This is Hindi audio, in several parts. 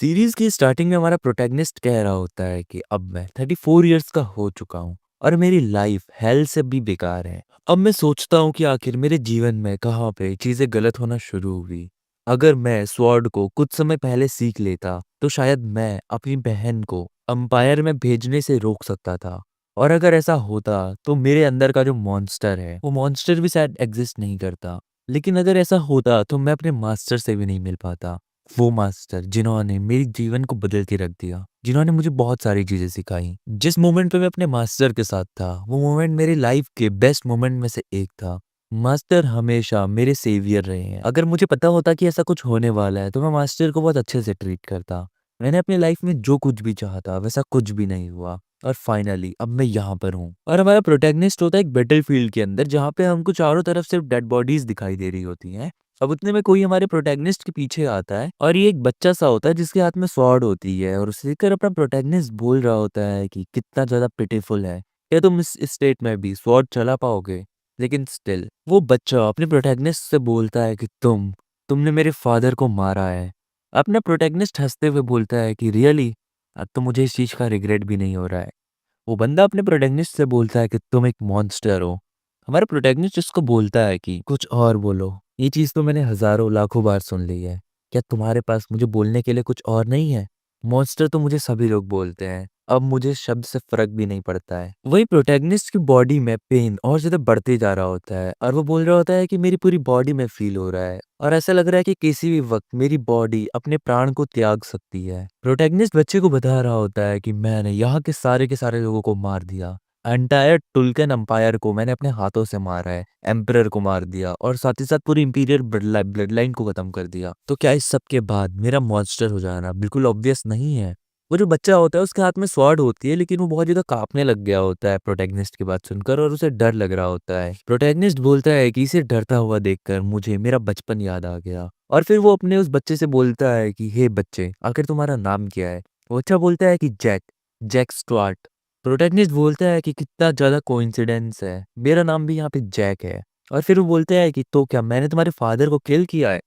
सीरीज की स्टार्टिंग में हमारा प्रोटैगनिस्ट कह रहा होता है कि अब मैं 34 इयर्स का हो चुका हूँ और मेरी लाइफ हेल से भी बेकार है। अब मैं सोचता हूँ कि आखिर मेरे जीवन में कहाँ पे चीजें गलत होना शुरू हुई। अगर मैं स्वॉर्ड को कुछ समय पहले सीख लेता तो शायद मैं अपनी बहन को अंपायर में भेजने से रोक सकता था। और अगर ऐसा होता तो मेरे अंदर का जो मॉन्स्टर है वो मॉन्स्टर भी शायद एग्जिस्ट नहीं करता। लेकिन अगर ऐसा होता तो मैं अपने मास्टर से भी नहीं मिल पाता। वो मास्टर जिन्होंने मेरे जीवन को बदल के रख दिया, जिन्होंने मुझे बहुत सारी चीजें सिखाई। जिस मोमेंट पे मैं अपने मास्टर के साथ था वो मोमेंट मेरी लाइफ के बेस्ट मोमेंट में से एक था। मास्टर हमेशा मेरे सेवियर रहे हैं। अगर मुझे पता होता कि ऐसा कुछ होने वाला है तो मैं मास्टर को बहुत अच्छे से ट्रीट करता। मैंने अपनी लाइफ में जो कुछ भी चाहा था वैसा कुछ भी नहीं हुआ। और फाइनली अब मैं यहाँ पर हूँ और हमारा प्रोटैगनिस्ट होता है एक बैटलफील्ड के अंदर जहाँ पे हमको चारों तरफ सिर्फ डेड बॉडीज दिखाई दे रही होती हैं। अब उतने में कोई हमारे प्रोटैगनिस्ट के पीछे आता है और ये एक बच्चा सा होता है जिसके हाथ में स्वॉर्ड होती है और उसे देखकर अपना प्रोटैगनिस्ट बोल रहा होता है कि कितना ज्यादा पिटीफुल है, क्या तुम इस स्टेट में भी स्वॉर्ड चला पाओगे। लेकिन स्टिल वो बच्चा अपने प्रोटैगनिस्ट से बोलता है कि तुमने मेरे फादर को मारा है। अपना प्रोटैगनिस्ट हंसते हुए बोलता है कि रियली, अब तो मुझे इस चीज का रिग्रेट भी नहीं हो रहा है। वो बंदा अपने प्रोटैगनिस्ट से बोलता है कि तुम एक मॉन्स्टर हो। हमारा प्रोटैगनिस्ट उसको बोलता है कि कुछ और बोलो, ये चीज तो मैंने हजारों लाखों बार सुन ली है। क्या तुम्हारे पास मुझे बोलने के लिए कुछ और नहीं है? मॉन्स्टर तो मुझे सभी लोग बोलते हैं, अब मुझे शब्द से फर्क भी नहीं पड़ता है। वही प्रोटैगनिस्ट की बॉडी में पेन और ज्यादा बढ़ते जा रहा होता है और वो बोल रहा होता है कि मेरी पूरी बॉडी में फील हो रहा है और ऐसा लग रहा है कि किसी भी वक्त मेरी बॉडी अपने प्राण को त्याग सकती है। प्रोटैगनिस्ट बच्चे को बता रहा होता है कि मैंने यहाँ के सारे लोगों को मार दिया। एंटायर टुल्कन एम्पायर को मैंने अपने हाथों से मारा है, एम्परर को मार दिया और साथ ही साथ पूरी इंपीरियल ब्लड लाइन को खत्म कर दिया। तो क्या इस सब के बाद मेरा मॉन्स्टर हो जाना बिल्कुल ऑब्वियस नहीं है? वो जो बच्चा होता है उसके हाथ में स्वॉर्ड होती है लेकिन वो बहुत ज्यादा कांपने लग गया होता है प्रोटैगनिस्ट की बात सुनकर और उसे डर लग रहा होता है। प्रोटैगनिस्ट बोलता है कि इसे डरता हुआ देखकर मुझे मेरा बचपन याद आ गया। और फिर वो अपने उस बच्चे से बोलता है कि हे बच्चे, आखिर तुम्हारा नाम क्या है? वो बच्चा बोलता है कि जैक, जैक स्टुअर्ट। प्रोटैगनिस्ट बोलता है कि कितना ज्यादा कोइंसिडेंस है, मेरा नाम भी यहाँ पे जैक है। और फिर वो बोलता है कि तो क्या मैंने तुम्हारे फादर को किल किया है?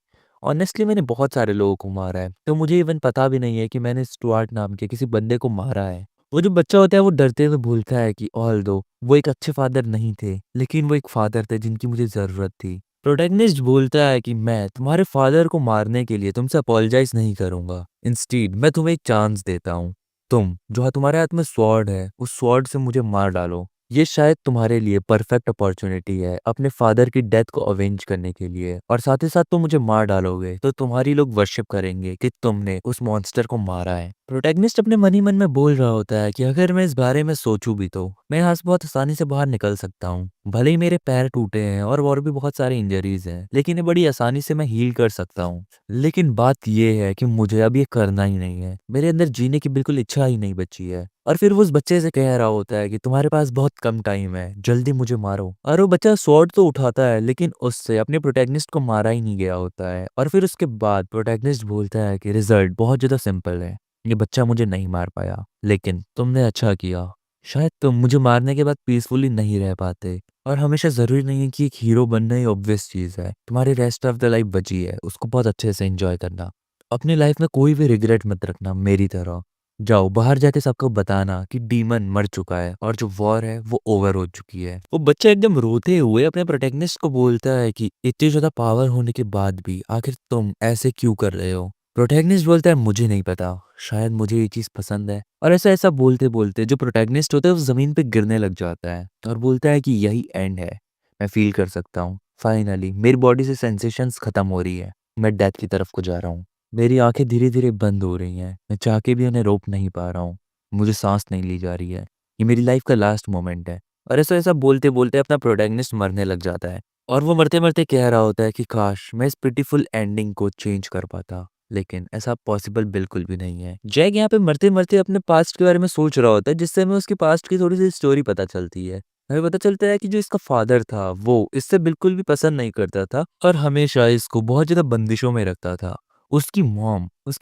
ऑनेस्टली मैंने बहुत सारे लोगों को मारा है, तो मुझे इवन पता भी नहीं है कि मैंने स्टुअर्ट नाम के किसी बंदे को मारा है। वो जो बच्चा होता है वो डरते हुए बोलता है कि ऑल दो वो एक अच्छे फादर नहीं थे लेकिन वो एक फादर थे जिनकी मुझे जरूरत थी। प्रोटैगनिस्ट बोलता है कि मैं तुम्हारे फादर को मारने के लिए तुमसे अपोलोजाइज नहीं करूंगा, इंस्टीड मैं तुम्हें एक चांस देता हूँ। तुम जो है तुम्हारे हाथ में स्वॉर्ड है उस स्वॉर्ड से मुझे मार डालो। ये शायद तुम्हारे लिए परफेक्ट अपॉर्चुनिटी है अपने फादर की डेथ को अवेंज करने के लिए और साथ ही साथ तुम मुझे मार डालोगे तो तुम्हारी लोग वर्शिप करेंगे कि तुमने उस मॉन्स्टर को मारा है। प्रोटैगनिस्ट अपने मन ही मन में बोल रहा होता है कि अगर मैं इस बारे में सोचूं भी तो मैं यहाँ से बहुत आसानी से बाहर निकल सकता हूँ। भले ही मेरे पैर टूटे हैं और भी बहुत सारे इंजरीज हैं लेकिन ये बड़ी आसानी से मैं हील कर सकता हूँ। लेकिन बात ये है कि मुझे अब ये करना ही नहीं है, मेरे अंदर जीने की बिल्कुल इच्छा ही नहीं बची है। और फिर वो उस बच्चे से कह रहा होता है कि तुम्हारे पास बहुत कम टाइम है, जल्दी मुझे मारो। और वो बच्चा स्वॉर्ड तो उठाता है लेकिन उससे अपने प्रोटैगनिस्ट को मारा ही नहीं गया होता है। और फिर उसके बाद प्रोटैगनिस्ट बोलता है कि रिजल्ट बहुत ज्यादा सिंपल है, ये बच्चा मुझे नहीं मार पाया लेकिन तुमने अच्छा किया। शायद तुम मुझे मारने के बाद पीसफुली नहीं रह पाते और हमेशा जरूरी नहीं है कि एक हीरो बनना ही ऑब्वियस चीज है। तुम्हारी रेस्ट ऑफ द लाइफ बची है, उसको बहुत अच्छे से एंजॉय करना। अपनी लाइफ में कोई भी रिग्रेट मत रखना मेरी तरह। जाओ बाहर जाके सबको बताना कि डीमन मर चुका है और जो वॉर है वो ओवर हो चुकी है। वो बच्चा एकदम रोते हुए अपने प्रोटैगनिस्ट को बोलता है कि इतनी ज्यादा पावर होने के बाद भी आखिर तुम ऐसे क्यों कर रहे हो? प्रोटैगनिस्ट बोलता है मुझे नहीं पता, शायद मुझे ये चीज पसंद है। और ऐसा ऐसा बोलते बोलते जो प्रोटैगनिस्ट होता है वो जमीन पे गिरने लग जाता है और बोलता है कि यही एंड है। मैं फील कर सकता हूँ फाइनली मेरी बॉडी से सेंसेशंस खत्म हो रही है, मैं डेथ की तरफ को जा रहा हूँ। मेरी आंखें धीरे धीरे बंद हो रही हैं, मैं चाह के भी उन्हें रोक नहीं पा रहा हूँ। मुझे सांस नहीं ली जा रही है, ये मेरी लाइफ का लास्ट मोमेंट है। और ऐसा ऐसा बोलते बोलते अपना प्रोटैगनिस्ट मरने लग जाता है और वो मरते मरते कह रहा होता है कि काश मैं इस ब्यूटीफुल एंडिंग को चेंज कर पाता, लेकिन ऐसा पॉसिबल बिल्कुल भी नहीं है। जैक यहाँ पे मरते मरते अपने पास्ट के बारे में सोच रहा होता है जिससे हमें उसके पास्ट की थोड़ी सी स्टोरी पता चलती है। हमें पता चलता है कि जो इसका फादर था वो इससे बिल्कुल भी पसंद नहीं करता था और हमेशा इसको बहुत ज्यादा बंदिशों में रखता था। उसकी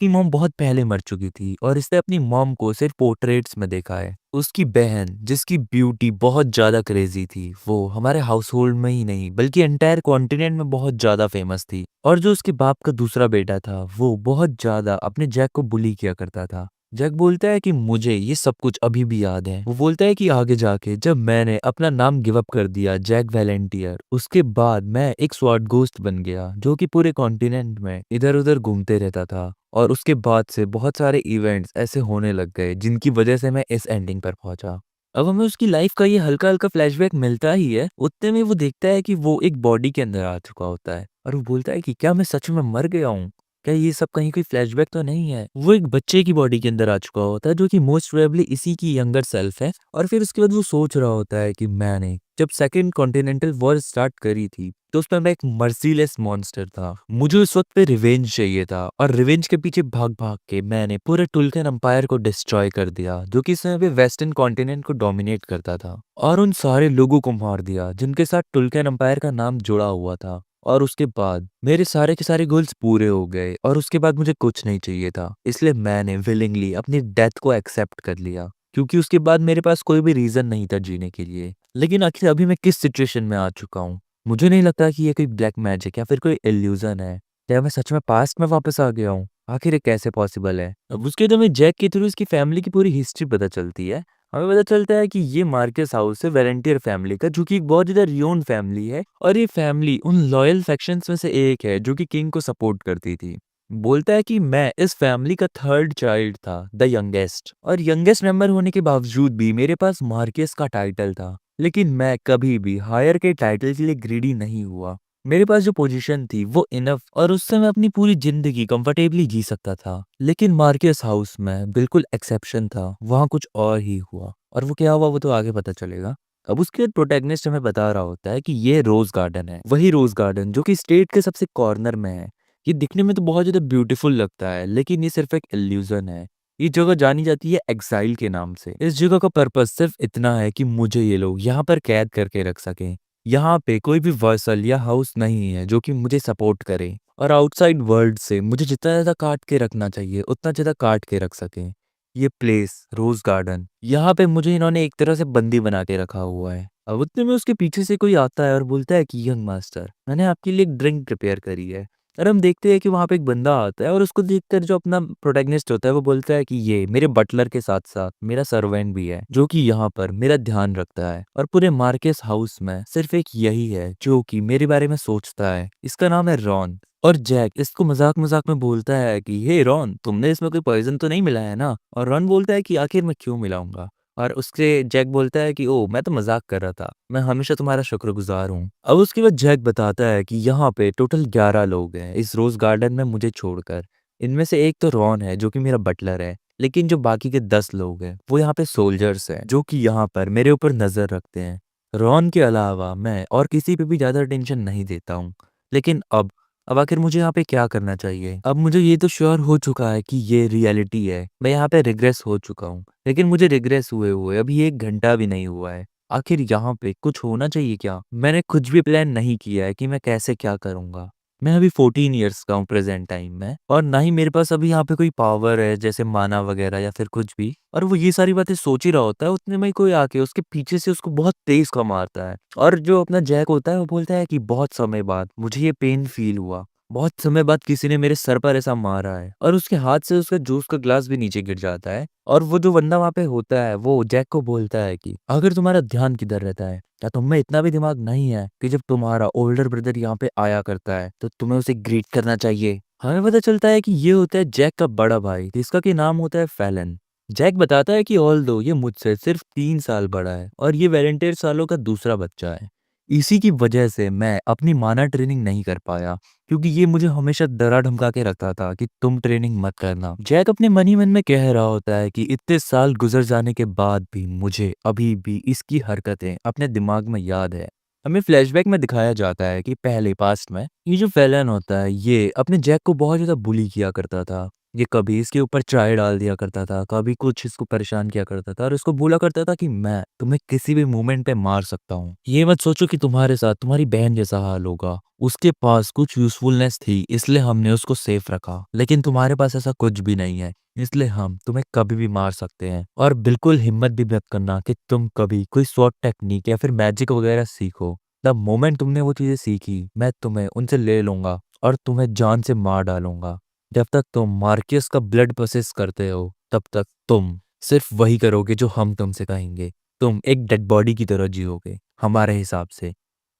मॉम बहुत पहले मर चुकी थी और इसने अपनी मॉम को सिर्फ पोर्ट्रेट्स में देखा है। उसकी बहन जिसकी ब्यूटी बहुत ज़्यादा क्रेज़ी थी, वो हमारे हाउसहोल्ड में ही नहीं बल्कि एंटायर कॉन्टिनेंट में बहुत ज़्यादा फ़ेमस थी। और जो उसके बाप का दूसरा बेटा था, वो बहुत ज़्यादा अपने जैक को बुली किया करता था। जैक बोलता है कि मुझे ये सब कुछ अभी भी याद है। वो बोलता है कि आगे जाके जब मैंने अपना नाम गिव अप कर दिया जैक वैलेंटियर, उसके बाद मैं एक स्वॉर्ड घोस्ट बन गया जो कि पूरे कॉन्टिनेंट में इधर-उधर घूमते रहता था। और उसके बाद से बहुत सारे इवेंट्स ऐसे होने लग गए जिनकी वजह से मैं इस एंडिंग पर पहुंचा। अब हमें उसकी लाइफ का ये हल्का-हल्का फ्लैशबैक मिलता ही है। उतने में वो देखता है कि वो एक बॉडी के अंदर आ चुका होता है और वो बोलता है कि क्या मैं सच में मर गया हूँ? क्या ये सब कहीं कोई फ्लैशबैक तो नहीं है? वो एक बच्चे की बॉडी के अंदर आ चुका होता है जो कि मोस्ट प्रोबेबली इसी की यंगर सेल्फ है। और फिर उसके बाद वो सोच रहा होता है कि मैंने जब सेकंड कॉन्टिनेंटल वॉर स्टार्ट करी थी तो उसमें मैं एक मर्सीलेस मॉन्स्टर था। मुझे उस वक्त पे रिवेंज चाहिए था और रिवेंज के पीछे भाग भाग के मैंने पूरे टुल्कन एम्पायर को डिस्ट्रॉय कर दिया जो कि इस समय पे वेस्टर्न कॉन्टिनेंट को डोमिनेट करता था। और उन सारे लोगों को मार दिया जिनके साथ टुल्कन एम्पायर का नाम जुड़ा हुआ था। और उसके बाद मेरे सारे के सारे गोल्स पूरे हो गए और उसके बाद मुझे कुछ नहीं चाहिए था, इसलिए मैंने विलिंगली अपनी डेथ को एक्सेप्ट कर लिया क्योंकि उसके बाद मेरे पास कोई भी रीजन नहीं था जीने के लिए। लेकिन आखिर अभी मैं किस सिचुएशन में आ चुका हूँ? मुझे नहीं लगता कि ये कोई ब्लैक मैजिक या फिर कोई इल्यूजन है। क्या मैं सच में पास्ट में वापस आ गया हूँ? आखिर ये कैसे पॉसिबल है? अब उसके तो हमें जैक के थ्रू उसकी फैमिली की पूरी हिस्ट्री पता चलती है। हमें पता चलता है कि ये मार्केस हाउस है वेलेंटियर फैमिली का जो कि एक बहुत ज़्यादा रियोन फैमिली है और ये फैमिली उन लॉयल फैक्शंस में से एक है जो कि किंग को सपोर्ट करती थी। बोलता है कि मैं इस फैमिली का थर्ड चाइल्ड था, द यंगेस्ट, और यंगेस्ट मेंबर होने के बावजूद भी मेरे पास मार्केस का टाइटल था। लेकिन मैं कभी भी हायर के टाइटल के लिए ग्रीडी नहीं हुआ। मेरे पास जो पोजीशन थी वो इनफ और उससे मैं अपनी पूरी जिंदगी कंफर्टेबली जी सकता था। लेकिन मार्केस हाउस में बिल्कुल एक्सेप्शन था, वहाँ कुछ और ही हुआ और वो क्या हुआ वो तो आगे पता चलेगा। अब उसके बाद प्रोटैगनिस्ट हमें बता रहा होता है कि ये रोज गार्डन है, वही रोज गार्डन जो कि स्टेट के सबसे कॉर्नर में है। ये दिखने में तो बहुत ज्यादा ब्यूटीफुल लगता है लेकिन ये सिर्फ एक इल्यूजन है। ये जगह जानी जाती है एक्साइल के नाम से। इस जगह का पर्पस सिर्फ इतना है कि मुझे ये लोग यहाँ पर कैद करके रख सकें। यहाँ पे कोई भी वर्सल या हाउस नहीं है जो कि मुझे सपोर्ट करे और आउटसाइड वर्ल्ड से मुझे जितना ज़्यादा काट के रखना चाहिए उतना ज़्यादा काट के रख सकें। ये प्लेस रोज गार्डन, यहाँ पे मुझे इन्होंने एक तरह से बंदी बना के रखा हुआ है। अब उतने में उसके पीछे से कोई आता है और बोलता है कि यंग मास्टर, मैंने आपके लिए एक ड्रिंक प्रिपेयर करी है। और हम देखते हैं कि वहाँ पे एक बंदा आता है और उसको देखकर जो अपना प्रोटैगनिस्ट होता है वो बोलता है कि ये मेरे बटलर के साथ साथ मेरा सर्वेंट भी है जो कि यहाँ पर मेरा ध्यान रखता है और पूरे मार्केस हाउस में सिर्फ एक यही है जो कि मेरे बारे में सोचता है। इसका नाम है रॉन। और जैक इसको मजाक मजाक में बोलता है कि हे रॉन, तुमने इसमें कोई पॉइजन तो नहीं मिलाया है ना? और रॉन बोलता है कि आखिर मैं क्यों मिलाऊंगा? और उससे जैक बोलता है कि ओ मैं तो मजाक कर रहा था, मैं हमेशा तुम्हारा शुक्रगुजार हूँ। अब उसके बाद जैक बताता है कि यहाँ पे टोटल 11 लोग हैं इस रोज गार्डन में मुझे छोड़कर। इनमें से एक तो रॉन है जो कि मेरा बटलर है, लेकिन जो बाकी के 10 लोग हैं वो यहाँ पे सोल्जर्स हैं जो कि यहाँ पर मेरे ऊपर नजर रखते हैं। रॉन के अलावा मैं और किसी पे भी ज्यादा टेंशन नहीं देता हूँ। लेकिन अब आखिर मुझे यहाँ पे क्या करना चाहिए? अब मुझे ये तो श्योर हो चुका है कि ये रियलिटी है, मैं यहाँ पे रिग्रेस हो चुका हूँ। लेकिन मुझे रिग्रेस हुए हुए अभी 1 घंटा भी नहीं हुआ है। आखिर यहाँ पे कुछ होना चाहिए क्या? मैंने कुछ भी प्लान नहीं किया है कि मैं कैसे क्या करूँगा। मैं अभी 14 इयर्स का हूँ प्रेज़ेंट टाइम में और ना ही मेरे पास अभी यहाँ पे कोई पावर है जैसे माना वगैरह या फिर कुछ भी। और वो ये सारी बातें सोच ही रहा होता है, उतने में ही कोई आके उसके पीछे से उसको बहुत तेज़ का मारता है। और जो अपना जैक होता है वो बोलता है कि बहुत समय बाद मुझे ये पेन फ़ील हुआ। बहुत समय बाद किसी ने मेरे सर पर ऐसा मारा है और उसके हाथ से उसका जूस का ग्लास भी नीचे गिर जाता है। और वो जो बंदा वहाँ पे होता है वो जैक को बोलता है कि अगर तुम्हारा ध्यान किधर रहता है, क्या तुम में इतना भी दिमाग नहीं है कि जब तुम्हारा ओल्डर ब्रदर यहाँ पे आया करता है तो तुम्हें उसे ग्रीट करना चाहिए? हमें पता चलता है कि ये होता है जैक का बड़ा भाई जिसका कि नाम होता है फैलन। जैक बताता है कि ऑल दो ये मुझसे सिर्फ 3 साल बड़ा है और ये वैलेंटाइन सालों का दूसरा बच्चा है। इसी की वजह से मैं अपनी माना ट्रेनिंग नहीं कर पाया क्योंकि ये मुझे हमेशा डरा धमका के रखता था कि तुम ट्रेनिंग मत करना। जैक अपने मन ही मन में कह रहा होता है कि इतने साल गुजर जाने के बाद भी मुझे अभी भी इसकी हरकतें अपने दिमाग में याद है। हमें फ्लैशबैक में दिखाया जाता है कि पहले पास्ट में ये जो फैलन होता है ये अपने जैक को बहुत ज्यादा बुली किया करता था। ये कभी इसके ऊपर चाय डाल दिया करता था, कभी कुछ इसको परेशान किया करता था और इसको बोला करता था कि मैं तुम्हें किसी भी मोमेंट पे मार सकता हूँ। ये मत सोचो कि तुम्हारे साथ तुम्हारी बहन जैसा हाल होगा। उसके पास कुछ यूज़फुलनेस थी इसलिए हमने उसको सेफ रखा, लेकिन तुम्हारे पास ऐसा कुछ भी नहीं है, इसलिए हम तुम्हें कभी भी मार सकते हैं। और बिल्कुल हिम्मत भी मत करना कि तुम कभी कोई स्वॉट टेक्निक या फिर मैजिक वगैरह सीखो। द मोमेंट तुमने वो चीज़ें सीखी, मैं तुम्हें उनसे ले लूँगा और तुम्हें जान से मार डालूँगा। जब तक तुम मार्कियस का ब्लड प्रोसेस करते हो, तब तक तुम सिर्फ वही करोगे जो हम तुमसे कहेंगे। तुम एक डेड बॉडी की तरह जियोगे, हमारे हिसाब से।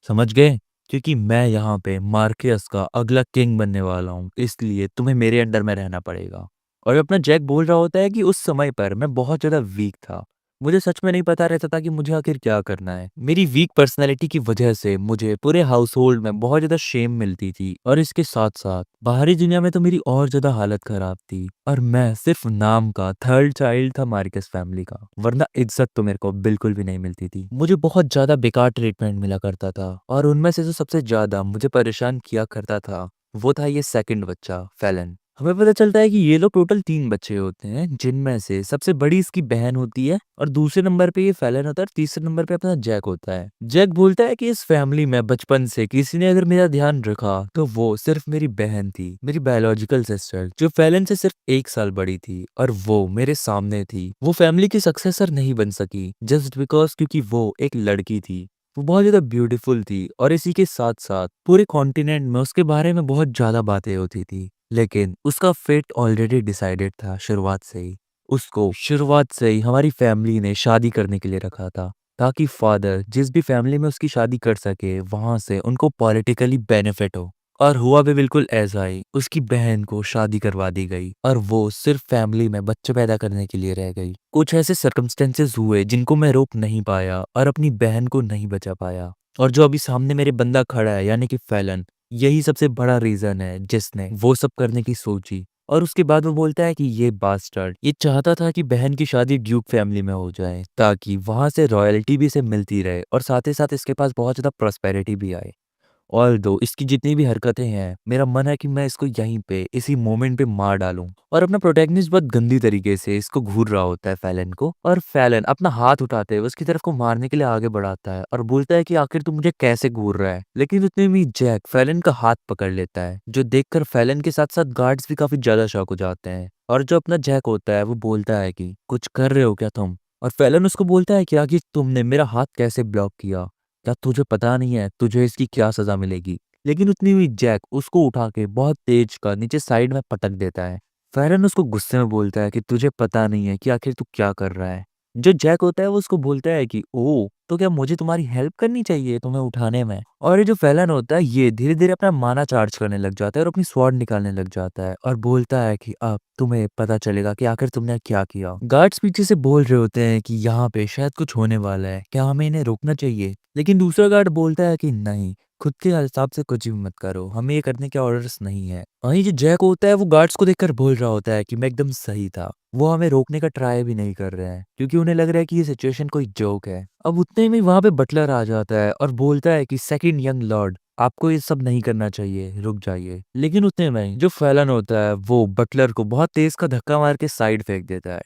समझ गए? क्योंकि मैं यहाँ पे मार्कियस का अगला किंग बनने वाला हूँ, इसलिए तुम्हें मेरे अंडर में रहना पड़ेगा। और अपना जैक बोल रहा होता है कि उस समय पर मैं बहुत ज़्यादा वीक था। मुझे सच में नहीं पता रहता था कि मुझे आखिर क्या करना है। मेरी वीक पर्सनैलिटी की वजह से मुझे पूरे हाउसहोल्ड में बहुत ज़्यादा शेम मिलती थी और इसके साथ-साथ बाहरी दुनिया में तो मेरी और ज़्यादा हालत खराब थी और मैं सिर्फ नाम का थर्ड चाइल्ड था मार्कस फैमिली का, वरना इज़्ज़त तो मेरे को बिल्कुल भी नहीं मिलती थी। मुझे बहुत ज़्यादा बेकार ट्रीटमेंट मिला करता था और उनमें से जो सबसे ज़्यादा मुझे परेशान किया करता था, वो था ये सेकंड बच्चा फैलन। हमें पता चलता है कि ये लोग टोटल 3 बच्चे होते हैं, जिनमें से सबसे बड़ी इसकी बहन होती है और दूसरे नंबर पे ये फैलन होता है और तीसरे नंबर पे अपना जैक होता है। जैक बोलता है कि इस फैमिली में बचपन से किसी ने अगर मेरा ध्यान रखा तो वो सिर्फ मेरी बहन थी, मेरी बायोलॉजिकल सिस्टर, जो फैलन से सिर्फ 1 साल बड़ी थी और वो मेरे सामने थी। वो फैमिली की सक्सेसर नहीं बन सकी जस्ट बिकॉज़ क्योंकि वो एक लड़की थी। वो बहुत ज़्यादा ब्यूटीफुल थी और इसी के साथ-साथ पूरे कॉन्टिनेंट में उसके बारे में बहुत ज़्यादा बातें होती थी। लेकिन उसका फेट ऑलरेडी डिसाइडेड था शुरुआत से ही। उसको शुरुआत से ही हमारी फैमिली ने शादी करने के लिए रखा था, ताकि फादर जिस भी फैमिली में उसकी शादी कर सके, वहाँ से उनको पॉलिटिकली बेनिफिट हो। और हुआ भी बिल्कुल ऐसा ही। उसकी बहन को शादी करवा दी गई और वो सिर्फ फैमिली में बच्चे पैदा करने के लिए रह गई। कुछ ऐसे सर्कमस्टेंसेस हुए जिनको मैं रोक नहीं पाया और अपनी बहन को नहीं बचा पाया। और जो अभी सामने मेरे बंदा खड़ा है यानी कि फैलन, यही सबसे बड़ा रीज़न है जिसने वो सब करने की सोची। और उसके बाद वो बोलता है कि ये बास्टर्ड ये चाहता था कि बहन की शादी ड्यूक फैमिली में हो जाए, ताकि वहाँ से रॉयल्टी भी इसे मिलती रहे और साथ ही साथ इसके पास बहुत ज़्यादा प्रॉस्पेरिटी भी आए। ऑल्दो इसकी जितनी भी हरकतें हैं, मेरा मन है कि मैं इसको यहीं पे इसी मोमेंट पे मार डालूं। और अपना प्रोटैगनिस्ट बहुत गंदी तरीके से इसको घूर रहा होता है फैलन को, और फैलन अपना हाथ उठाते हुए उसकी तरफ को मारने के लिए आगे बढ़ाता है और बोलता है कि आखिर तू मुझे कैसे घूर रहा है। लेकिन उतने में जैक फैलन का हाथ पकड़ लेता है, जो देखकर फैलन के साथ साथ गार्ड्स भी काफी ज्यादा शॉक हो जाते हैं। और जो अपना जैक होता है वो बोलता है कि कुछ कर रहे हो क्या तुम। और फैलन उसको बोलता है कि आखिर तुमने मेरा हाथ कैसे ब्लॉक किया, क्या तुझे पता नहीं है तुझे इसकी क्या सजा मिलेगी। लेकिन उतनी हुई जैक उसको उठा के बहुत तेज का नीचे साइड में पटक देता है। फैरन उसको गुस्से में बोलता है कि तुझे पता नहीं है कि आखिर तू क्या कर रहा है। जो जैक होता है वो उसको बोलता है कि ओ तो क्या मुझे तुम्हारी हेल्प करनी चाहिए तुम्हें उठाने में। और ये जो फैलन होता है ये धीरे धीरे अपना माना चार्ज करने लग जाता है और अपनी स्वॉर्ड निकालने लग जाता है और बोलता है कि अब तुम्हें पता चलेगा कि आखिर तुमने क्या किया। गार्ड्स पीछे से बोल रहे होते हैं कि यहाँ पे शायद कुछ होने वाला है, क्या हमें इन्हें रोकना चाहिए। लेकिन दूसरा गार्ड बोलता है कि नहीं, खुद के हिसाब से कुछ भी मत करो, हमें ये करने के ऑर्डर्स नहीं है। वहीं जो जैक होता है वो गार्ड्स को देखकर बोल रहा होता है कि मैं एकदम सही था, वो हमें रोकने का ट्राई भी नहीं कर रहे हैं क्योंकि उन्हें लग रहा है कि ये सिचुएशन कोई जोक है। अब उतने में वहां पे बटलर आ जाता है और बोलता है कि सेकंड यंग लॉर्ड आपको ये सब नहीं करना चाहिए, रुक जाइए। लेकिन उतने में जो फैलन होता है वो बटलर को बहुत तेज का धक्का मार के साइड फेंक देता है।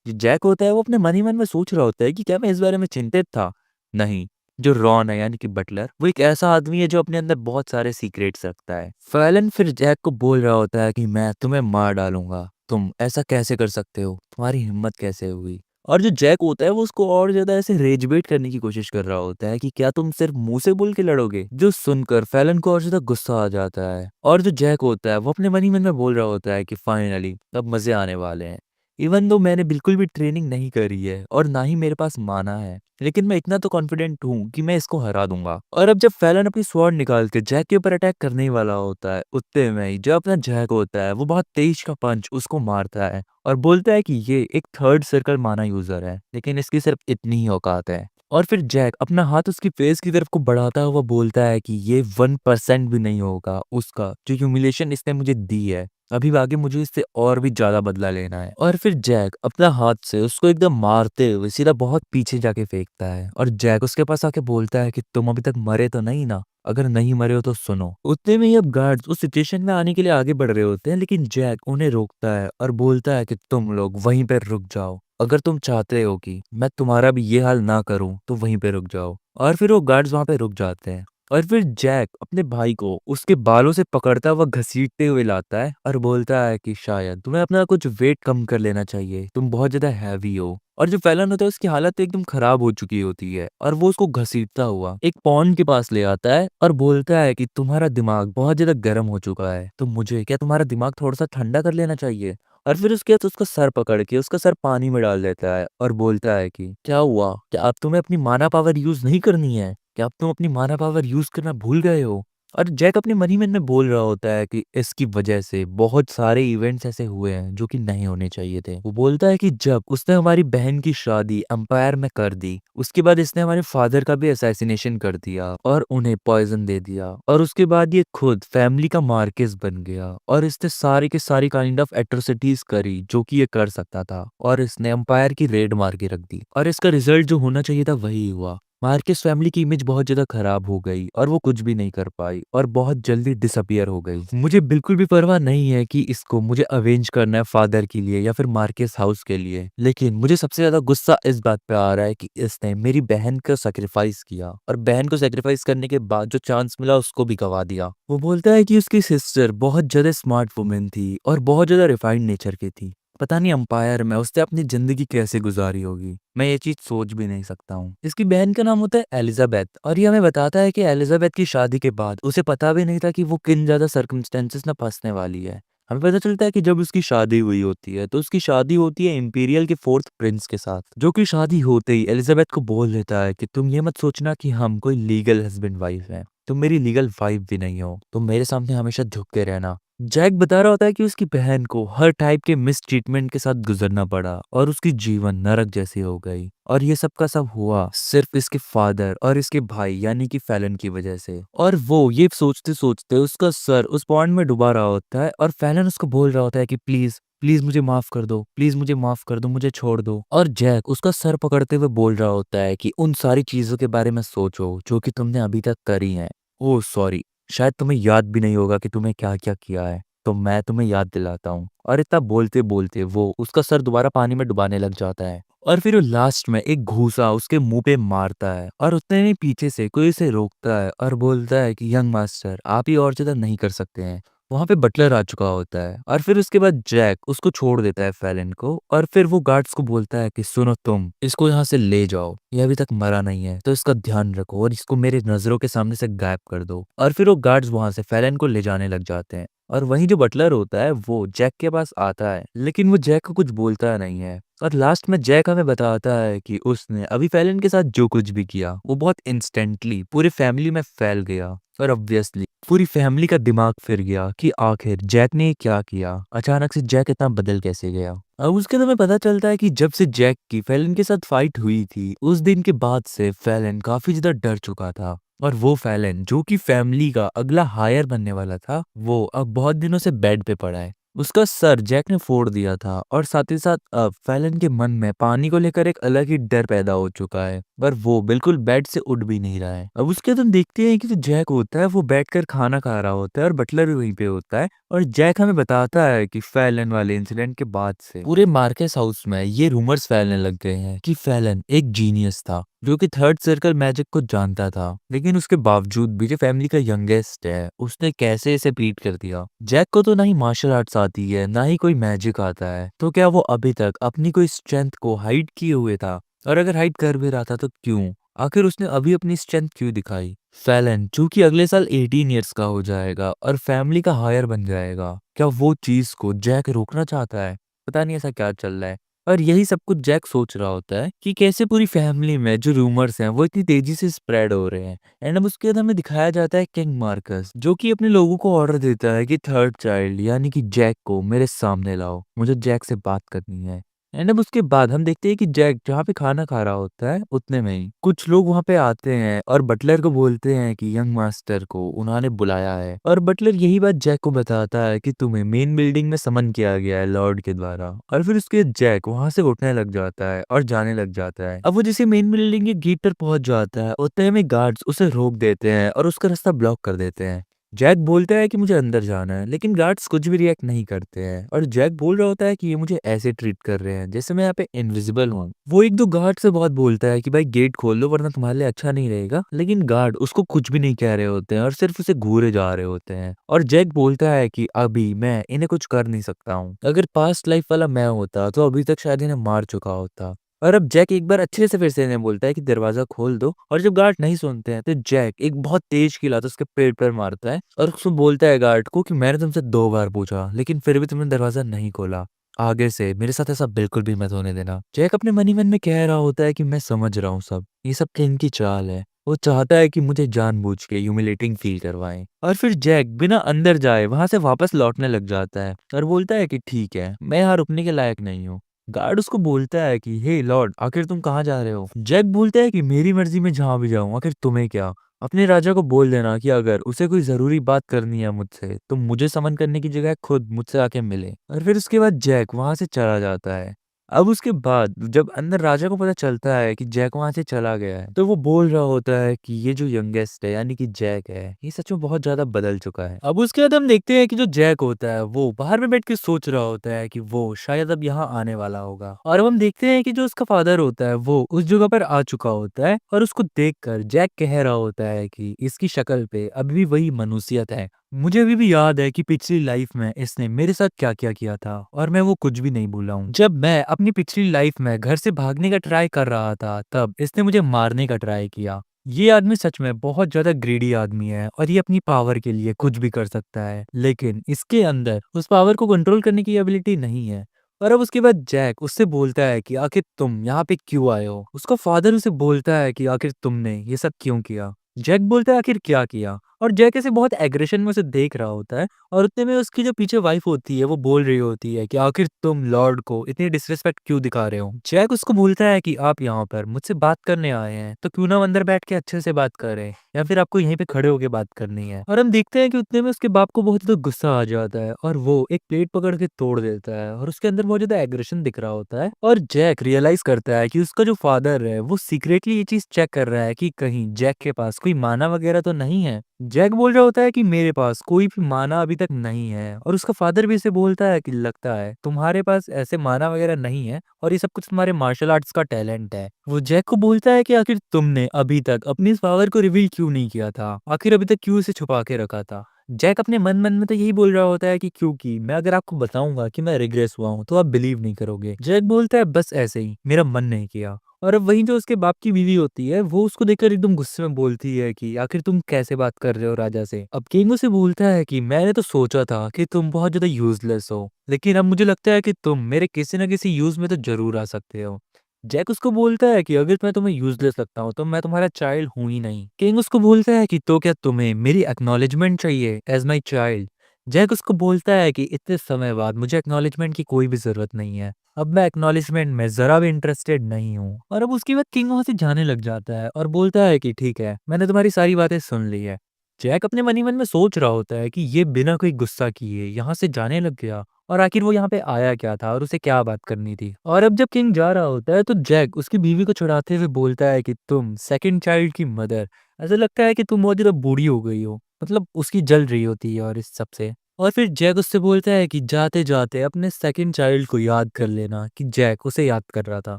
जो जैक होता है वो अपने मन ही मन में सोच रहा होता है कि क्या मैं इस बारे में चिंतित था। नहीं, जो रॉन है यानी कि बटलर वो एक ऐसा आदमी है जो अपने अंदर बहुत सारे सीक्रेट्स रखता है। फैलन फिर जैक को बोल रहा होता है कि मैं तुम्हें मार डालूंगा, तुम ऐसा कैसे कर सकते हो, तुम्हारी हिम्मत कैसे हुई। और जो जैक होता है वो उसको और ज्यादा ऐसे रेज बेट करने की कोशिश कर रहा होता है कि क्या तुम सिर्फ मुंह से बोल के लड़ोगे। जो सुनकर फैलन को और ज्यादा गुस्सा आ जाता है और जो जैक होता है वो अपने मन ही मन में बोल रहा होता है कि फाइनली अब मजे आने वाले हैं। इवन दो मैंने बिल्कुल भी ट्रेनिंग नहीं करी है और ना ही मेरे पास माना है, लेकिन मैं इतना तो कॉन्फिडेंट हूँ कि मैं इसको हरा दूंगा। और अब जब फैलन अपनी स्वॉर्ड निकाल के जैक के ऊपर अटैक करने ही वाला होता है, उतने में ही जो अपना जैक होता है वो बहुत तेज का पंच उसको मारता है और बोलता है कि ये एक थर्ड सर्कल माना यूजर है, लेकिन इसकी सिर्फ इतनी ही औकात है। और फिर जैक अपना हाथ उसकी फेस की तरफ को बढ़ाता हुआ बोलता है कि ये 1% भी नहीं होगा उसका जो ह्यूमिलेशन इसने मुझे दी है। अभी आगे मुझे इससे और भी ज्यादा बदला लेना है। और फिर जैक अपना हाथ से उसको एकदम मारते हुए सीधा बहुत पीछे जाके फेंकता है और जैक उसके पास आके बोलता है कि तुम अभी तक मरे तो नहीं ना। अगर नहीं मरे हो तो सुनो। उतने में ही अब गार्ड्स उस सिचुएशन में आने के लिए आगे बढ़ रहे होते हैं, लेकिन जैक उन्हें रोकता है और बोलता है कि तुम लोग वहीं पर रुक जाओ। अगर तुम चाहते हो कि मैं तुम्हारा भी ये हाल ना करूं तो वहीं पे रुक जाओ। और फिर वो गार्ड्स वहां पे रुक जाते हैं। और फिर जैक अपने भाई को उसके बालों से पकड़ता हुआ घसीटते हुए लाता है और बोलता है कि शायद तुम्हें अपना कुछ वेट कम कर लेना चाहिए, तुम बहुत ज्यादा हैवी हो। और जो फैलन होता है उसकी हालत तो एकदम खराब हो चुकी होती है, और वो उसको घसीटता हुआ एक पॉन्ड के पास ले आता है और बोलता है कि तुम्हारा दिमाग बहुत ज्यादा गर्म हो चुका है, तो मुझे क्या तुम्हारा दिमाग थोड़ा सा ठंडा कर लेना चाहिए। और फिर उसके बाद उसका सर पकड़ के उसका सर पानी में डाल देता है और बोलता है कि क्या हुआ, क्या अब तुम्हें अपनी माना पावर यूज नहीं करनी है, क्या अब तुम अपनी माना पावर यूज करना भूल गए हो। और जैक अपने मन ही मन में बोल रहा होता है कि इसकी वजह से बहुत सारे इवेंट्स ऐसे हुए हैं जो कि नहीं होने चाहिए थे। वो बोलता है कि जब उसने हमारी बहन की शादी अंपायर में कर दी, उसके बाद इसने हमारे फादर का भी असैसिनेशन कर दिया और उन्हें पॉइजन दे दिया, और उसके बाद ये खुद फैमिली का मार्केस बन गया और इसने सारी के सारी काइंड ऑफ एट्रोसिटीज करी जो कि ये कर सकता था, और इसने अंपायर की रेड मार के रख दी। और इसका रिजल्ट जो होना चाहिए था वही हुआ। मार्केस फैमिली की इमेज बहुत ज्यादा खराब हो गई और वो कुछ भी नहीं कर पाई और बहुत जल्दी डिसअपियर हो गई। मुझे बिल्कुल भी परवाह नहीं है कि इसको मुझे अवेंज करना है फादर के लिए या फिर मार्केस हाउस के लिए, लेकिन मुझे सबसे ज्यादा गुस्सा इस बात पे आ रहा है कि इसने मेरी बहन का सेक्रीफाइस किया और बहन को सेक्रीफाइस करने के बाद जो चांस मिला उसको भी गवा दिया। वो बोलता है कि उसकी सिस्टर बहुत ज्यादा स्मार्ट वुमेन थी और बहुत ज्यादा रिफाइंड नेचर की थी। पता नहीं अंपायर में उसने अपनी जिंदगी कैसे गुजारी होगी, मैं ये चीज सोच भी नहीं सकता हूँ। इसकी बहन का नाम होता है एलिजाबेथ, और ये हमें बताता है कि एलिजाबेथ की शादी के बाद उसे पता भी नहीं था कि वो किन ज्यादा सर्कमस्टेंसेस में फंसने वाली है। हमें पता चलता है कि जब उसकी शादी हुई होती है तो उसकी शादी होती है इंपीरियल के फोर्थ प्रिंस के साथ, जो कि शादी होते ही एलिजाबेथ को बोल देता है कि तुम ये मत सोचना कि हम कोई लीगल हस्बैंड वाइफ हैं, तुम मेरी लीगल वाइफ भी नहीं हो, तुम मेरे सामने हमेशा झुक के रहना। जैक बता रहा होता है कि उसकी बहन को हर टाइप के मिस ट्रीटमेंट के साथ गुजरना पड़ा और उसकी जीवन नरक जैसी हो गई, और ये सब का सब हुआ सिर्फ इसके फादर और इसके भाई यानी कि फैलन की वजह से। और वो ये सोचते सोचते उसका सर उस पॉन्ड में डुबा रहा होता है और फैलन उसको बोल रहा होता है कि प्लीज प्लीज मुझे माफ कर दो, प्लीज मुझे माफ कर दो, मुझे छोड़ दो। और जैक उसका सर पकड़ते हुए बोल रहा होता है कि उन सारी चीजों के बारे में सोचो जो कि तुमने अभी तक करी हैं। ओह सॉरी, शायद तुम्हें याद भी नहीं होगा कि तुम्हें क्या क्या किया है, तो मैं तुम्हें याद दिलाता हूँ। और इतना बोलते बोलते वो उसका सर दोबारा पानी में डुबाने लग जाता है, और फिर वो लास्ट में एक घूंसा उसके मुंह पे मारता है, और उतने ही पीछे से कोई उसे रोकता है और बोलता है कि यंग मास्टर आप ये और ज्यादा नहीं कर सकते हैं। वहां पे बटलर आ चुका होता है, और फिर उसके बाद जैक उसको छोड़ देता है फैलन को, और फिर वो गार्ड्स को बोलता है कि सुनो तुम इसको यहाँ से ले जाओ, ये अभी तक मरा नहीं है तो इसका ध्यान रखो और इसको मेरे नजरों के सामने से गायब कर दो। और फिर वो गार्ड्स वहां से फैलन को ले जाने लग जाते हैं, और वहीं जो बटलर होता है वो जैक के पास आता है, लेकिन वो जैक को कुछ बोलता नहीं है। और लास्ट में जैक हमें बताता है कि उसने अभी फैलन के साथ जो कुछ भी किया वो बहुत इंस्टेंटली पूरे फैमिली में फैल गया, और ऑब्वियसली पूरी फैमिली का दिमाग फिर गया कि आखिर जैक ने क्या किया, अचानक से जैक इतना बदल कैसे गया। अब उसके बाद हमें पता चलता है कि जब से जैक की फैलन के साथ फाइट हुई थी उस दिन के बाद से फैलन काफी ज्यादा डर चुका था, और वो फैलन जो कि फैमिली का अगला हायर बनने वाला था वो अब बहुत दिनों से बेड पे पड़ा है। उसका सर जैक ने फोड़ दिया था, और साथ ही साथ अब फैलन के मन में पानी को लेकर एक अलग ही डर पैदा हो चुका है, पर वो बिल्कुल बेड से उठ भी नहीं रहा है। अब उसके बाद हम देखते हैं कि जो जैक होता है वो बैठकर खाना खा रहा होता है और बटलर भी वहीं पे होता है, और जैक हमें बताता है कि फैलन वाले इंसिडेंट के बाद से पूरे मार्केस हाउस में ये रूमर्स फैलने लग गए हैं कि फैलन एक जीनियस था जो कि थर्ड सर्कल मैजिक को जानता था, लेकिन उसके बावजूद भी जो फैमिली का यंगेस्ट है उसने कैसे इसे बीट कर दिया। जैक को तो ना ही मार्शल आर्ट्स आती है ना ही कोई मैजिक आता है, तो क्या वो अभी तक अपनी कोई स्ट्रेंथ को हाइड किए हुए था, और अगर हाइड कर भी रहा था तो क्यों, आखिर उसने अभी अपनी स्ट्रेंथ क्यों दिखाई। फैलन चूंकि अगले साल 18 ईयर्स का हो जाएगा और फैमिली का हायर बन जाएगा, क्या वो चीज को जैक रोकना चाहता है, पता नहीं ऐसा क्या चल रहा है। और यही सब कुछ जैक सोच रहा होता है कि कैसे पूरी फैमिली में जो रूमर्स हैं वो इतनी तेजी से स्प्रेड हो रहे हैं। एंड अब उसके बाद हमें दिखाया जाता है किंग मार्कस जो कि अपने लोगों को ऑर्डर देता है कि थर्ड चाइल्ड यानी कि जैक को मेरे सामने लाओ, मुझे जैक से बात करनी है। एंड अब उसके बाद हम देखते हैं कि जैक जहाँ पे खाना खा रहा होता है उतने में ही कुछ लोग वहाँ पे आते हैं और बटलर को बोलते हैं कि यंग मास्टर को उन्होंने बुलाया है, और बटलर यही बात जैक को बताता है कि तुम्हें मेन बिल्डिंग में समन किया गया है लॉर्ड के द्वारा। और फिर उसके जैक वहां से उठने लग जाता है और जाने लग जाता है। अब वो जैसे मेन बिल्डिंग के गेट पर पहुंच जाता है उतने में गार्ड्स उसे रोक देते हैं और उसका रास्ता ब्लॉक कर देते हैं। जैक बोलता है कि मुझे अंदर जाना है, लेकिन गार्ड्स कुछ भी रिएक्ट नहीं करते हैं और जैक बोल रहा होता है कि ये मुझे ऐसे ट्रीट कर रहे हैं जैसे मैं यहाँ पे इनविजिबल हूँ। वो एक दो गार्ड से बहुत बोलता है कि भाई गेट खोल दो वरना तुम्हारे लिए अच्छा नहीं रहेगा, लेकिन गार्ड उसको कुछ भी नहीं कह रहे होते हैं और सिर्फ उसे घूरे जा रहे होते हैं। और जैक बोलता है कि अभी मैं इन्हें कुछ कर नहीं सकता हूँ, अगर पास्ट लाइफ वाला मैं होता तो अभी तक शायद इन्हें मार चुका होता। और अब जैक एक बार अच्छे से फिर से इन्हें बोलता है कि दरवाजा खोल दो, और जब गार्ड नहीं सुनते हैं तो जैक एक बहुत तेज की लात उसके पेट पर मारता है और उसको बोलता है गार्ड को कि मैंने तुमसे 2 बार पूछा लेकिन फिर भी तुमने दरवाजा नहीं खोला, आगे से मेरे साथ ऐसा बिल्कुल भी मत होने देना। जैक अपने मन ही मन में कह रहा होता है कि मैं समझ रहा हूँ सब, ये सब किंग की चाल है, वो चाहता है कि मुझे जानबूझ के ह्यूमिलेटिंग फील करवाएं। और फिर जैक बिना अंदर जाए वहां से वापस लौटने लग जाता है और बोलता है कि ठीक है, मैं यहाँ रुकने के लायक नहीं हूँ। गार्ड उसको बोलता है कि हे लॉर्ड, आखिर तुम कहाँ जा रहे हो? जैक बोलता है कि मेरी मर्जी में जहां भी जाऊं, आखिर तुम्हें क्या? अपने राजा को बोल देना कि अगर उसे कोई जरूरी बात करनी है मुझसे तो मुझे समन करने की जगह खुद मुझसे आके मिले। और फिर उसके बाद जैक वहां से चला जाता है। अब उसके बाद जब अंदर राजा को पता चलता है कि जैक वहां से चला गया है तो वो बोल रहा होता है कि ये जो यंगेस्ट है यानी कि जैक है ये सच में बहुत ज्यादा बदल चुका है। अब उसके बाद हम देखते हैं कि जो जैक होता है वो बाहर में बैठ के सोच रहा होता है कि वो शायद अब यहाँ आने वाला होगा, और अब हम देखते हैं कि जो उसका फादर होता है वो उस जगह पर आ चुका होता है और उसको देखकर जैक कह रहा होता है कि इसकी शक्ल पे अभी भी वही मनुष्यत है। मुझे अभी भी याद है कि पिछली लाइफ में इसने मेरे साथ क्या क्या किया था और मैं वो कुछ भी नहीं भूला हूँ। जब मैं अपनी पिछली लाइफ में घर से भागने का ट्राई कर रहा था तब इसने मुझे मारने का ट्राई किया। ये आदमी सच में बहुत ज्यादा ग्रीडी आदमी है और ये अपनी पावर के लिए कुछ भी कर सकता है, लेकिन इसके अंदर उस पावर को कंट्रोल करने की एबिलिटी नहीं है। और अब उसके बाद जैक उससे बोलता है कि आखिर तुम यहाँ पे क्यों आए हो। उसका फादर उसे बोलता है कि आखिर तुमने ये सब क्यों किया। जैक बोलता है आखिर क्या किया, और जैक ऐसे बहुत एग्रेशन में उसे देख रहा होता है। और उतने में उसकी जो पीछे वाइफ होती है वो बोल रही होती है कि आखिर तुम लॉर्ड को इतनी डिसरिस्पेक्ट क्यों दिखा रहे हो। जैक उसको बोलता है कि आप यहाँ पर मुझसे बात करने आए हैं तो क्यों ना अंदर बैठ के अच्छे से बात करें, या फिर आपको यहीं पे खड़े होके बात करनी है। और हम देखते हैं कि उतने में उसके बाप को बहुत ज्यादा गुस्सा आ जाता है और वो एक प्लेट पकड़ के तोड़ देता है और उसके अंदर बहुत ज्यादा एग्रेशन दिख रहा होता है। और जैक रियलाइज करता है कि उसका जो फादर है वो सीक्रेटली ये चीज चेक कर रहा है कि कहीं जैक के पास कोई माना वगैरह तो नहीं है। जैक बोल रहा होता है कि मेरे पास कोई भी माना अभी तक नहीं है, और उसका फादर भी इसे बोलता है कि लगता है तुम्हारे पास ऐसे माना वगैरह नहीं है और ये सब कुछ तुम्हारे मार्शल आर्ट्स का टैलेंट है। वो जैक को बोलता है कि आखिर तुमने अभी तक अपनी इस पावर को रिवील क्यों नहीं किया था, आखिर अभी तक क्यों इसे छुपा के रखा था। जैक अपने मन मन में तो यही बोल रहा होता है कि क्योंकि मैं अगर आपको बताऊंगा कि मैं रिग्रेस हुआ हूँ तो आप बिलीव नहीं करोगे। जैक बोलता है बस ऐसे ही, मेरा मन नहीं किया। और अब वहीं जो उसके बाप की बीवी होती है वो उसको देखकर एकदम गुस्से में बोलती है कि आखिर तुम कैसे बात कर रहे हो राजा से। अब किंग उसे बोलता है कि मैंने तो सोचा था कि तुम बहुत ज्यादा यूजलेस हो, लेकिन अब मुझे लगता है कि तुम मेरे किसी न किसी यूज में तो जरूर आ सकते हो। जैक उसको बोलता है कि अगर मैं तुम्हें यूजलेस लगता हूँ तो मैं तुम्हारा चाइल्ड हूं ही नहीं। किंग उसको बोलता है कि तो क्या तुम्हें मेरी एक्नॉलेजमेंट चाहिए एज माई चाइल्ड। जैक उसको बोलता है कि इतने समय बाद मुझे एक्नॉलेजमेंट की कोई भी जरूरत नहीं है, अब मैं एक्नॉलेजमेंट में जरा भी इंटरेस्टेड नहीं हूँ। और अब उसके बाद किंग वहां से जाने लग जाता है और बोलता है कि ठीक है, मैंने तुम्हारी सारी बातें सुन ली है। जैक अपने मन ही मन में सोच रहा होता है कि ये बिना कोई गुस्सा किए यहाँ से जाने लग गया, और आखिर वो यहाँ पे आया क्या था और उसे क्या बात करनी थी। और अब जब किंग जा रहा होता है तो जैक उसकी बीवी को छुड़ाते हुए बोलता है कि तुम सेकंड चाइल्ड की मदर, ऐसा लगता है कि तुम बहुत ज्यादा बूढ़ी हो गई हो, मतलब उसकी जल रही होती है और इस सब से। और फिर जैक उससे बोलता है कि जाते जाते अपने सेकंड चाइल्ड को याद कर लेना, कि जैक उसे याद कर रहा था।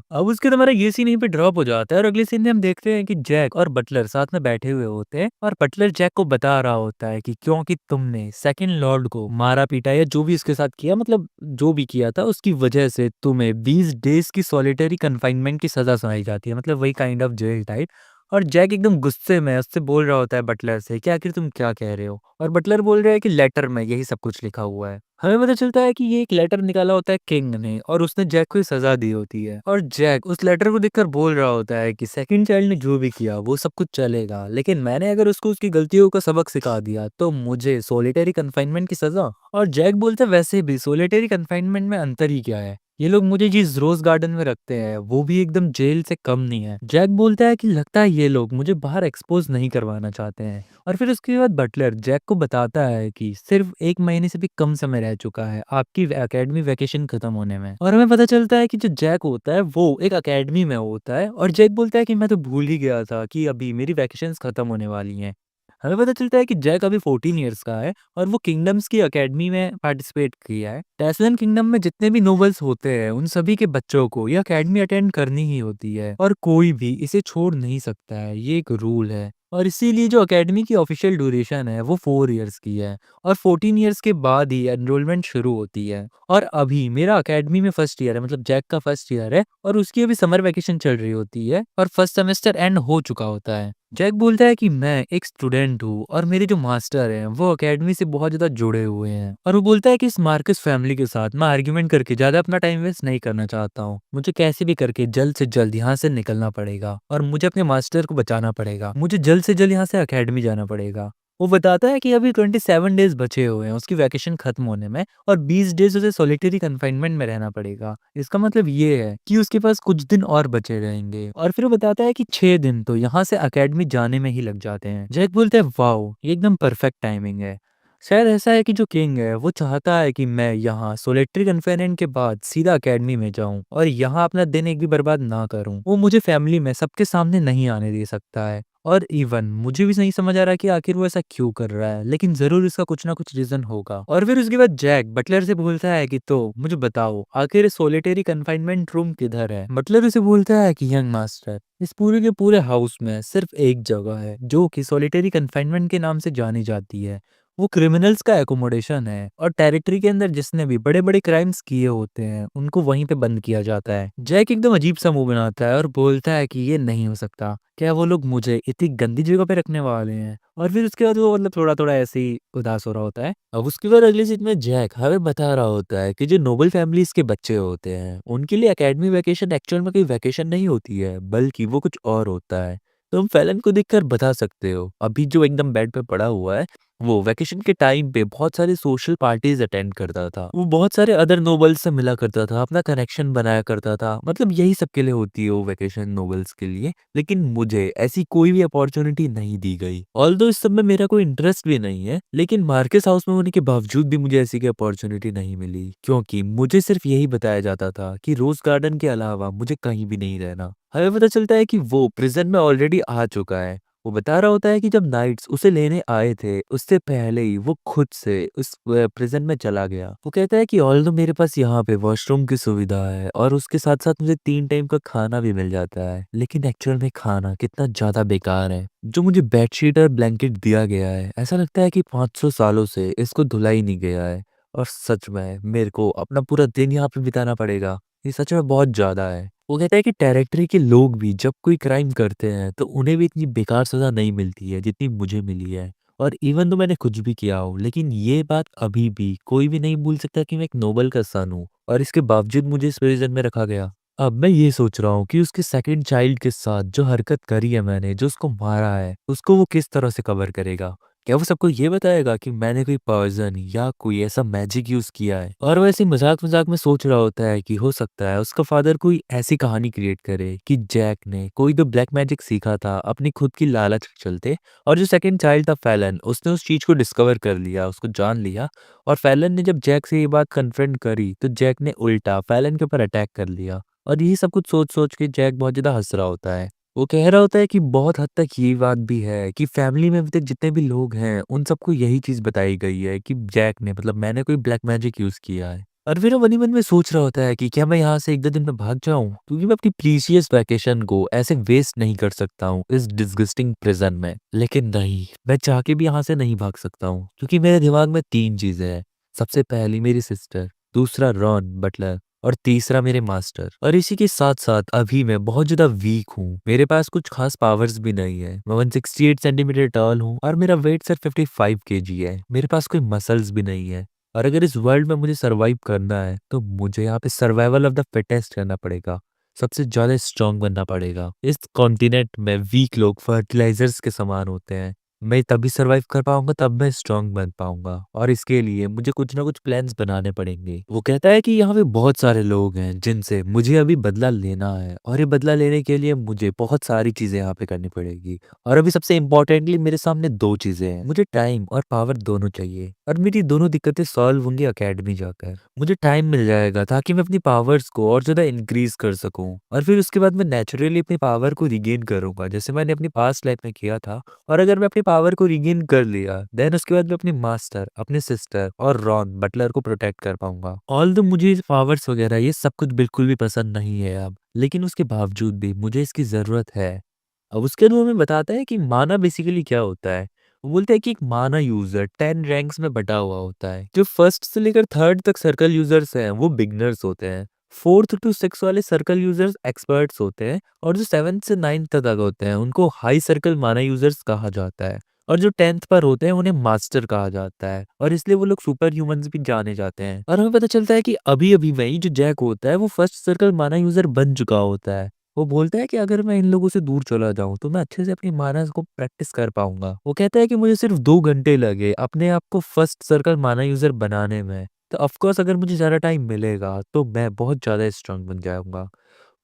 अब उसके बाद हमारा ये सीन यहीं पे ड्रॉप हो जाता है और अगले सीन में हम देखते हैं कि जैक और बटलर साथ में बैठे हुए होते हैं और बटलर जैक को बता रहा होता है कि क्योंकि तुमने सेकंड लॉर्ड को मारा पीटा या जो भी इसके साथ किया, मतलब जो भी किया था उसकी वजह से तुम्हें 20 डेज की सॉलिटरी कन्फाइनमेंट की सजा सुनाई जाती है, मतलब वही काइंड ऑफ जेल टाइप। और जैक एकदम गुस्से में उससे बोल रहा होता है बटलर से कि आखिर तुम क्या कह रहे हो, और बटलर बोल रहा है कि लेटर में यही सब कुछ लिखा हुआ है। हमें पता चलता है कि ये एक लेटर निकाला होता है किंग ने और उसने जैक को ये सजा दी होती है, और जैक उस लेटर को देखकर बोल रहा होता है कि सेकंड चाइल्ड ने जो भी किया वो सब कुछ चलेगा, लेकिन मैंने अगर उसको उसकी गलतियों का सबक सिखा दिया तो मुझे सोलिटरी कन्फाइनमेंट की सजा। और जैक बोलता है वैसे भी सोलिटरी कन्फाइनमेंट में अंतर ही क्या है, ये लोग मुझे जिस रोज़ गार्डन में रखते हैं, वो भी एकदम जेल से कम नहीं है। जैक बोलता है कि लगता है ये लोग मुझे बाहर एक्सपोज़ नहीं करवाना चाहते हैं और फिर उसके बाद बटलर जैक को बताता है कि सिर्फ़ 1 महीने से भी कम समय रह चुका है आपकी अकेडमी वैकेशन खत्म होने में। और हमें पता चलता है कि जो जैक होता है, वो एक अकेडमी में होता है और जैक बोलता है कि मैं तो भूल ही गया था कि अभी मेरी वैकेशंस खत्म होने वाली हैं। हमें पता चलता है कि जैक अभी 14 इयर्स का है और वो किंगडम्स की अकेडमी में पार्टिसिपेट किया है। टेस्लन किंगडम में जितने भी नोबल्स होते हैं, उन सभी के बच्चों को ये अकेडमी अटेंड करनी ही होती है और कोई भी इसे छोड़ नहीं सकता है, ये एक रूल है। और इसीलिए जो अकेडमी की ऑफिशियल ड्यूरेशन है वो 4 इयर्स की है और 14 इयर्स के बाद ही एनरोलमेंट शुरू होती है। और अभी मेरा अकेडमी में फर्स्ट ईयर है, मतलब जैक का फर्स्ट ईयर है और उसकी अभी समर वैकेशन चल रही होती है और फर्स्ट सेमेस्टर एंड हो चुका होता है। जैक बोलता है कि मैं एक स्टूडेंट हूँ और मेरे जो मास्टर हैं वो अकेडमी से बहुत ज़्यादा जुड़े हुए हैं और वो बोलता है कि इस मार्कस फैमिली के साथ मैं आर्ग्यूमेंट करके ज़्यादा अपना टाइम वेस्ट नहीं करना चाहता हूँ। मुझे कैसे भी करके जल्द से जल्द यहाँ से निकलना पड़ेगा और मुझे अपने मास्टर को बचाना पड़ेगा। मुझे जल्द से जल्द यहाँ से अकेडमी जाना पड़ेगा। वो बताता है कि अभी 27 डेज़ बचे हुए हैं उसकी वैकेशन खत्म होने में और 20 डेज़ उसे सॉलिटरी कन्फाइनमेंट में रहना पड़ेगा। इसका मतलब ये है कि उसके पास कुछ दिन और बचे रहेंगे और फिर वो बताता है कि 6 दिन तो यहाँ से अकेडमी जाने में ही लग जाते हैं। जैक बोलते हैं वाओ! ये एकदम परफेक्ट टाइमिंग है। शायद ऐसा है कि जो किंग है वो चाहता है कि मैं यहाँ सॉलिटरी कन्फाइनमेंट के बाद सीधा अकेडमी में जाऊँ और यहाँ अपना दिन एक भी बर्बाद ना करूँ। वो मुझे फैमिली में सबके सामने नहीं आने दे सकता है। और इवन मुझे भी नहीं समझ आ रहा कि आखिर वो ऐसा क्यों कर रहा है, लेकिन ज़रूर इसका कुछ ना कुछ रीज़न होगा। और फिर उसके बाद जैक बटलर से बोलता है कि तो मुझे बताओ आखिर सोलिटरी कन्फाइनमेंट रूम किधर है? बटलर उसे बोलता है कि यंग मास्टर, इस पूरे के पूरे हाउस में सिर्फ एक जगह है जो कि सोलिटरी कन्फाइनमेंट के नाम से जानी जाती है। वो क्रिमिनल्स का एकोमोडेशन है और टेरिटरी के अंदर जिसने भी बड़े-बड़े क्राइम्स किए होते हैं, उनको वहीं पे बंद किया जाता है। जैक एकदम अजीब सा मुँह बनाता है और बोलता है कि ये नहीं हो सकता। क्या वो लोग मुझे इतनी गंदी जगह पे रखने वाले हैं? और फिर उसके बाद वो मतलब थोड़ा-थोड़ा ऐसे ही उदास हो रहा होता है। अब उसके बाद अगली सीन में जैक हमें बता रहा होता है कि जो नोबल फैमिलीज़ के बच्चे होते हैं, उनके लिए एकेडमी वैकेशन एक्चुअल में कोई वैकेशन नहीं होती है, बल्कि वो कुछ और होता है। तुम फैलन को देखकर बता सकते हो, अभी जो एकदम बेड पे पड़ा हुआ है, वो वैकेशन के टाइम पे बहुत सारी सोशल पार्टीज़ अटेंड करता था। वो बहुत सारे अदर नोबल्स से मिला करता था, अपना कनेक्शन बनाया करता था। मतलब यही सबके लिए होती है वो वैकेशन नोबल्स के लिए। लेकिन मुझे ऐसी कोई भी अपॉर्चुनिटी नहीं दी गई। ऑल्दो इस सब में मेरा कोई इंटरेस्ट भी नहीं है, लेकिन मार्कस हाउस में होने के बावजूद भी मुझे ऐसी कोई अपॉर्चुनिटी नहीं मिली, क्योंकि मुझे सिर्फ यही बताया जाता था कि रोज़ गार्डन के अलावा मुझे कहीं भी नहीं रहना। हमें पता चलता है कि वो प्रिज़न में ऑलरेडी आ चुका है। वो बता रहा होता है कि जब नाइट्स उसे लेने आए थे, उससे पहले ही वो खुद से उस प्रिज़न में चला गया। वो कहता है कि ऑल्दो मेरे पास यहाँ पे वॉशरूम की सुविधा है और उसके साथ-साथ मुझे 3 टाइम का खाना भी मिल जाता है, लेकिन एक्चुअल में खाना कितना ज़्यादा बेकार है। जो मुझे बेडशीट और ब्लैंकेट दिया गया है, ऐसा लगता है कि 500 सालों से इसको धुला ही नहीं गया है और सच में मेरे को अपना पूरा दिन यहाँ पे बिताना पड़ेगा। ये सच में बहुत ज़्यादा है। वो कहता है कि टेरिटरी के लोग भी जब कोई क्राइम करते हैं तो उन्हें भी इतनी बेकार सज़ा नहीं मिलती है जितनी मुझे मिली है। और इवन तो मैंने कुछ भी किया हो, लेकिन ये बात अभी भी कोई भी नहीं भूल सकता कि मैं एक नोबल का सन हूँ और इसके बावजूद मुझे इस प्रिज़न में रखा गया। अब मैं ये सोच रहा हूँ कि उसके सेकंड चाइल्ड के साथ जो हरकत करी है मैंने, जो उसको मारा है, उसको वो किस तरह से कवर करेगा? क्या वो सबको ये बताएगा कि मैंने कोई पॉइज़न या कोई ऐसा मैजिक यूज़ किया है? और वो ऐसे मज़ाक-मज़ाक में सोच रहा होता है कि हो सकता है उसका फ़ादर कोई ऐसी कहानी क्रिएट करे कि जैक ने कोई तो ब्लैक मैजिक सीखा था अपनी खुद की लालच के चलते और जो सेकंड चाइल्ड था फैलन, उसने उस चीज़ को डिस्कवर कर लिया, उसको जान लिया और फैलन ने जब जैक से ये बात कन्फ्रंट करी, तो जैक ने उल्टा फैलन के ऊपर अटैक कर लिया। और यही सब कुछ सोच-सोच के जैक बहुत ज़्यादा हँस रहा होता है। वो कह रहा होता है कि बहुत हद तक ये बात भी है कि फैमिली में अभी तक जितने भी लोग हैं, उन सबको यही चीज़ बताई गई है कि जैक ने मतलब मैंने कोई ब्लैक मैजिक यूज़ किया है। और फिर वो मन ही मन में सोच रहा होता है कि क्या मैं यहाँ से 1-2 दिन में भाग जाऊँ? क्योंकि मैं अपनी प्रीशियस वैकेशन को ऐसे वेस्ट नहीं कर सकता हूँ इस डिस्गस्टिंग प्रिज़न में। लेकिन नहीं, मैं चाह के भी यहाँ से नहीं भाग सकता हूँ, क्योंकि मेरे दिमाग में 3 चीज़ें हैं। सबसे पहली मेरी सिस्टर, दूसरा रॉन बटलर और तीसरा मेरे मास्टर। और इसी के साथ-साथ अभी मैं बहुत ज़्यादा वीक हूँ। मेरे पास कुछ ख़ास पावर्स भी नहीं है। मैं 168 सेंटीमीटर टॉल हूँ और मेरा वेट सिर्फ 55 केजी है। मेरे पास कोई मसल्स भी नहीं है। और अगर इस वर्ल्ड में मुझे सर्वाइव करना है, तो मुझे यहाँ पे सर्वाइवल ऑफ द फिटेस्ट करना पड़ेगा। सबसे ज़्यादा स्ट्रॉन्ग बनना पड़ेगा। इस कॉन्टिनेंट में वीक लोग फर्टिलाइज़र्स के समान होते हैं। मैं तभी सर्वाइव कर पाऊँगा, तब मैं स्ट्रॉन्ग बन पाऊँगा और इसके लिए मुझे कुछ ना कुछ प्लान्स बनाने पड़ेंगे। वो कहता है कि यहाँ पे बहुत सारे लोग हैं जिनसे मुझे अभी बदला लेना है और ये बदला लेने के लिए मुझे बहुत सारी चीज़ें यहाँ पे करनी पड़ेगी। और अभी सबसे इम्पोर्टेंटली मेरे सामने 2 चीज़ें हैं। मुझे टाइम और पावर दोनों चाहिए और मेरी दोनों दिक्कतें सॉल्व होंगी अकेडमी जाकर। मुझे टाइम मिल जाएगा ताकि मैं अपनी पावर्स को और ज़्यादा इंक्रीज़ कर सकूँ और फिर उसके बाद मैं नेचुरली अपनी पावर को रिगेन करूँगा, जैसे मैंने अपनी पास्ट लाइफ़ में किया था। और अगर मैं अपनी पावर को रिगेन कर लिया, देन उसके बाद मैं अपनी मास्टर, अपने सिस्टर और रॉन बटलर को प्रोटेक्ट कर पाऊँगा। ऑल्दो मुझे पावर्स वगैरह ये सब कुछ बिल्कुल भी पसंद नहीं है अब, लेकिन उसके बावजूद भी मुझे इसकी ज़रूरत है। अब उसके बाद वो हमें बताता है कि माना बेसिकली क्या होता है। वो बोलता है कि एक माना यूज़र 10 रैंक्स में बँटा हुआ होता है। जो फर्स्ट से लेकर थर्ड तक सर्कल यूज़र्स हैं, वो बिगिनर्स होते हैं। 4th टू 6 वाले सर्कल यूज़र्स एक्सपर्ट्स होते हैं और जो 7th से 9th तक होते हैं, उनको हाई सर्कल माना यूज़र्स कहा जाता है। और जो 10th पर होते हैं, उन्हें मास्टर कहा जाता है और इसलिए वो लोग सुपर ह्यूमन्स भी जाने जाते हैं। और हमें पता चलता है कि अभी-अभी वही जो जैक होता है, वो फर्स्ट सर्कल माना यूज़र बन चुका होता है। वो बोलता है कि अगर मैं इन लोगों से दूर चला जाऊँ, तो मैं अच्छे से अपनी मानस को प्रैक्टिस कर पाऊँगा। वो कहता है कि मुझे सिर्फ़ 2 घंटे लगे अपने आप को फर्स्ट सर्कल माना यूज़र बनाने में, तो ऑफ़ कोर्स अगर मुझे ज़्यादा टाइम मिलेगा, तो मैं बहुत ज़्यादा स्ट्रॉन्ग बन जाऊँगा।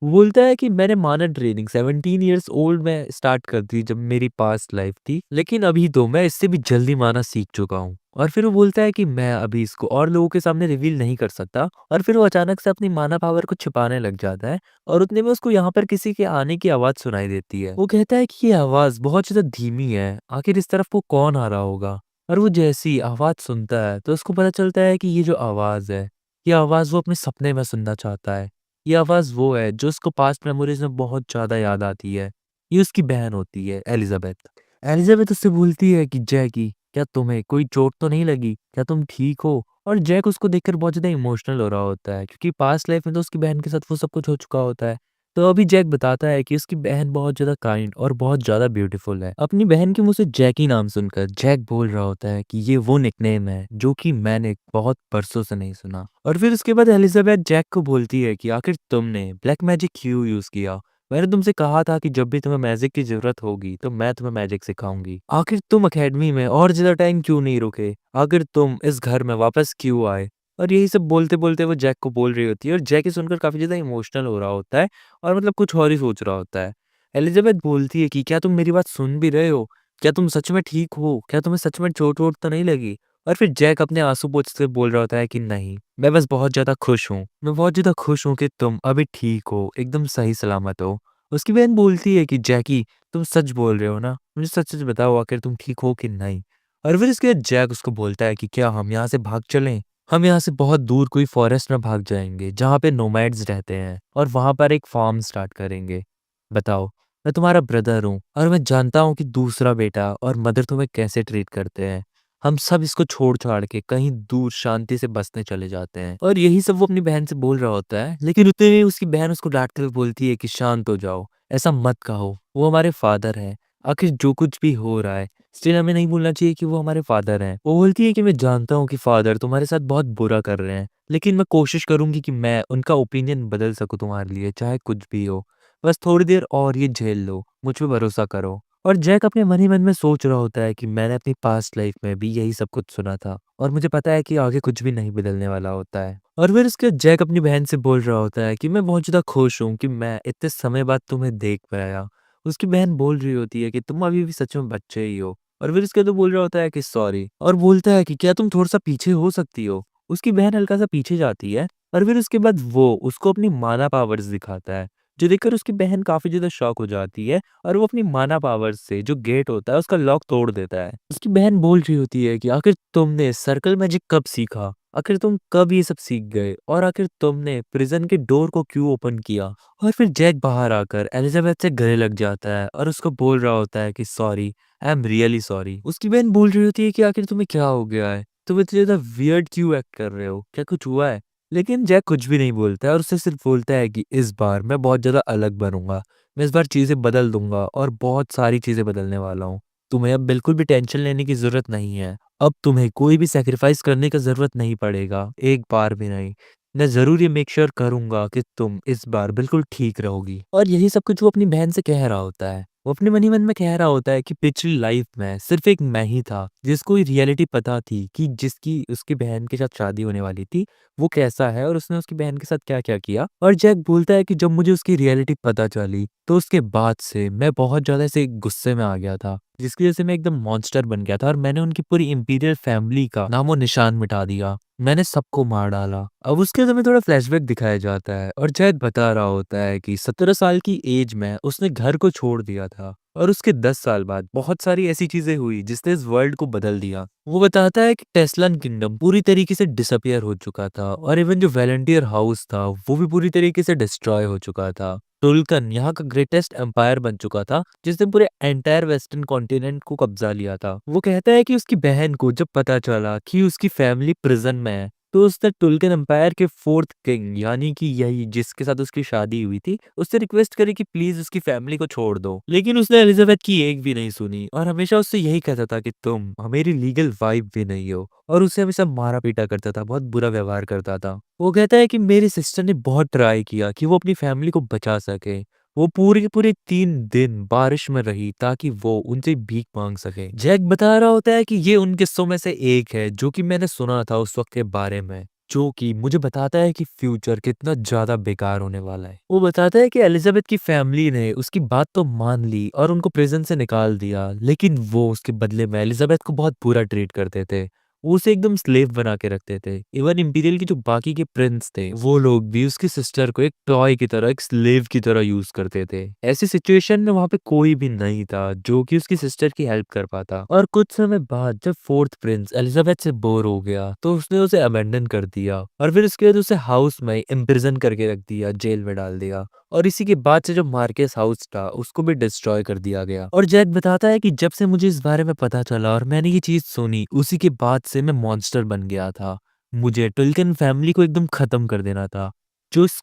वो बोलता है कि मैंने माना ट्रेनिंग 17 इयर्स ओल्ड में स्टार्ट कर दी जब मेरी पास्ट लाइफ थी, लेकिन अभी तो मैं इससे भी जल्दी माना सीख चुका हूँ। और फिर वो बोलता है कि मैं अभी इसको और लोगों के सामने रिवील नहीं कर सकता और फिर वो अचानक से अपनी माना पावर को छिपाने लग जाता है और उतने में उसको यहाँ पर किसी के आने की आवाज़ सुनाई देती है। वो कहता है कि ये आवाज़ बहुत ज़्यादा धीमी है, आखिर इस तरफ को कौन आ रहा होगा? और वो जैसी ही आवाज़ सुनता है, तो उसको पता चलता है कि ये जो आवाज़ है, ये आवाज़ वो अपने सपने में सुनना चाहता है। ये आवाज़ वो है जो उसको पास्ट मेमोरीज़ में बहुत ज़्यादा याद आती है। ये उसकी बहन होती है एलिज़ाबेथ। एलिज़ाबेथ उससे बोलती है कि जैकी, क्या तुम्हें कोई चोट तो नहीं लगी? क्या तुम ठीक हो? और जैक उसको देखकर बहुत ज़्यादा इमोशनल हो रहा होता है क्योंकि पास्ट लाइफ़ में तो उसकी बहन के साथ वो सब कुछ हो चुका होता है। तो अभी जैक बताता है कि उसकी बहन बहुत ज़्यादा काइंड और बहुत ज़्यादा ब्यूटीफुल है। अपनी बहन के मुँह से जैकी नाम सुनकर जैक बोल रहा होता है कि ये वो निकनेम है जो कि मैंने बहुत बरसों से नहीं सुना। और फिर उसके बाद एलिज़ाबेथ जैक को बोलती है कि आखिर तुमने ब्लैक मैजिक क्यों यूज़ किया? मैंने तुमसे कहा था कि जब भी तुम्हें मैजिक की ज़रूरत होगी तो मैं तुम्हें मैजिक सिखाऊँगी। आखिर तुम अकेडमी में और ज़्यादा टाइम क्यों नहीं रुके? आखिर तुम इस घर में वापस क्यों आए? और यही सब बोलते-बोलते वो जैक को बोल रही होती है और जैक ये सुनकर काफ़ी ज़्यादा इमोशनल हो रहा होता है और मतलब कुछ और ही सोच रहा होता है। एलिज़ाबेथ बोलती है कि क्या तुम मेरी बात सुन भी रहे हो? क्या तुम सच में ठीक हो? क्या तुम्हें सच में चोट-वोट तो नहीं लगी? और फिर जैक अपने आँसू पोंछते हुए बोल रहा होता है कि नहीं, मैं बस बहुत ज़्यादा खुश हूँ। मैं बहुत ज़्यादा खुश हूँ कि तुम अभी ठीक हो, एकदम सही सलामत हो। उसकी बहन बोलती है कि जैकी, तुम सच बोल रहे हो ना? मुझे सच-सच बताओ आखिर तुम ठीक हो कि नहीं? और फिर इसके बाद जैक उसको बोलता है कि क्या हम यहाँ से भाग चलें? हम यहाँ से बहुत दूर कोई फॉरेस्ट में भाग जाएँगे, जहाँ पे नोमैड्स रहते हैं और वहाँ पर एक फार्म स्टार्ट करेंगे। बताओ, मैं तुम्हारा ब्रदर हूँ और मैं जानता हूँ कि दूसरा बेटा और मदर तुम्हें कैसे ट्रीट करते हैं। हम सब इसको छोड़-छाड़ के कहीं दूर शांति से बसने चले जाते हैं। और यही सब वो अपनी बहन से बोल रहा होता है, लेकिन उतने में उसकी बहन उसको डाँटते हुए बोलती है कि शांत हो जाओ, ऐसा मत कहो, वो हमारे फादर हैं। आखिर जो कुछ भी हो रहा है, स्टिल हमें नहीं भूलना चाहिए कि वो हमारे फादर हैं। वो बोलती है कि मैं जानता हूँ कि फादर तुम्हारे साथ बहुत बुरा कर रहे हैं, लेकिन मैं कोशिश करूँगी कि मैं उनका ओपिनियन बदल सकूँ तुम्हारे लिए, चाहे कुछ भी हो। बस थोड़ी देर और ये झेल लो, मुझ पे भरोसा करो। और जैक अपने मन ही मन में सोच रहा होता है कि मैंने अपनी पास्ट लाइफ में भी यही सब कुछ सुना था और मुझे पता है कि आगे कुछ भी नहीं बदलने वाला होता है। और फिर उसके बाद जैक अपनी बहन से बोल रहा होता है कि मैं बहुत ज़्यादा खुश हूँ कि मैं इतने समय बाद तुम्हें देख पाया। उसकी बहन बोल रही होती है कि तुम अभी भी सच में बच्चे ही हो। और फिर उसके बाद वो बोल रहा होता है कि सॉरी और बोलता है कि क्या तुम थोड़ा-सा पीछे हो सकती हो? उसकी बहन हल्का-सा पीछे जाती है और फिर उसके बाद वो उसको अपनी माना पावर्स दिखाता है, जो देखकर उसकी बहन काफ़ी ज़्यादा शॉक हो जाती है और वो अपनी माना पावर्स से जो गेट होता है उसका लॉक तोड़ देता है। उसकी बहन बोल रही होती है कि आखिर तुमने सर्कल मैजिक कब सीखा? आखिर तुम कब ये सब सीख गए? और आखिर तुमने प्रिज़न के डोर को क्यों ओपन किया? और फिर जैक बाहर आकर एलिज़ाबेथ से गले लग जाता है और उसको बोल रहा होता है कि sorry, I am really sorry. उसकी बहन बोल रही होती है कि आखिर तुम्हें क्या हो गया है? तुम इतने ज़्यादा वियर्ड क्यों एक्ट कर रहे हो? क्या कुछ हुआ है? लेकिन जैक कुछ भी नहीं बोलता है और उससे सिर्फ बोलता है कि इस बार मैं बहुत ज़्यादा अलग बनूँगा। मैं इस बार चीज़ें बदल दूँगा और बहुत सारी चीज़ें बदलने वाला हूँ। तुम्हें अब बिल्कुल भी टेंशन लेने की ज़रूरत नहीं है। अब तुम्हें कोई भी सैक्रिफ़ाइस करने का ज़रूरत नहीं पड़ेगा, एक बार भी नहीं। मैं ज़रूर ये मेक श्योर करूँगा कि तुम इस बार बिल्कुल ठीक रहोगी। और यही सब कुछ वो अपनी बहन से कह रहा होता है। वो अपने मन ही मन में कह रहा होता है कि पिछली लाइफ में सिर्फ एक मैं ही था जिसको ये रियलिटी पता थी कि जिसकी उसकी बहन के साथ शादी होने वाली थी वो कैसा है और उसने उसकी बहन के साथ क्या-क्या किया। और जैक बोलता है कि जब मुझे उसकी रियलिटी पता चली तो उसके बाद से मैं बहुत ज़्यादा ऐसे गुस्से में आ गया था, जिसकी वजह से मैं एकदम मॉन्स्टर बन गया था और मैंने उनकी पूरी इंपीरियल फैमिली का नामो-निशान मिटा दिया। मैंने सबको मार डाला। अब उसके समय थोड़ा फ्लैशबैक दिखाया जाता है और जैक बता रहा होता है कि 17 साल की एज में उसने घर को छोड़ दिया था और उसके 10 साल बाद बहुत सारी ऐसी चीजें हुई जिसने इस वर्ल्ड को बदल दिया। वो बताता है कि टेस्लन किंगडम पूरी तरीके से डिसअपियर हो चुका था और इवन जो वॉलंटियर हाउस था वो भी पूरी तरीके से डिस्ट्रॉय हो चुका था। टुल्कन यहाँ का ग्रेटेस्ट एम्पायर बन चुका था जिसने पूरे एंटायर वेस्टर्न कॉन्टिनेंट को कब्जा लिया था। वो कहता है कि उसकी बहन को जब पता चला कि उसकी फैमिली प्रिजन में है तो उसने टुल्कन एम्पायर के फोर्थ किंग यानी कि यही जिसके साथ उसकी शादी हुई थी उससे रिक्वेस्ट करी कि प्लीज उसकी फैमिली को छोड़ दो, लेकिन उसने एलिजाबेथ की एक भी नहीं सुनी और हमेशा उससे यही कहता था कि तुम मेरी लीगल वाइफ भी नहीं हो और उसे हमेशा मारा पीटा करता था, बहुत बुरा व्यवहार करता था। वो कहता है कि मेरी सिस्टर ने बहुत ट्राई किया कि वो अपनी फैमिली को बचा सके। वो पूरे के पूरे 3 दिन बारिश में रही ताकि वो उनसे भीख मांग सके। जैक बता रहा होता है कि ये उन किस्सों में से एक है जो कि मैंने सुना था उस वक्त के बारे में, जो कि मुझे बताता है कि फ्यूचर कितना ज्यादा बेकार होने वाला है। वो बताता है कि एलिजाबेथ की फैमिली ने उसकी बात तो मान ली और उनको प्रिजन से निकाल दिया, लेकिन वो उसके बदले में एलिजाबेथ को बहुत बुरा ट्रीट करते थे। वो उसे एकदम स्लेव बना के रखते थे। इवन इंपीरियल के जो बाकी के प्रिंस थे वो लोग भी उसकी सिस्टर को एक टॉय की तरह, एक स्लेव की तरह यूज करते थे। ऐसी सिचुएशन में वहां पे कोई भी नहीं था जो कि उसकी सिस्टर की हेल्प कर पाता। और कुछ समय बाद जब फोर्थ प्रिंस एलिजाबेथ से बोर हो गया तो उसने उसे अबेंडन कर दिया और फिर उसके बाद उसे हाउस में इम्प्रिजन करके रख दिया, जेल में डाल दिया। और इसी के बाद से जो मार्केस हाउस था उसको भी डिस्ट्रॉय कर दिया गया। और जैक बताता है कि जब से मुझे इस बारे में पता चला और मैंने ये चीज सुनी उसी के बाद से मैं मॉन्स्टर बन गया था। मुझे टुल्कन फैमिली को एकदम खत्म कर देना था।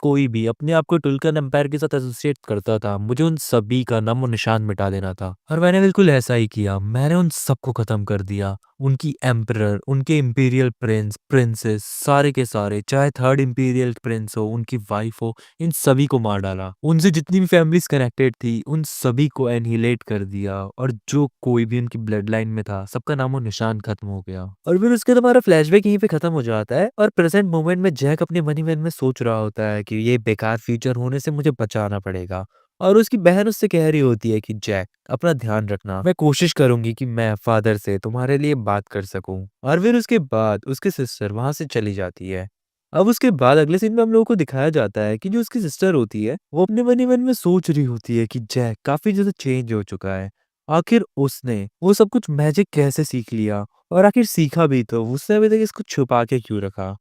कोई भी अपने आप को टुल्कन एम्पायर के साथ एसोसिएट करता था मुझे उन सभी का नामो निशान मिटा देना था और मैंने बिल्कुल ऐसा ही किया। मैंने उन सबको खत्म कर दिया, उनकी एम्परर, उनके इंपीरियल प्रिंस, प्रिंसेस, सारे के सारे, चाहे थर्ड इंपीरियल प्रिंस हो, उनकी वाइफ हो, इन सभी को मार डाला। उनसे जितनी भी फैमिलीज कनेक्टेड थी उन सभी को एनिहिलेट कर दिया और जो कोई भी उनकी ब्लड लाइन में था सबका नामो निशान खत्म हो गया। और फिर उसके बाद हमारा फ्लैशबैक यहीं पे खत्म हो जाता है और प्रेजेंट मोमेंट में जैक अपने मन ही मन में सोच रहा होता है कि ये बेकार फ्यूचर होने से मुझे बचाना पड़ेगा। और उसकी बहन उससे कह रही होती है कि जैक अपना ध्यान रखना, मैं कोशिश करूंगी कि मैं फादर से तुम्हारे लिए बात कर सकूं। और फिर उसके बाद उसकी सिस्टर वहां से चली जाती है। अब उसके बाद अगले सीन में हम लोगों को दिखाया जाता है कि जो उसकी सिस्टर होती है वो अपने मन ही मन में सोच रही होती है कि जैक काफी ज्यादा चेंज हो चुका है। आखिर उसने वो सब कुछ मैजिक कैसे सीख लिया और आखिर सीखा भी तो उसने अभी तक इसको छुपा के क्यों रखा?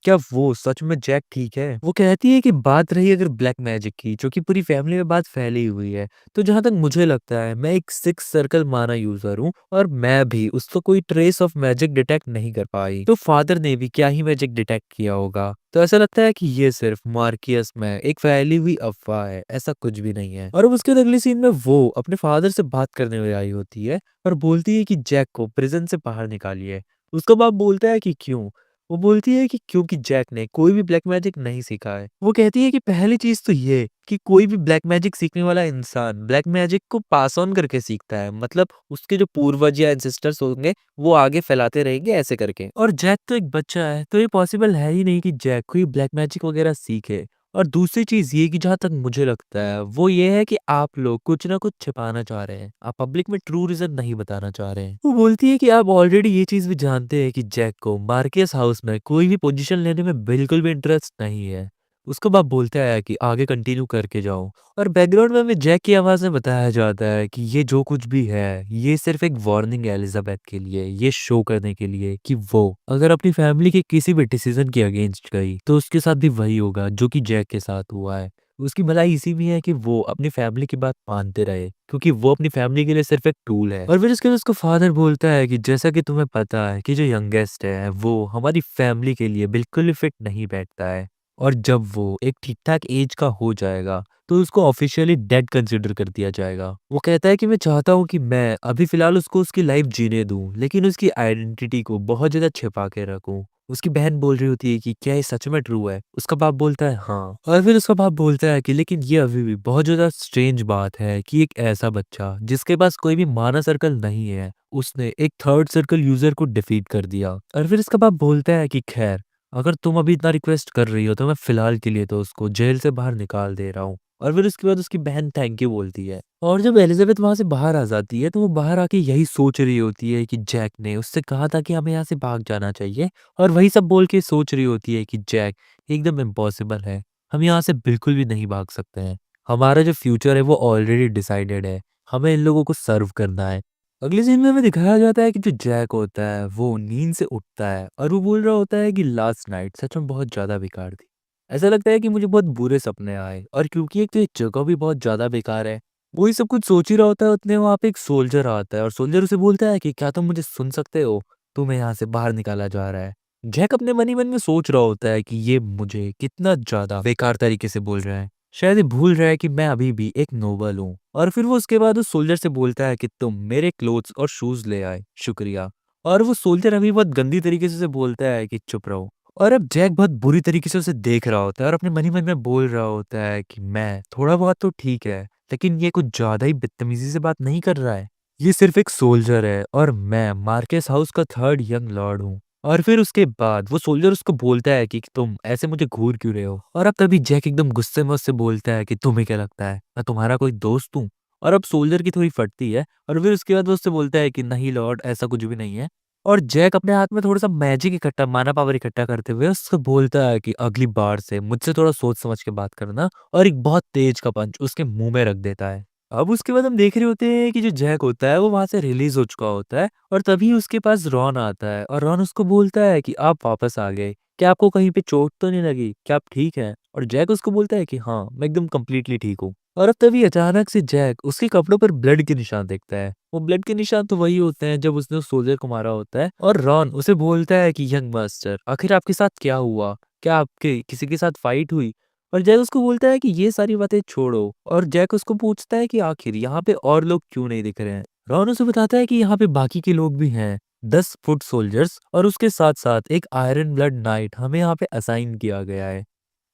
क्या वो सच में जैक ठीक है? वो कहती है कि बात रही अगर ब्लैक मैजिक की जो कि पूरी फैमिली में बात फैली हुई है, तो जहां तक मुझे लगता है मैं एक सिक्स सर्कल माना यूजर हूँ और मैं भी उसको कोई ट्रेस ऑफ मैजिक डिटेक्ट नहीं कर पाई, तो फादर ने भी क्या ही मैजिक डिटेक्ट किया होगा। तो ऐसा लगता है कि ये सिर्फ मार्कियस में एक फैली हुई अफवाह है, ऐसा कुछ भी नहीं है। और अब उसके अगले सीन में वो अपने फादर से बात करने में आई होती है और बोलती है कि जैक को प्रिजन से बाहर निकालिए। उसका बाप बोलता है कि क्यों? वो बोलती है कि क्योंकि जैक ने कोई भी ब्लैक मैजिक नहीं सीखा है। वो कहती है कि पहली चीज तो ये कि कोई भी ब्लैक मैजिक सीखने वाला इंसान ब्लैक मैजिक को पास ऑन करके सीखता है, मतलब उसके जो पूर्वज या एंसेस्टर्स होंगे वो आगे फैलाते रहेंगे ऐसे करके। और जैक तो एक बच्चा है तो ये पॉसिबल है ही नहीं कि जैक कोई ब्लैक मैजिक वगैरह सीखे। और दूसरी चीज ये कि जहां तक मुझे लगता है वो ये है कि आप लोग कुछ ना कुछ छिपाना चाह रहे हैं, आप पब्लिक में ट्रू रीजन नहीं बताना चाह रहे हैं। वो बोलती है कि आप ऑलरेडी ये चीज भी जानते हैं कि जैक को मार्केस हाउस में कोई भी पोजीशन लेने में बिल्कुल भी इंटरेस्ट नहीं है। उसका बाप बोलता है कि आगे कंटिन्यू करके जाओ। और बैकग्राउंड में हमें जैक की आवाज में बताया जाता है कि ये जो कुछ भी है ये सिर्फ एक वार्निंग है एलिजाबेथ के लिए, ये शो करने के लिए कि वो अगर अपनी फैमिली के किसी भी डिसीजन के अगेंस्ट गई तो उसके साथ भी वही होगा जो कि जैक के साथ हुआ है। उसकी भलाई इसी में है कि वो अपनी फैमिली की बात मानते रहे क्योंकि वो अपनी फैमिली के लिए सिर्फ एक टूल है। और फिर उसके बाद उसको फादर बोलता है कि जैसा कि तुम्हें पता है कि जो यंगेस्ट है वो हमारी फैमिली के लिए बिल्कुल भी फिट नहीं बैठता है और जब वो एक ठीक-ठाक एज का हो जाएगा, तो उसको ऑफ़िशियली डेड कंसीडर कर दिया जाएगा। वो कहता है कि मैं चाहता हूँ कि मैं अभी फ़िलहाल उसको उसकी लाइफ़ जीने दूँ, लेकिन उसकी आइडेंटिटी को बहुत ज़्यादा छिपा के रखूँ। उसकी बहन बोल रही होती है कि क्या ये सच में ट्रू है? उसका बाप बोलता है हाँ। और फिर उसका बाप बोलता है कि लेकिन ये अभी भी बहुत ज़्यादा स्ट्रेंज बात है कि एक ऐसा बच्चा जिसके पास कोई भी माना सर्कल नहीं है, उसने एक थर्ड सर्कल यूज़र को डिफीट कर दिया। और फिर इसका बाप बोलता है कि खैर, अगर तुम अभी इतना रिक्वेस्ट कर रही हो तो मैं फ़िलहाल के लिए तो उसको जेल से बाहर निकाल दे रहा हूँ। और फिर उसके बाद उसकी बहन थैंक यू बोलती है। और जब एलिज़ाबेथ वहाँ से बाहर आ जाती है तो वो बाहर आके यही सोच रही होती है कि जैक ने उससे कहा था कि हमें यहाँ से भाग जाना चाहिए। और वही सब बोल के सोच रही होती है कि जैक एकदम इम्पॉसिबल है। हम यहाँ से बिल्कुल भी नहीं भाग सकते हैं। हमारा जो फ्यूचर है वो ऑलरेडी डिसाइडेड है। हमें इन लोगों को सर्व करना है। अगले सीन में हमें दिखाया जाता है कि जो जैक होता है वो नींद से उठता है और वो बोल रहा होता है कि लास्ट नाइट सच में बहुत ज़्यादा बेकार थी। ऐसा लगता है कि मुझे बहुत बुरे सपने आए और क्योंकि एक तो ये जगह भी बहुत ज़्यादा बेकार है, वही सब कुछ सोच ही रहा होता है उतने वहाँ पे एक सोल्जर आता है और सोल्जर उसे बोलता है कि क्या तुम मुझे सुन सकते हो? तुम्हें यहाँ से बाहर निकाला जा रहा है। जैक अपने मन ही मन में सोच रहा होता है कि ये मुझे कितना ज़्यादा बेकार तरीके से बोल रहा है। शायद ये भूल रहा है कि मैं अभी भी एक नोबल हूँ। और फिर वो उसके बाद उस सोल्जर से बोलता है कि तुम मेरे क्लोथ्स और शूज़ ले आए, शुक्रिया। और वो सोल्जर अभी बहुत गंदी तरीके से उसे बोलता है कि चुप रहो। और अब जैक बहुत बुरी तरीके से उसे देख रहा होता है और अपने मन ही मन में बोल रहा होता है कि मैं थोड़ा बहुत तो ठीक है, लेकिन ये कुछ ज़्यादा ही बदतमीज़ी से बात नहीं कर रहा है। ये सिर्फ़ एक सोल्जर है और मैं मार्केस हाउस का थर्ड यंग लॉर्ड हूँ। और फिर उसके बाद वो सोल्जर उसको बोलता है कि तुम ऐसे मुझे घूर क्यों रहे हो? और अब तभी जैक एकदम गुस्से में उससे बोलता है कि तुम्हें क्या लगता है, मैं तुम्हारा कोई दोस्त हूँ? और अब सोल्जर की थोड़ी फटती है और फिर उसके बाद वो उससे बोलता है कि नहीं लॉर्ड, ऐसा कुछ भी नहीं है। और जैक अपने हाथ में थोड़ा-सा मैजिक इकट्ठा माना पावर इकट्ठा करते हुए उससे बोलता है कि अगली बार से मुझसे थोड़ा सोच समझ के बात करना और एक बहुत तेज का पंच उसके मुँह में रख देता है। अब उसके बाद हम देख रहे होते हैं कि जो जैक होता है वो वहाँ से रिलीज़ हो चुका होता है और तभी उसके पास रॉन आता है और रॉन उसको बोलता है कि आप वापस आ गए। क्या आपको कहीं पे चोट तो नहीं लगी? क्या आप ठीक हैं? और जैक उसको बोलता है कि हाँ, मैं एकदम कंप्लीटली ठीक हूँ। और अब तभी अचानक से जैक उसके कपड़ों पर ब्लड के निशान देखता है। वो ब्लड के निशान तो वही होते हैं जब उसने उस सोल्जर को मारा होता है और रॉन उसे बोलता है कि यंग मास्टर, आखिर आपके साथ क्या हुआ? क्या आपके किसी के साथ फाइट हुई? और जैक उसको बोलता है कि ये सारी बातें छोड़ो और जैक उसको पूछता है कि आखिर यहाँ पे और लोग क्यों नहीं दिख रहे हैं? रॉन उसे बताता है कि यहाँ पे बाकी के लोग भी हैं, 10 फुट सोल्जर्स और उसके साथ-साथ एक आयरन ब्लड नाइट हमें यहाँ पे असाइन किया गया है।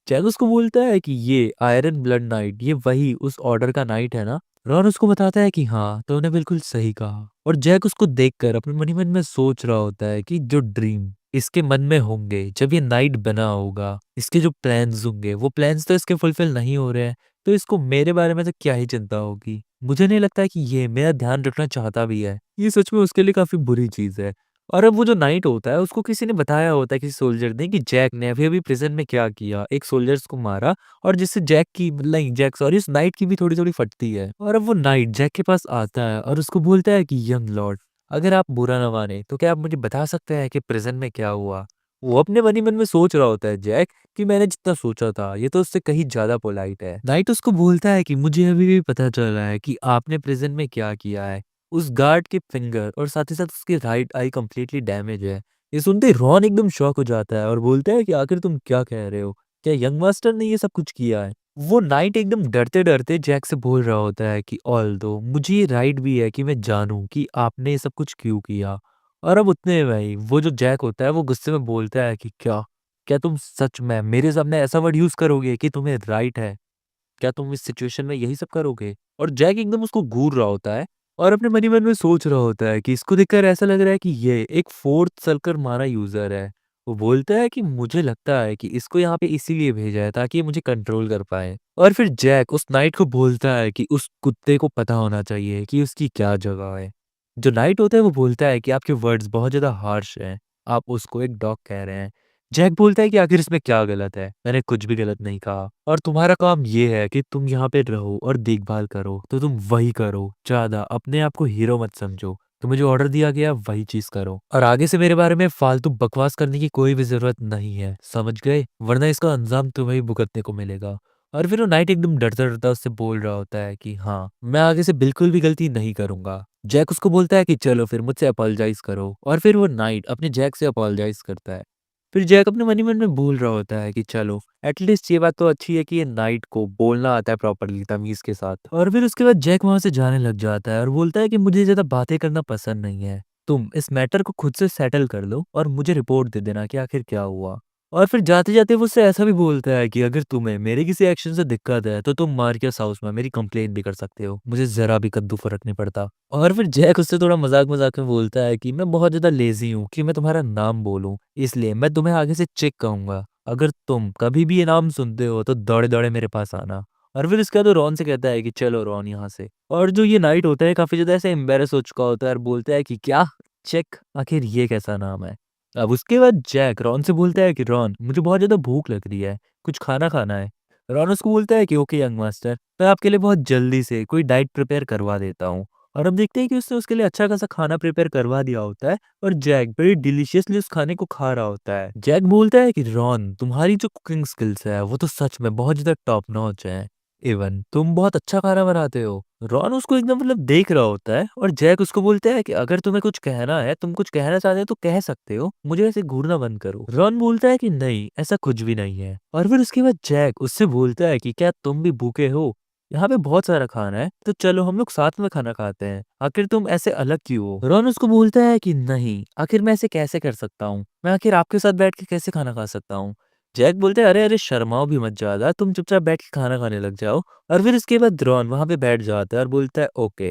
जैक उसको बोलता है कि ये आयरन ब्लड नाइट ये वही उस ऑर्डर का नाइट है ना? रॉन उसको बताता है कि हाँ, तूने बिल्कुल सही कहा। और जैक उसको देखकर अपने मन ही मन में सोच रहा होता है कि जो ड्रीम इसके मन में होंगे जब ये नाइट बना होगा, इसके जो प्लान्स होंगे वो प्लान्स तो इसके फुलफिल नहीं हो रहे हैं, तो इसको मेरे बारे में तो क्या ही चिंता होगी। मुझे नहीं लगता है कि ये मेरा ध्यान रखना चाहता भी है। ये सच में उसके लिए काफ़ी बुरी चीज़ है। और अब वो जो नाइट होता है उसको किसी ने बताया होता है किसी सोल्जर ने कि जैक ने अभी-अभी प्रिज़न में क्या किया, एक सोल्जर्स को मारा और जिससे जैक की नहीं जैक सॉरी उस नाइट की भी थोड़ी-थोड़ी फटती है। और अब वो नाइट जैक के पास आता है और उसको बोलता है कि यंग लॉर्ड, अगर आप बुरा ना माने तो क्या आप मुझे बता सकते हैं कि प्रिज़न में क्या हुआ? वो अपने मन ही मन में सोच रहा होता है जैक कि मैंने जितना सोचा था ये तो उससे कहीं ज़्यादा पोलाइट है। नाइट उसको बोलता है कि मुझे अभी भी पता चल रहा है कि आपने प्रिज़न में क्या किया है। उस गार्ड के फिंगर और साथ ही साथ उसकी राइट आई कंप्लीटली डैमेज है। ये सुनते ही रॉन एकदम शॉक हो जाता है और बोलता है कि आखिर तुम क्या कह रहे हो? क्या यंग मास्टर ने ये सब कुछ किया है? वो नाइट एकदम डरते-डरते जैक से बोल रहा होता है कि ऑल्दो मुझे ये राइट भी है कि मैं जानूँ कि आपने ये सब कुछ क्यों किया। और अब उतने में ही वो जो जैक होता है वो गुस्से में बोलता है कि क्या? क्या तुम सच में मेरे सामने ऐसा वर्ड यूज़ करोगे कि तुम्हें राइट है? क्या तुम इस सिचुएशन में यही सब करोगे? और जैक एकदम उसको घूर रहा होता है और अपने मन ही मन में सोच रहा होता है कि इसको देखकर ऐसा लग रहा है कि ये एक फोर्थ सर्कल मारा यूज़र है। वो बोलता है कि मुझे लगता है कि इसको यहाँ पे इसीलिए भेजा है ताकि ये मुझे कंट्रोल कर पाए। और फिर जैक उस नाइट को बोलता है कि उस कुत्ते को पता होना चाहिए कि उसकी क्या जगह है। जो नाइट होता है वो बोलता है कि आपके वर्ड्स बहुत ज़्यादा हार्श हैं। आप उसको एक डॉग कह रहे हैं। जैक बोलता है कि आखिर इसमें क्या गलत है? मैंने कुछ भी गलत नहीं कहा और तुम्हारा काम ये है कि तुम यहाँ पे रहो और देखभाल करो, तो तुम वही करो। ज़्यादा अपने आप को हीरो मत समझो। तुम्हें जो ऑर्डर दिया गया वही चीज़ करो और आगे से मेरे बारे में फालतू बकवास करने की कोई भी ज़रूरत नहीं है, समझ गए? वरना इसका अंजाम तुम्हें ही भुगतने को मिलेगा। और फिर वो नाइट एकदम डरता-डरता उससे बोल रहा होता है कि हाँ, मैं आगे से बिल्कुल भी गलती नहीं करूँगा। जैक उसको बोलता है कि चलो फिर मुझसे अपोलोजाइज़ करो और फिर वो नाइट अपने जैक से अपोलोजाइज़ करता है। फिर जैक अपने मन ही मन में बोल रहा होता है कि चलो एटलीस्ट ये बात तो अच्छी है कि ये नाइट को बोलना आता है प्रॉपर्ली तमीज़ के साथ। और फिर उसके बाद जैक वहाँ से जाने लग जाता है और बोलता है कि मुझे ज़्यादा बातें करना पसंद नहीं है। तुम इस मैटर को खुद से सेटल कर लो और मुझे रिपोर्ट दे देना कि आखिर क्या हुआ। और फिर जाते-जाते वो उससे ऐसा भी बोलता है कि अगर तुम्हें मेरे किसी एक्शन से दिक्कत है, तो तुम मार्केस हाउस में मेरी कंप्लेंट भी कर सकते हो। मुझे ज़रा भी कद्दू फ़र्क नहीं पड़ता। और फिर जैक उससे थोड़ा मज़ाक-मज़ाक में बोलता है कि मैं बहुत ज़्यादा लेज़ी हूँ कि मैं तुम्हारा नाम बोलूँ, इसलिए मैं तुम्हें आगे से चिक कहूँगा। अगर तुम कभी भी ये नाम सुनते हो, तो दौड़े-दौड़े मेरे पास आना। और फिर उसके बाद वो रॉन से कहता है कि चलो रॉन यहाँ से। और जो ये नाइट होता है काफ़ी ज़्यादा ऐसे एम्बैरेस हो चुका होता है और बोलता है कि क्या? चिक? आखिर ये कैसा नाम है? अब उसके बाद जैक रॉन से बोलता है कि रॉन मुझे बहुत ज़्यादा भूख लग रही है, कुछ खाना खाना है। रॉन उसको बोलता है कि ओके यंग मास्टर, मैं आपके लिए बहुत जल्दी से कोई डाइट प्रिपेयर करवा देता हूँ। और हम देखते हैं कि उसने उसके लिए अच्छा खासा खाना प्रिपेयर करवा दिया होता है और जैक बड़ी डिलीशियसली उस खाने को खा रहा होता है। जैक बोलता है कि रॉन तुम्हारी जो कुकिंग स्किल्स है वो तो सच में बहुत ज़्यादा टॉप नॉच है। इवन तुम बहुत अच्छा खाना बनाते हो। रॉन उसको एकदम देख रहा होता है और जैक उसको बोलता है कि अगर तुम्हें कुछ कहना है, तुम कुछ कहना चाहते हो तो कह सकते हो, मुझे ऐसे घूरना बंद करो। रॉन बोलता है कि नहीं, ऐसा कुछ भी नहीं है। और फिर उसके बाद जैक उससे बोलता है कि क्या तुम भी भूखे हो? यहाँ पे बहुत सारा खाना है, तो चलो हम लोग साथ में खाना खाते हैं। आखिर तुम ऐसे अलग क्यों हो? रॉन उसको बोलता है कि नहीं, आखिर मैं ऐसे कैसे कर सकता हूँ? मैं आखिर आपके साथ बैठ के कैसे खाना खा सकता हूँ? जैक बोलता है अरे अरे शर्माओ भी मत ज्यादा, तुम चुपचाप बैठ के खाना खाने लग जाओ। और फिर इसके बाद रॉन वहाँ पे बैठ जाता है और बोलता है ओके।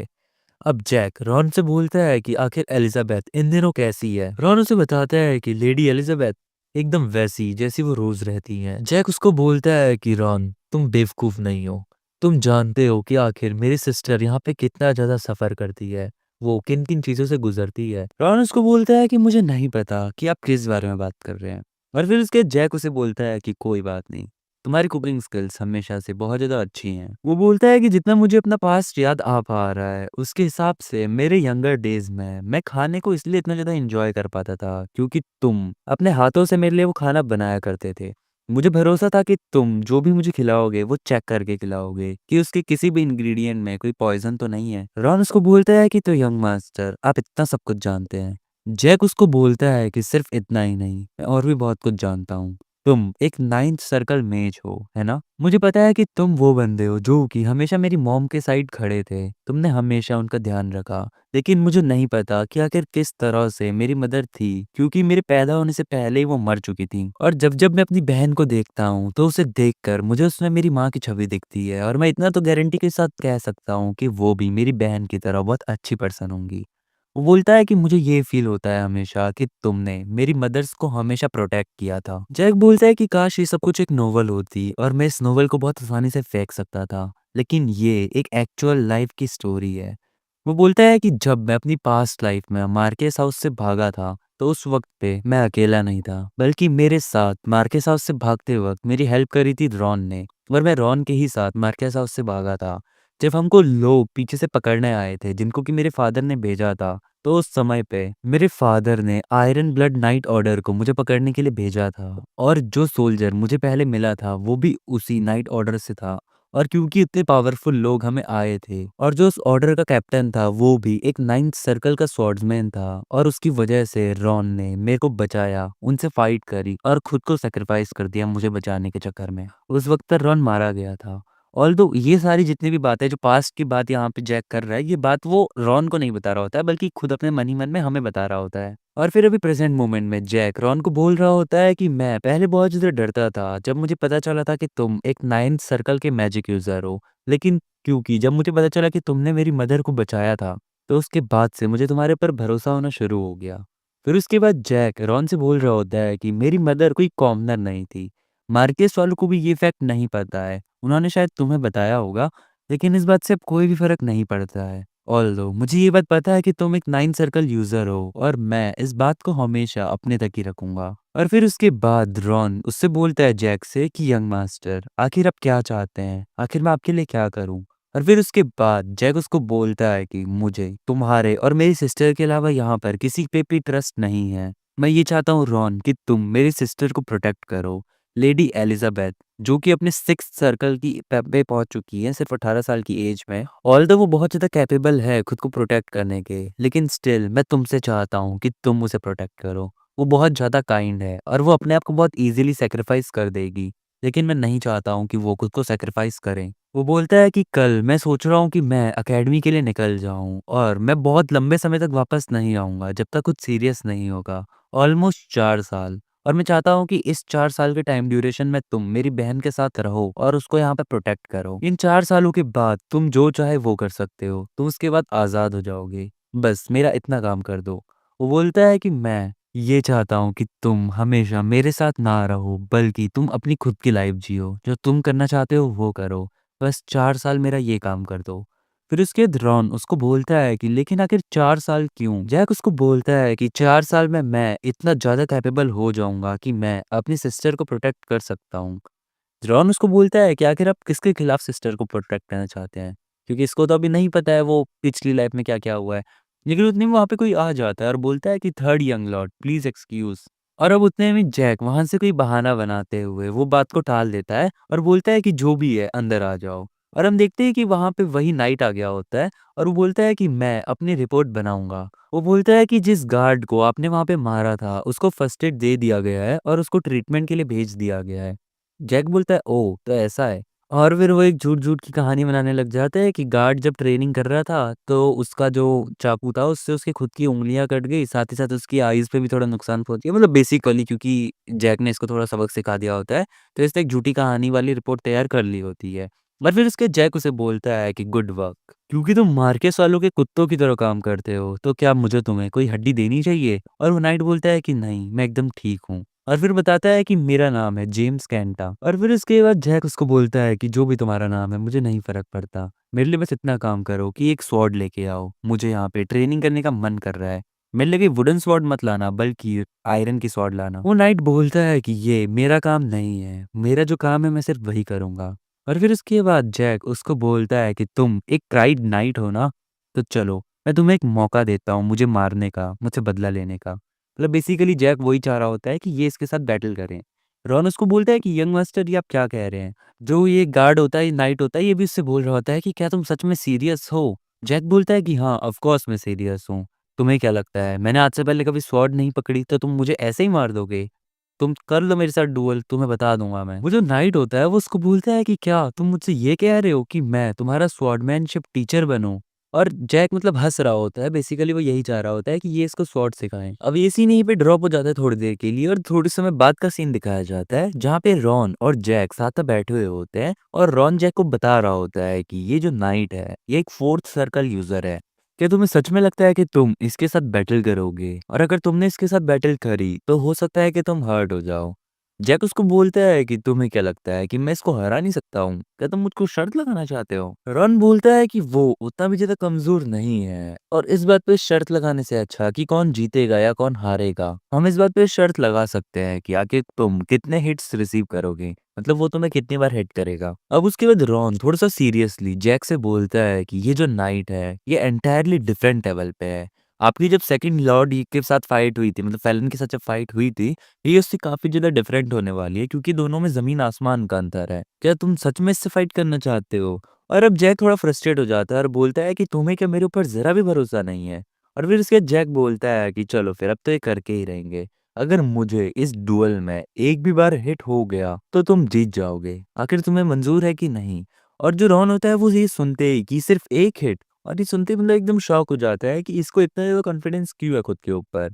अब जैक रॉन से बोलता है कि आखिर एलिजाबेथ इन दिनों कैसी है। रॉन उसे बताता है कि लेडी एलिजाबेथ एकदम वैसी जैसी वो रोज रहती हैं। जैक उसको बोलता है कि रॉन तुम बेवकूफ नहीं हो, तुम जानते हो कि आखिर मेरी सिस्टर यहाँ पे कितना ज्यादा सफर करती है, वो किन किन चीजों से गुजरती है। रॉन उसको बोलता है कि मुझे नहीं पता कि आप किस बारे में बात कर रहे हैं। और फिर उसके जैक उसे बोलता है कि कोई बात नहीं, तुम्हारी कुकिंग स्किल्स हमेशा से बहुत ज़्यादा अच्छी हैं। वो बोलता है कि जितना मुझे अपना पास्ट याद आ पा रहा है, उसके हिसाब से मेरे यंगर डेज़ में मैं खाने को इसलिए इतना ज़्यादा एन्जॉय कर पाता था, क्योंकि तुम अपने हाथों से मेरे लिए वो खाना बनाया करते थे। मुझे भरोसा था कि तुम जो भी मुझे खिलाओगे, वो चेक करके खिलाओगे कि उसके किसी भी इंग्रीडिएंट में कोई पॉइज़न तो नहीं है। रॉन उसको बोलता है कि तो यंग मास्टर, आप इतना सब कुछ जानते हैं। जैक उसको बोलता है कि सिर्फ़ इतना ही नहीं, मैं और भी बहुत कुछ जानता हूँ। तुम एक नाइन्थ सर्कल मेज हो, है ना? मुझे पता है कि तुम वो बंदे हो जो कि हमेशा मेरी मॉम के साइड खड़े थे। तुमने हमेशा उनका ध्यान रखा। लेकिन मुझे नहीं पता कि आखिर किस तरह से मेरी मदर थी, क्योंकि मेरे पैदा होने से पहले ही वो मर चुकी थी। और जब-जब मैं अपनी बहन को देखता हूँ, तो उसे देखकर मुझे उसमें मेरी माँ की छवि दिखती है और मैं इतना तो गारंटी के साथ कह सकता हूँ कि वो भी मेरी बहन की तरह बहुत अच्छी पर्सन होंगी। वो बोलता है कि मुझे ये फ़ील होता है हमेशा कि तुमने मेरी मदर्स को हमेशा प्रोटेक्ट किया था। जैक बोलता है कि काश ये सब कुछ एक नोवेल होती और मैं इस नोवेल को बहुत आसानी से फेंक सकता था, लेकिन ये एक एक्चुअल लाइफ़ की स्टोरी है। वो बोलता है कि जब मैं अपनी पास्ट लाइफ़ में मार्केस हाउस से भागा था, तो उस वक़्त पे मैं अकेला नहीं था, बल्कि मेरे साथ मार्केस हाउस से भागते वक़्त मेरी हेल्प करी थी रॉन ने, और मैं रॉन के ही साथ मार्केस हाउस से भागा था। जब हमको लोग पीछे से पकड़ने आए थे, जिनको कि मेरे फ़ादर ने भेजा था, तो उस समय पे मेरे फादर ने आयरन ब्लड नाइट ऑर्डर को मुझे पकड़ने के लिए भेजा था, और जो सोल्जर मुझे पहले मिला था वो भी उसी नाइट ऑर्डर से था। और क्योंकि इतने पावरफुल लोग हमें आए थे और जो उस ऑर्डर का कैप्टन था वो भी एक नाइन्थ सर्कल का स्वॉर्ड्समैन था, और उसकी वजह से रॉन ने मेरे को बचाया, उनसे फाइट करी और खुद को सेक्रीफाइस कर दिया मुझे बचाने के चक्कर में। उस वक्त पर रॉन मारा गया था। ऑल्दो ये सारी जितनी भी बातें जो पास्ट की बात यहाँ पे जैक कर रहा है, ये बात वो रॉन को नहीं बता रहा होता है, बल्कि खुद अपने मन ही मन में हमें बता रहा होता है। और फिर अभी प्रेजेंट मोमेंट में जैक रॉन को बोल रहा होता है कि मैं पहले बहुत ज़्यादा डरता था जब मुझे पता चला था कि तुम एक नाइन्थ सर्कल के मैजिक यूज़र हो। लेकिन क्योंकि जब मुझे पता चला कि तुमने मेरी मदर को बचाया था, तो उसके बाद से मुझे तुम्हारे ऊपर भरोसा होना शुरू हो गया। फिर उसके बाद जैक रॉन से बोल रहा होता है कि मेरी मदर कोई कॉमनर नहीं थी। मार्केस वालों को भी ये फैक्ट नहीं पता है। उन्होंने शायद तुम्हें बताया होगा, लेकिन इस बात से अब कोई भी फ़र्क नहीं पड़ता है। ऑल्दो मुझे ये बात पता है कि तुम एक नाइन सर्कल यूज़र हो, और मैं इस बात को हमेशा अपने तक ही रखूँगा। और फिर उसके बाद रॉन उससे बोलता है जैक से कि यंग मास्टर, आखिर आप क्या चाहते हैं? आखिर मैं आपके लिए क्या करूँ? और फिर उसके बाद जैक उसको बोलता है कि मुझे तुम्हारे और मेरी सिस्टर के अलावा यहाँ पर किसी पे भी ट्रस्ट नहीं है। मैं ये चाहता हूँ रॉन कि तुम मेरी सिस्टर को प्रोटेक्ट करो, लेडी एलिज़ाबेथ, जो कि अपने सिक्स्थ सर्कल की पे पहुंच चुकी है सिर्फ 18 साल की एज में। ऑल्दो वो बहुत ज़्यादा कैपेबल है खुद को प्रोटेक्ट करने के, लेकिन स्टिल मैं तुमसे चाहता हूँ कि तुम उसे प्रोटेक्ट करो। वो बहुत ज़्यादा काइंड है और वो अपने आप को बहुत इजीली सेक्रीफाइस कर देगी, लेकिन मैं नहीं चाहता हूँ कि वो खुद को सेक्रीफाइस करें। वो बोलता है कि कल मैं सोच रहा हूँ कि मैं अकेडमी के लिए निकल जाऊँ और मैं बहुत लंबे समय तक वापस नहीं आऊँगा जब तक कुछ सीरियस नहीं होगा। ऑलमोस्ट 4 साल। और मैं चाहता हूँ कि इस 4 साल के टाइम ड्यूरेशन में तुम मेरी बहन के साथ रहो और उसको यहाँ पे प्रोटेक्ट करो। इन 4 सालों के बाद तुम जो चाहे वो कर सकते हो। तुम उसके बाद आज़ाद हो जाओगे। बस मेरा इतना काम कर दो। वो बोलता है कि मैं ये चाहता हूँ कि तुम हमेशा मेरे साथ ना रहो, बल्कि तुम अपनी खुद की लाइफ़ जियो। जो तुम करना चाहते हो वो करो। बस 4 साल मेरा ये काम कर दो। फिर उसके बाद रॉन उसको बोलता है कि लेकिन आखिर 4 साल क्यों? जैक उसको बोलता है कि 4 साल में मैं इतना ज़्यादा कैपेबल हो जाऊँगा कि मैं अपनी सिस्टर को प्रोटेक्ट कर सकता हूँ। रॉन उसको बोलता है कि आखिर आप किसके खिलाफ सिस्टर को प्रोटेक्ट करना चाहते हैं? क्योंकि इसको तो अभी नहीं पता है वो पिछली लाइफ में क्या-क्या हुआ है। लेकिन उतने में वहाँ पे कोई आ जाता है और बोलता है कि third young Lord please excuse. और अब उतने में जैक वहाँ से कोई बहाना बनाते हुए वो बात को टाल देता है और बोलता है कि जो भी है अंदर आ जाओ। और हम देखते हैं कि वहाँ पे वही नाइट आ गया होता है और वो बोलता है कि मैं अपनी रिपोर्ट बनाऊँगा। वो बोलता है कि जिस गार्ड को आपने वहाँ पे मारा था उसको फर्स्ट एड दे दिया गया है और उसको ट्रीटमेंट के लिए भेज दिया गया है। जैक बोलता है ओह! तो ऐसा है। और फिर वो एक झूठ-झूठ की कहानी बनाने लग जाता है कि गार्ड जब ट्रेनिंग कर रहा था, तो उसका जो चाकू था उससे उसकी खुद की उँगलियाँ कट गई, साथ ही साथ उसकी आइज़ पे भी थोड़ा नुकसान पहुँच गया। मतलब बेसिकली क्योंकि जैक ने इसको थोड़ा सबक सिखा दिया होता है, तो इसने एक झूठी कहानी वाली रिपोर्ट तैयार कर ली होती है। और फिर उसके जैक उसे बोलता है कि गुड वर्क, क्योंकि तुम मार्केस वालों के कुत्तों की तरह काम करते हो, तो क्या मुझे तुम्हें कोई हड्डी देनी चाहिए? और वो नाइट बोलता है कि नहीं, मैं एकदम ठीक हूँ। और फिर बताता है कि मेरा नाम है जेम्स कैंटा। और फिर उसके बाद जैक उसको बोलता है कि जो भी तुम्हारा नाम है मुझे नहीं फ़र्क पड़ता। मेरे लिए बस इतना काम करो कि एक स्वॉर्ड लेके आओ। मुझे यहाँ पे ट्रेनिंग करने का मन कर रहा है। मेरे लिए कोई वुडन स्वॉर्ड मत लाना बल्कि आयरन की स्वॉर्ड लाना। वो नाइट बोलता है कि ये मेरा काम नहीं है। मेरा जो काम है मैं सिर्फ़ वही करूँगा। और फिर उसके बाद जैक उसको बोलता है कि तुम एक प्राइड नाइट हो ना? तो चलो, मैं तुम्हें एक मौका देता हूँ मुझे मारने का, मुझसे बदला लेने का। मतलब बेसिकली जैक वही चाह रहा होता है कि ये इसके साथ बैटल करें। रॉन उसको बोलता है कि यंग मास्टर ये आप क्या कह रहे हैं? जो ये गार्ड होता है, ये नाइट होता है, ये भी उससे बोल रहा होता है कि क्या तुम सच में सीरियस हो? जैक बोलता है कि हाँ, ऑफ़ कोर्स मैं सीरियस हूँ। तुम्हें क्या लगता है मैंने आज से पहले कभी स्वॉर्ड नहीं पकड़ी तो तुम मुझे ऐसे ही मार दोगे? तुम कर लो मेरे साथ डुएल, तुम्हें बता दूँगा मैं। वो जो नाइट होता है वो उसको बोलता है कि क्या तुम मुझसे ये कह रहे हो कि मैं तुम्हारा स्वॉर्डमैनशिप टीचर बनूँ? और जैक मतलब हँस रहा होता है, बेसिकली वो यही चाह रहा होता है कि ये इसको स्वॉर्ड सिखाएँ। अब ये सीन यहीं पे ड्रॉप हो जाता है थोड़ी देर के लिए और थोड़े समय बाद का सीन दिखाया जाता है, जहाँ पे रॉन और जैक साथ में बैठे हुए होते हैं और रॉन जैक को बता रहा होता है कि ये जो नाइट है, ये एक 4th सर्कल यूज़र है। क्या तुम्हें सच में लगता है कि तुम इसके साथ बैटल करोगे? और अगर तुमने इसके साथ बैटल करी, तो हो सकता है कि तुम हर्ट हो जाओ। जैक उसको बोलता है कि तुम्हें क्या लगता है कि मैं इसको हरा नहीं सकता हूँ? क्या तुम मुझको शर्त लगाना चाहते हो? रॉन बोलता है कि वो उतना भी ज़्यादा कमज़ोर नहीं है और इस बात पे शर्त लगाने से अच्छा कि कौन जीतेगा या कौन हारेगा, हम इस बात पे शर्त लगा सकते हैं कि आखिर तुम कितने हिट्स रिसीव करोगे। मतलब वो तुम्हें कितनी बार हिट करेगा। अब उसके बाद रॉन थोड़ा-सा सीरियसली जैक से बोलता है कि ये जो नाइट है, ये एंटायरली डिफरेंट लेवल पे है। आपकी जब सेकंड लॉर्ड ये के साथ फाइट हुई थी, मतलब फेलन के साथ जब फाइट हुई थी, ये उससे काफ़ी ज़्यादा डिफरेंट होने वाली है क्योंकि दोनों में ज़मीन-आसमान का अंतर है। क्या तुम सच में इससे फाइट करना चाहते हो? और अब जैक थोड़ा फ्रस्ट्रेट हो जाता है और बोलता है कि तुम्हें क्या मेरे ऊपर ज़रा भी भरोसा नहीं है? और फिर उसके बाद जैक बोलता है कि चलो फिर अब तो ये करके ही रहेंगे। अगर मुझे इस डुएल में एक भी बार हिट हो गया, तो तुम जीत जाओगे। आखिर तुम्हें मंज़ूर है कि नहीं? और जो रॉन होता है वो ये सुनते ही कि सिर्फ़ एक हिट और ये सुनते ही मतलब एकदम शॉक हो जाता है कि इसको इतना ज़्यादा कॉन्फिडेंस क्यों है खुद के ऊपर।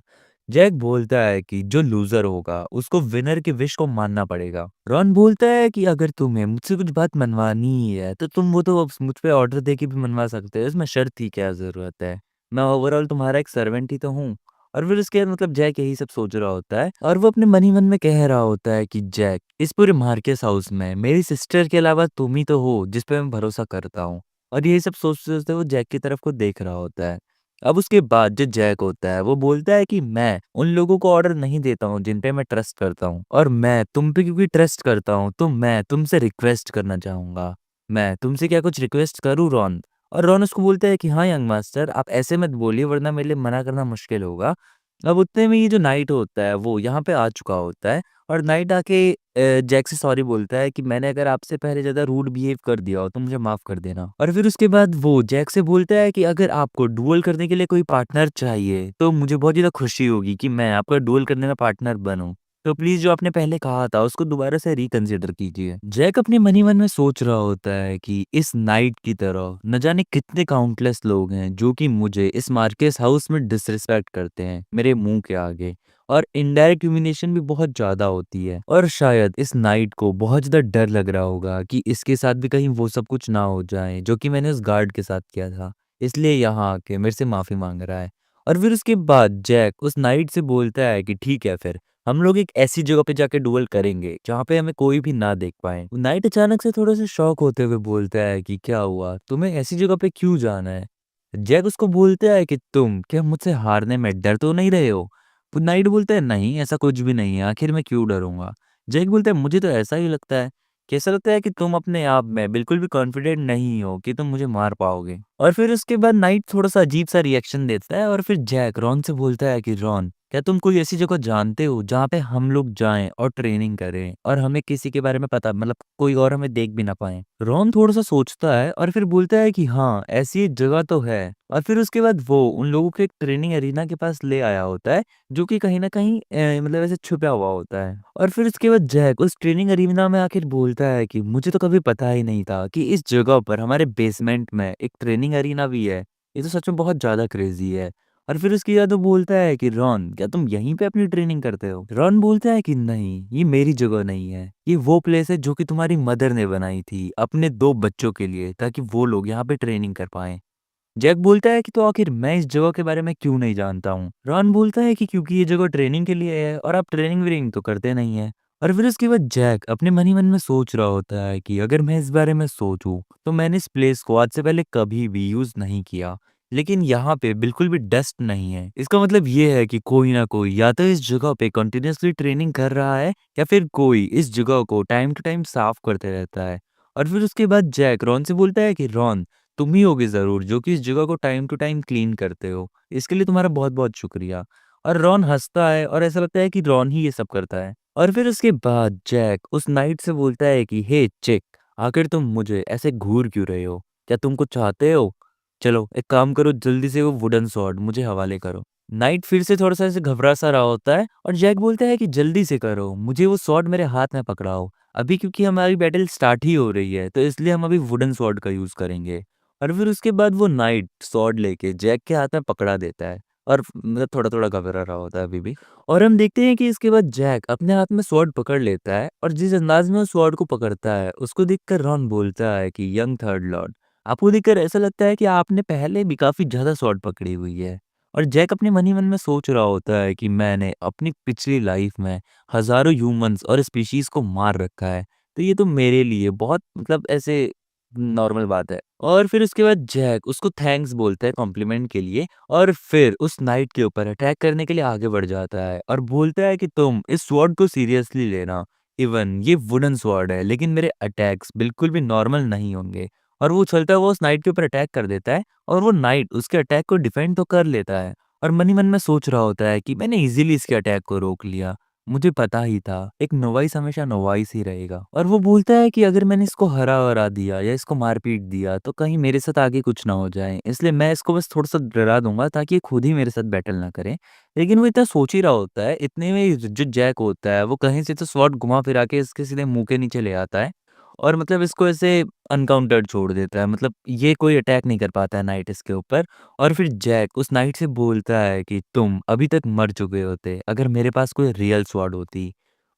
जैक बोलता है कि जो लूज़र होगा उसको विनर की विश को मानना पड़ेगा। रॉन बोलता है कि अगर तुम्हें मुझसे कुछ बात मनवानी ही है तो तुम वो तो अब मुझ पे ऑर्डर देके भी मनवा सकते हो, इसमें शर्त की क्या ज़रूरत है? मैं ओवरऑल तुम्हारा एक सर्वेंट ही तो हूँ। और फिर उसके बाद मतलब जैक यही सब सोच रहा होता है और वो अपने मन ही मन में कह रहा होता है कि जैक, इस पूरे मार्केस हाउस में मेरी सिस्टर के अलावा तुम ही तो हो जिस पे मैं भरोसा करता हूँ। और यही सब सोचते-सोचते वो जैक की तरफ को देख रहा होता है। अब उसके बाद जो जैक होता है वो बोलता है कि मैं उन लोगों को ऑर्डर नहीं देता हूँ जिन पे मैं ट्रस्ट करता हूँ और मैं तुम पे क्योंकि ट्रस्ट करता हूँ तो मैं तुमसे रिक्वेस्ट करना चाहूँगा। मैं तुमसे क्या कुछ रिक्वेस्ट करूँ रॉन? और रॉन उसको बोलता है कि हाँ यंग मास्टर आप ऐसे मत बोलिए वरना मेरे लिए मना करना मुश्किल होगा। अब उतने में ये जो नाइट होता है वो यहाँ पे आ चुका होता है और नाइट आके जैक से सॉरी बोलता है कि मैंने अगर आपसे पहले ज़्यादा रूड बिहेव कर दिया हो तो मुझे माफ़ कर देना। और फिर उसके बाद वो जैक से बोलता है कि अगर आपको डुएल करने के लिए कोई पार्टनर चाहिए तो मुझे बहुत ज़्यादा खुशी होगी कि मैं आपका डुएल करने का पार्टनर बनूँ। तो प्लीज़ जो आपने पहले कहा था उसको दोबारा से रिकंसिडर कीजिए। जैक अपने मन ही मन में सोच रहा होता है कि इस नाइट की तरह न जाने कितने काउंटलेस लोग हैं जो कि मुझे इस मार्केस हाउस में डिसरिस्पेक्ट करते हैं मेरे मुँह के आगे। और इनडायरेक्ट ह्यूमिलिएशन भी बहुत ज़्यादा होती है और शायद इस नाइट को बहुत ज़्यादा डर लग रहा होगा कि इसके साथ भी कहीं वो सब कुछ ना हो जाए जो कि मैंने उस गार्ड के साथ किया था। इसलिए यहाँ आके मेरे से माफ़ी माँग रहा है। और फिर उसके बाद जैक उस नाइट से बोलता है कि ठीक है फिर, हम लोग एक ऐसी जगह पे जाके डुएल करेंगे जहाँ पे हमें कोई भी ना देख पाए। नाइट अचानक से थोड़ा सा शॉक होते हुए बोलता है कि क्या हुआ? तुम्हें ऐसी जगह पे क्यों जाना है? जैक उसको बोलता है कि तुम क्या मुझसे हारने में डर तो नहीं रहे हो? तो नाइट बोलता है नहीं ऐसा कुछ भी नहीं है, आखिर मैं क्यों डरूंगा? जैक बोलता है मुझे तो ऐसा ही लगता है। कैसा लगता है कि तुम अपने आप में बिल्कुल भी कॉन्फिडेंट नहीं हो कि तुम मुझे मार पाओगे। और फिर उसके बाद नाइट थोड़ा सा अजीब सा रिएक्शन देता है और फिर जैक रॉन से बोलता है कि रॉन क्या तुम कोई ऐसी जगह जानते हो जहाँ पे हम लोग जाएं और ट्रेनिंग करें और हमें किसी के बारे में पता मतलब कोई और हमें देख भी ना पाए। रॉन थोड़ा सा सोचता है और फिर बोलता है कि हाँ ऐसी एक जगह तो है। और फिर उसके बाद वो उन लोगों को एक ट्रेनिंग एरिना के पास ले आया होता है जो कि कहीं न कहीं मतलब ऐसे छुपा हुआ होता है। और फिर उसके बाद जैक उस ट्रेनिंग अरीना में आखिर बोलता है कि मुझे तो कभी पता ही नहीं था कि इस जगह पर हमारे बेसमेंट में एक ट्रेनिंग अरीना भी है। ये तो सच में बहुत ज़्यादा क्रेज़ी है। और फिर उसके बाद वो बोलता है कि रॉन क्या तुम यहीं पे अपनी ट्रेनिंग करते हो? रॉन बोलता है कि नहीं, ये मेरी जगह नहीं है। ये वो प्लेस है जो कि तुम्हारी मदर ने बनाई थी अपने 2 बच्चों के लिए ताकि वो लोग यहाँ पे ट्रेनिंग कर पाएँ। जैक बोलता है कि तो आखिर मैं इस जगह के बारे में क्यों नहीं जानता हूँ? रॉन बोलता है कि क्योंकि ये जगह ट्रेनिंग के लिए है और आप ट्रेनिंग-व्रेनिंग तो करते नहीं हैं। और फिर उसके बाद जैक अपने मन ही मन में सोच रहा होता है कि अगर मैं इस बारे में सोचूं तो मैंने इस प्लेस को आज से पहले कभी भी यूज़ नहीं किया। लेकिन यहाँ पे बिल्कुल भी डस्ट नहीं है। इसका मतलब ये है कि कोई ना कोई या तो इस जगह पे कंटिन्यूअसली ट्रेनिंग कर रहा है या फिर कोई इस जगह को टाइम टू टाइम साफ करते रहता है। और फिर उसके बाद जैक रॉन से बोलता है कि रॉन तुम ही होगे ज़रूर जो कि इस जगह को टाइम टू टाइम क्लीन करते हो। इसके लिए तुम्हारा बहुत-बहुत शुक्रिया। और रॉन हँसता है और ऐसा लगता है कि रॉन ही ये सब करता है। और फिर उसके बाद जैक उस नाइट से बोलता है कि हे चिक, आखिर तुम मुझे ऐसे घूर क्यों रहे हो? क्या तुम कुछ चाहते हो? चलो एक काम करो जल्दी से वो वुडन स्वॉर्ड मुझे हवाले करो। नाइट फिर से थोड़ा-सा ऐसे घबरा सा रहा होता है और जैक बोलता है कि जल्दी से करो, मुझे वो स्वॉर्ड मेरे हाथ में पकड़ाओ। अभी क्योंकि हमारी बैटल स्टार्ट ही हो रही है, तो इसलिए हम अभी वुडन स्वॉर्ड का यूज़ करेंगे। और फिर उसके बाद वो नाइट स्वॉर्ड लेके जैक के हाथ में पकड़ा देता है और मतलब थोड़ा-थोड़ा घबरा रहा होता है अभी भी। और हम देखते हैं कि इसके बाद जैक अपने हाथ में स्वॉर्ड पकड़ लेता है और जिस अंदाज में वो स्वॉर्ड को पकड़ता है, उसको देखकर रॉन बोलता है कि यंग थर्ड लॉर्ड, आपको देखकर ऐसा लगता है कि आपने पहले भी काफ़ी ज़्यादा स्वॉर्ड पकड़ी हुई है। और जैक अपने मन ही मन में सोच रहा होता है कि मैंने अपनी पिछली लाइफ में हज़ारों ह्यूमन्स और स्पीशीज़ को मार रखा है, तो ये तो मेरे लिए बहुत मतलब ऐसे नॉर्मल बात है। और फिर उसके बाद जैक उसको थैंक्स बोलता है कॉम्प्लीमेंट के लिए और फिर उस नाइट के ऊपर अटैक करने के लिए आगे बढ़ जाता है और बोलता है कि तुम इस स्वॉर्ड को सीरियसली लेना। इवन ये वुडन स्वॉर्ड है लेकिन मेरे अटैक्स बिल्कुल भी नॉर्मल नहीं होंगे। और वो चलता हुआ उस नाइट के ऊपर अटैक कर देता है और वो नाइट उसके अटैक को डिफेंड तो कर लेता है और मन ही मन में सोच रहा होता है कि मैंने इजीली इसके अटैक को रोक लिया। मुझे पता ही था, एक नोवाइस हमेशा नोवाइस ही रहेगा। और वो बोलता है कि अगर मैंने इसको हरा-वरा दिया या इसको मार-पीट दिया, तो कहीं मेरे साथ आगे कुछ ना हो जाए। इसलिए मैं इसको बस थोड़ा-सा डरा दूँगा ताकि ये खुद ही मेरे साथ बैटल ना करे। लेकिन वो इतना सोच ही रहा होता है, इतने में जो जैक होता है, वो कहीं से तो स्वॉर्ड घुमा-फिरा के इसके सीधे मुँह के नीचे ले आता है और मतलब इसको ऐसे अनकाउंटर्ड छोड़ देता है। मतलब ये कोई अटैक नहीं कर पाता है नाइट इसके ऊपर। और फिर जैक उस नाइट से बोलता है कि तुम अभी तक मर चुके होते अगर मेरे पास कोई रियल स्वॉर्ड होती।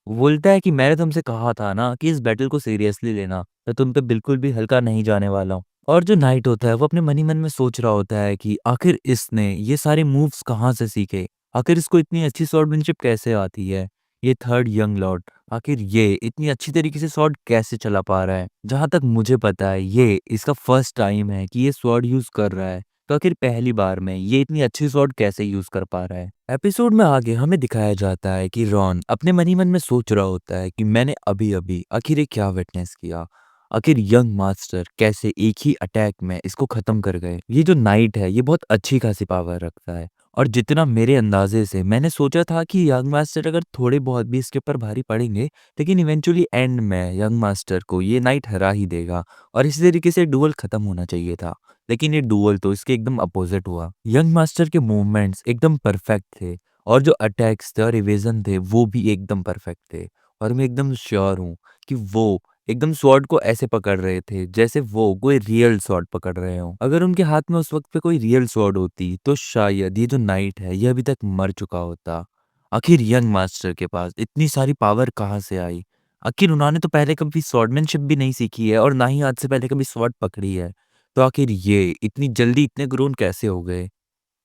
वो बोलता है कि मैंने तुमसे कहा था ना कि इस बैटल को सीरियसली लेना, मैं तुम पे बिल्कुल भी हल्का नहीं जाने वाला हूँ। और जो नाइट होता है वो अपने मन ही मन में सोच रहा होता है कि आखिर इसने ये सारे मूव्स कहाँ से सीखे? आखिर इसको इतनी अच्छी स्वॉर्डमैनशिप कैसे आती है? ये थर्ड यंग लॉर्ड आखिर ये इतनी अच्छी तरीके से स्वॉर्ड कैसे चला पा रहा है? जहाँ तक मुझे पता है ये इसका फर्स्ट टाइम है कि ये स्वॉर्ड यूज़ कर रहा है। तो आखिर पहली बार में ये इतनी अच्छी स्वॉर्ड कैसे यूज़ कर पा रहा है? एपिसोड में आगे हमें दिखाया जाता है कि रॉन अपने मन ही मन में सोच रहा होता है कि मैंने अभी-अभी आखिर ये क्या विटनेस किया? आखिर यंग मास्टर कैसे एक ही अटैक में इसको खत्म कर गए? ये जो नाइट है ये बहुत अच्छी खासी पावर रखता है और जितना मेरे अंदाजे से मैंने सोचा था कि यंग मास्टर अगर थोड़े बहुत भी इसके ऊपर भारी पड़ेंगे, लेकिन इवेंचुअली एंड में यंग मास्टर को ये नाइट हरा ही देगा और इसी तरीके से डुअल खत्म होना चाहिए था। लेकिन ये डुअल तो इसके एकदम अपोजिट हुआ। यंग मास्टर के मूवमेंट्स एकदम परफेक्ट थे और जो अटैक्स थे और इवेज़न थे वो भी एकदम परफेक्ट थे। और मैं एकदम श्योर हूँ कि वो एकदम स्वॉर्ड को ऐसे पकड़ रहे थे जैसे वो कोई रियल स्वॉर्ड पकड़ रहे हों। अगर उनके हाथ में उस वक़्त पे कोई रियल स्वॉर्ड होती तो शायद ये जो नाइट है ये अभी तक मर चुका होता। आखिर यंग मास्टर के पास इतनी सारी पावर कहाँ से आई? आखिर उन्होंने तो पहले कभी स्वॉर्डमैनशिप भी नहीं सीखी है और ना ही आज से पहले कभी स्वॉर्ड पकड़ी है। तो आखिर ये इतनी जल्दी इतने ग्रोन कैसे हो गए?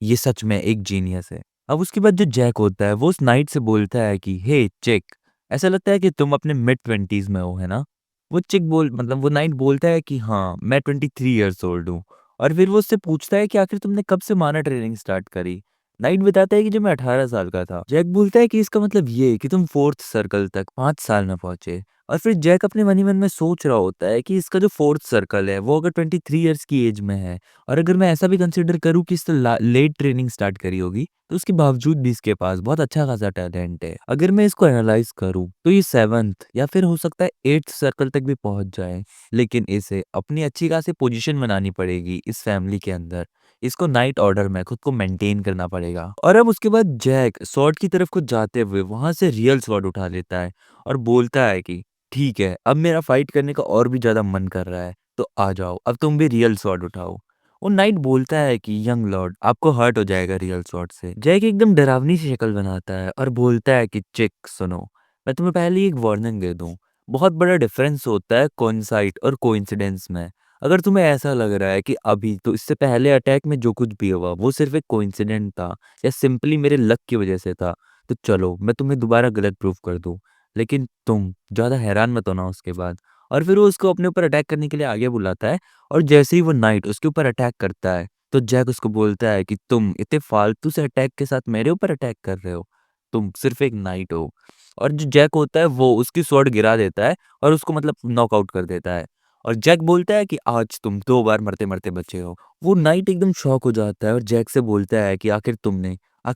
ये सच में एक जीनियस है। अब उसके बाद जो जैक होता है वो उस नाइट से बोलता है कि हे चिक, ऐसा लगता है कि तुम अपने मिड 20s में हो, है ना? वो चिक बोल मतलब वो नाइट बोलता है कि हाँ, मैं 23 इयर्स ओल्ड हूँ। और फिर वो उससे पूछता है कि आखिर तुमने कब से माना ट्रेनिंग स्टार्ट करी? नाइट बताता है कि जब मैं 18 साल का था। जैक बोलता है कि इसका मतलब ये कि तुम 4th सर्कल तक 5 साल में पहुँचे। और फिर जैक अपने मन ही मन में सोच रहा होता है कि इसका जो 4th सर्कल है वो अगर 23 इयर्स की एज में है और अगर मैं ऐसा भी कंसीडर करूँ कि इसने लेट ट्रेनिंग स्टार्ट करी होगी, तो उसके बावजूद भी इसके पास बहुत अच्छा खासा टैलेंट है। अगर मैं इसको एनालाइज़ करूँ, तो ये 7th या फिर हो सकता है 8th सर्कल तक भी पहुँच जाए, लेकिन इसे अपनी अच्छी खासी पोजीशन बनानी पड़ेगी इस फैमिली के अंदर। इसको नाइट ऑर्डर में खुद को मेंटेन करना पड़ेगा। और अब उसके बाद जैक स्वॉर्ड की तरफ को जाते हुए वहाँ से रियल स्वॉर्ड उठा लेता है और बोलता है कि ठीक है, अब मेरा फाइट करने का और भी ज़्यादा मन कर रहा है, तो आ जाओ, अब तुम भी रियल स्वॉर्ड उठाओ। वो नाइट बोलता है कि यंग लॉर्ड आपको हर्ट हो जाएगा रियल स्वॉर्ड से। जैक एकदम डरावनी सी शक्ल बनाता है और बोलता है कि चिक सुनो, मैं तुम्हें पहले ही एक वार्निंग दे दूं। बहुत बड़ा डिफरेंस होता है कोइंसाइट और कोइंसिडेंस में। अगर तुम्हें ऐसा लग रहा है कि अभी तो इससे पहले अटैक में जो कुछ भी हुआ वो सिर्फ एक कोइंसिडेंट था या सिंपली मेरे लक की वजह से था, तो चलो मैं तुम्हें दोबारा गलत प्रूफ कर दूं। लेकिन तुम ज़्यादा हैरान मत होना उसके बाद। और फिर वो उसको अपने ऊपर अटैक करने के लिए आगे बुलाता है और जैसे ही वो नाइट उसके ऊपर अटैक करता है, तो जैक उसको बोलता है कि तुम इतने फालतू से अटैक के साथ मेरे ऊपर अटैक कर रहे हो। तुम सिर्फ़ एक नाइट हो। और जो जैक होता है वो उसकी स्वॉर्ड गिरा देता है और उसको मतलब नॉकआउट कर देता है। और जैक बोलता है कि आज तुम 2 बार मरते-मरते बचे हो। वो नाइट एकदम शॉक हो जाता है और जैक से बोलता है कि आखिर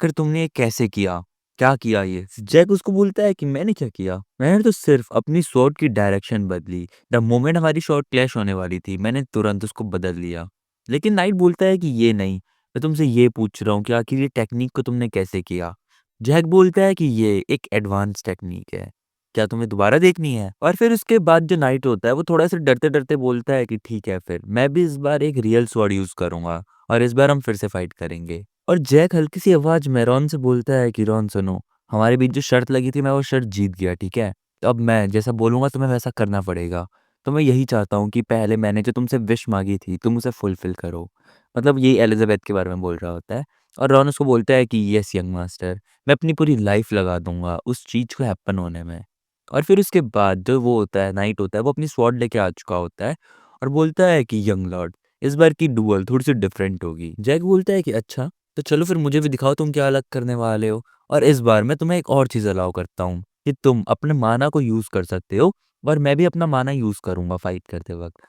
तुमने ये कैसे किया? क्या किया ये? जैक उसको बोलता है कि मैंने क्या किया? मैंने तो सिर्फ़ अपनी स्वॉर्ड की डायरेक्शन बदली। द मोमेंट हमारी शॉट क्लैश होने वाली थी, मैंने तुरंत उसको बदल लिया। लेकिन नाइट बोलता है कि ये नहीं, मैं तुमसे ये पूछ रहा हूँ कि आखिर ये टेक्नीक को तुमने कैसे किया? जैक बोलता है कि ये एक एडवांस टेक्नीक है। क्या तुम्हें दोबारा देखनी है? और फिर उसके बाद जो नाइट होता है वो थोड़ा-सा डरते-डरते बोलता है कि ठीक है फिर, मैं भी इस बार एक रियल स्वॉर्ड यूज़ करूँगा और इस बार हम फिर से फाइट करेंगे। और जैक हल्की-सी आवाज़ में रॉन से बोलता है कि रॉन सुनो, हमारे बीच जो शर्त लगी थी मैं वो शर्त जीत गया, ठीक है? तो अब मैं जैसा बोलूँगा तुम्हें वैसा करना पड़ेगा। तो मैं यही चाहता हूँ कि पहले मैंने जो तुमसे विश माँगी थी तुम उसे फुलफ़िल करो। मतलब ये एलिज़ाबेथ के बारे में बोल रहा होता है। और रॉन उसको बोलता है कि येस यंग मास्टर, मैं अपनी पूरी लाइफ़ लगा दूँगा उस चीज़ को हैपन होने में। और फिर उसके बाद जो वो होता है नाइट होता है वो अपनी स्वॉर्ड लेके आ चुका होता है और बोलता है कि यंग लॉर्ड, इस बार की डुअल थोड़ी-सी डिफरेंट होगी। जैक बोलता है कि अच्छा, तो चलो फिर मुझे भी दिखाओ तुम क्या अलग करने वाले हो। और इस बार मैं तुम्हें एक और चीज़ अलाउ करता हूँ कि तुम अपने माना को यूज़ कर सकते हो और मैं भी अपना माना यूज़ करूँगा फाइट करते वक़्त।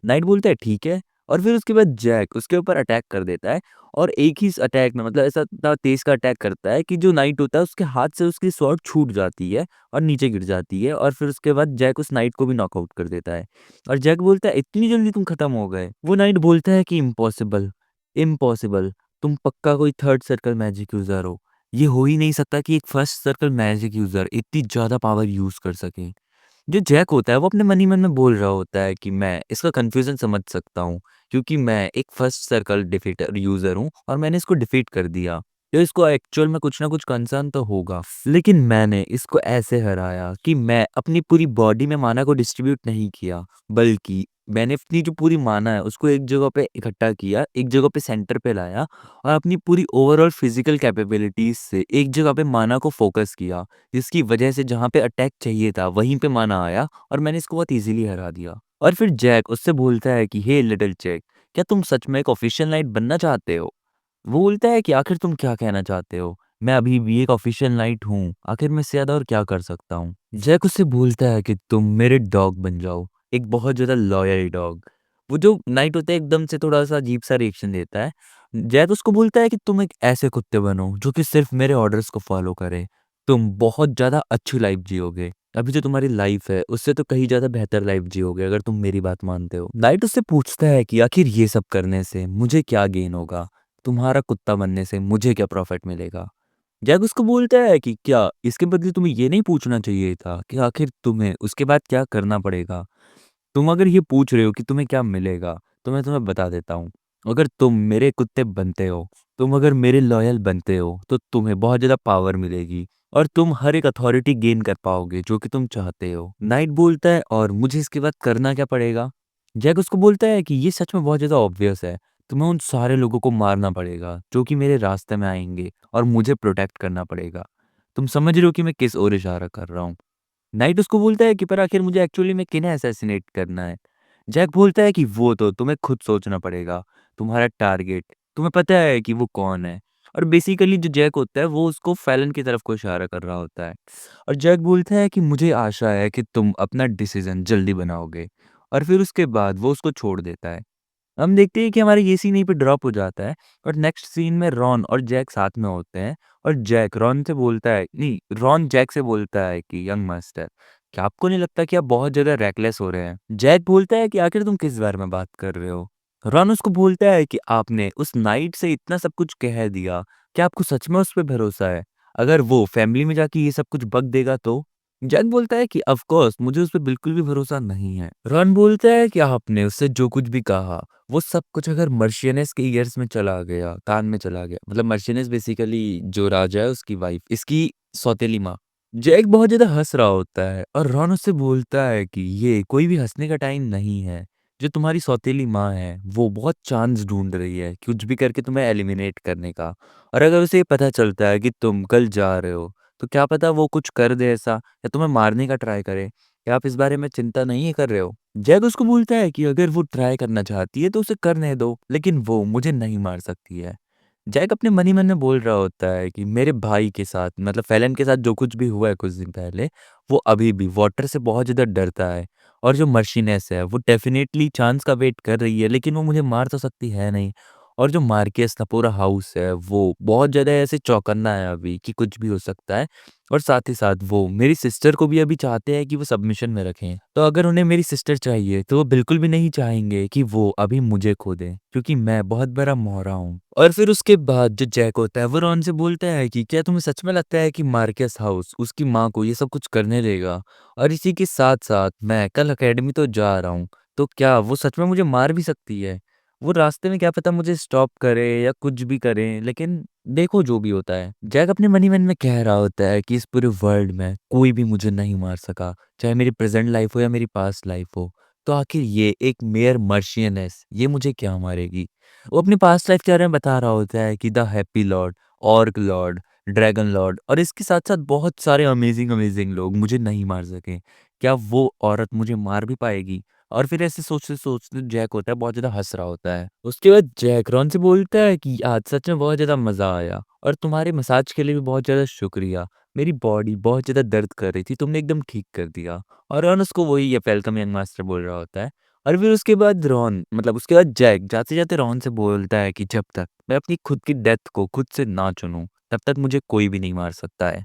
नाइट बोलता है ठीक है। और फिर उसके बाद जैक उसके ऊपर अटैक कर देता है और एक ही अटैक में मतलब ऐसा इतना तेज़ का अटैक करता है कि जो नाइट होता है उसके हाथ से उसकी स्वॉर्ड छूट जाती है और नीचे गिर जाती है। और फिर उसके बाद जैक उस नाइट को भी नॉकआउट कर देता है। और जैक बोलता है इतनी जल्दी तुम खत्म हो गए? वो नाइट बोलता है कि इम्पॉसिबल, इम्पॉसिबल, तुम पक्का कोई थर्ड सर्कल मैजिक यूज़र हो। ये हो ही नहीं सकता कि एक फर्स्ट सर्कल मैजिक यूज़र इतनी ज़्यादा पावर यूज़ कर सके। जो जैक होता है वो अपने मन ही मन में बोल रहा होता है कि मैं इसका कन्फ्यूज़न समझ सकता हूँ, क्योंकि मैं एक फर्स्ट सर्कल डिफीटर यूज़र हूँ और मैंने इसको डिफीट कर दिया। तो इसको एक्चुअल में कुछ ना कुछ कंसर्न तो होगा। लेकिन मैंने इसको ऐसे हराया कि मैं अपनी पूरी बॉडी में माना को डिस्ट्रीब्यूट नहीं किया, बल्कि मैंने अपनी जो पूरी माना है उसको एक जगह पे इकट्ठा किया, एक जगह पे सेंटर पे लाया और अपनी पूरी ओवरऑल फिज़िकल कैपेबिलिटीज़ से एक जगह पे माना को फ़ोकस किया। जिसकी वजह से जहाँ पे अटैक चाहिए था वहीं पे माना आया और मैंने इसको बहुत ईज़िली हरा दिया। और फिर जैक उससे बोलता है कि हे लिटिल जैक, क्या तुम सच में एक ऑफिशियल नाइट बनना चाहते हो? वो बोलता है कि आखिर तुम क्या कहना चाहते हो? मैं अभी भी एक ऑफिशियल नाइट हूँ, आखिर मैं इससे ज़्यादा और क्या कर सकता हूँ? जैक उससे बोलता है कि तुम मेरे डॉग बन जाओ, एक बहुत ज़्यादा लॉयल डॉग। वो जो नाइट होता है एकदम से थोड़ा-सा अजीब-सा रिएक्शन देता है। जैक उसको बोलता है कि तुम एक ऐसे कुत्ते बनो जो कि सिर्फ़ मेरे ऑर्डर्स को फ़ॉलो करे। तुम बहुत ज़्यादा अच्छी लाइफ़ जियोगे। अभी जो तुम्हारी लाइफ़ है उससे तो कहीं ज़्यादा बेहतर लाइफ़ जियोगे अगर तुम मेरी बात मानते हो। नाइट उससे पूछता है कि आखिर ये सब करने से मुझे क्या गेन होगा? तुम्हारा कुत्ता बनने से मुझे क्या प्रॉफ़िट मिलेगा? जैक उसको बोलता है कि क्या इसके बदले तुम्हें ये नहीं पूछना चाहिए था कि आखिर तुम्हें उसके बाद क्या करना पड़ेगा? तुम अगर ये पूछ रहे हो कि तुम्हें क्या मिलेगा, तो मैं तुम्हें बता देता हूँ। अगर तुम मेरे कुत्ते बनते हो, तुम अगर मेरे लॉयल बनते हो, तो तुम्हें बहुत ज़्यादा पावर मिलेगी और तुम हर एक अथॉरिटी गेन कर पाओगे जो कि तुम चाहते हो। नाइट बोलता है और मुझे इसके बाद करना क्या पड़ेगा? जैक उसको बोलता है कि ये सच में बहुत ज़्यादा ऑब्वियस है। तुम्हें उन सारे लोगों को मारना पड़ेगा जो कि मेरे रास्ते में आएँगे और मुझे प्रोटेक्ट करना पड़ेगा। तुम समझ रहे हो कि मैं किस ओर इशारा कर रहा हूँ? नाइट उसको बोलता है कि पर आखिर मुझे एक्चुअली में किन्हें असैसिनेट करना है? जैक बोलता है कि वो तो तुम्हें खुद सोचना पड़ेगा, तुम्हारा टारगेट, तुम्हें पता है कि वो कौन है? और बेसिकली जो जैक होता है वो उसको फैलन की तरफ को इशारा कर रहा होता है। और जैक बोलता है कि मुझे आशा है कि तुम अपना डिसीज़न जल्दी बनाओगे और फिर उसके बाद वो उसको छोड़ देता है। हम देखते हैं कि हमारा ये सीन यहीं पे ड्रॉप हो जाता है और नेक्स्ट सीन में रॉन और जैक साथ में होते हैं और जैक रॉन से बोलता है नहीं, रॉन जैक से बोलता है कि यंग मास्टर, क्या आपको नहीं लगता कि आप बहुत ज़्यादा रेकलेस हो रहे हैं? जैक बोलता है कि आखिर तुम किस बारे में बात कर रहे हो? रॉन उसको बोलता है कि आपने उस नाइट से इतना सब कुछ कह दिया, क्या आपको सच में उस पे भरोसा है? अगर वो फैमिली में जाके ये सब कुछ बक देगा तो? जैक बोलता है कि ऑफ कोर्स मुझे उस पे बिल्कुल भी भरोसा नहीं है। रॉन बोलता है कि आपने उससे जो कुछ भी कहा वो सब कुछ अगर मर्शियनेस के ईयर्स में चला गया, कान में चला गया, मतलब मर्शियनेस बेसिकली जो राजा है उसकी वाइफ, इसकी सौतेली माँ। जैक बहुत ज़्यादा हँस रहा होता है और रॉन उससे बोलता है कि ये कोई भी हँसने का टाइम नहीं है। जो तुम्हारी सौतेली माँ है, वो बहुत चांस ढूँढ रही है, कुछ भी करके तुम्हें एलिमिनेट करने का। और अगर उसे ये पता चलता है कि तुम कल जा रहे हो, तो क्या पता वो कुछ कर दे ऐसा या तुम्हें मारने का ट्राई करे। क्या आप इस बारे में चिंता नहीं कर रहे हो? जैक उसको बोलता है कि अगर वो ट्राई करना चाहती है तो उसे करने दो, लेकिन वो मुझे नहीं मार सकती है। जैक अपने मन ही मन में बोल रहा होता है कि मेरे भाई के साथ मतलब फैलन के साथ जो कुछ भी हुआ है कुछ दिन पहले, वो अभी भी वाटर से बहुत ज़्यादा डरता है और जो मर्शिनेस है वो डेफ़िनेटली चांस का वेट कर रही है, लेकिन वो मुझे मार तो सकती है नहीं। और जो मार्केस का पूरा हाउस है वो बहुत ज़्यादा ऐसे चौकन्ना है अभी कि कुछ भी हो सकता है। और साथ ही साथ वो मेरी सिस्टर को भी अभी चाहते हैं कि वो सबमिशन में रखें। तो अगर उन्हें मेरी सिस्टर चाहिए तो वो बिल्कुल भी नहीं चाहेंगे कि वो अभी मुझे खो दें, क्योंकि मैं बहुत बड़ा मोहरा हूँ। और फिर उसके बाद जो जैक होता है वो रॉन से बोलता है कि क्या तुम्हें सच में लगता है कि मार्केस हाउस उसकी माँ को ये सब कुछ करने देगा? और इसी के साथ-साथ मैं कल अकेडमी तो जा रहा हूँ, तो क्या वो सच में मुझे मार भी सकती है? वो रास्ते में क्या पता मुझे स्टॉप करे या कुछ भी करे, लेकिन देखो जो भी होता है। जैक अपने मन ही मन में कह रहा होता है कि इस पूरे वर्ल्ड में कोई भी मुझे नहीं मार सका, चाहे मेरी प्रेज़ेंट लाइफ़ हो या मेरी पास्ट लाइफ़ हो। तो आखिर ये एक मेयर मर्शियनेस ये मुझे क्या मारेगी? वो अपनी पास्ट लाइफ़ के बारे में बता रहा होता है कि the happy lord, orc lord, dragon lord और इसके साथ-साथ बहुत सारे अमेज़िंग लोग मुझे नहीं मार सके। क्या वो औरत मुझे मार भी पाएगी? और फिर ऐसे सोचते-सोचते जैक होता है बहुत ज़्यादा हँस रहा होता है। उसके बाद जैक रॉन से बोलता है कि आज सच में बहुत ज़्यादा मज़ा आया और तुम्हारे मसाज के लिए भी बहुत ज़्यादा शुक्रिया। मेरी बॉडी बहुत ज़्यादा दर्द कर रही थी, तुमने एकदम ठीक कर दिया। और रॉन उसको वही ये वेलकम यंग मास्टर बोल रहा होता है। और फिर उसके बाद रॉन मतलब उसके बाद जैक जाते-जाते रॉन से बोलता है कि जब तक मैं अपनी खुद की डेथ को खुद से ना चुनूँ, तब तक मुझे कोई भी नहीं मार सकता है।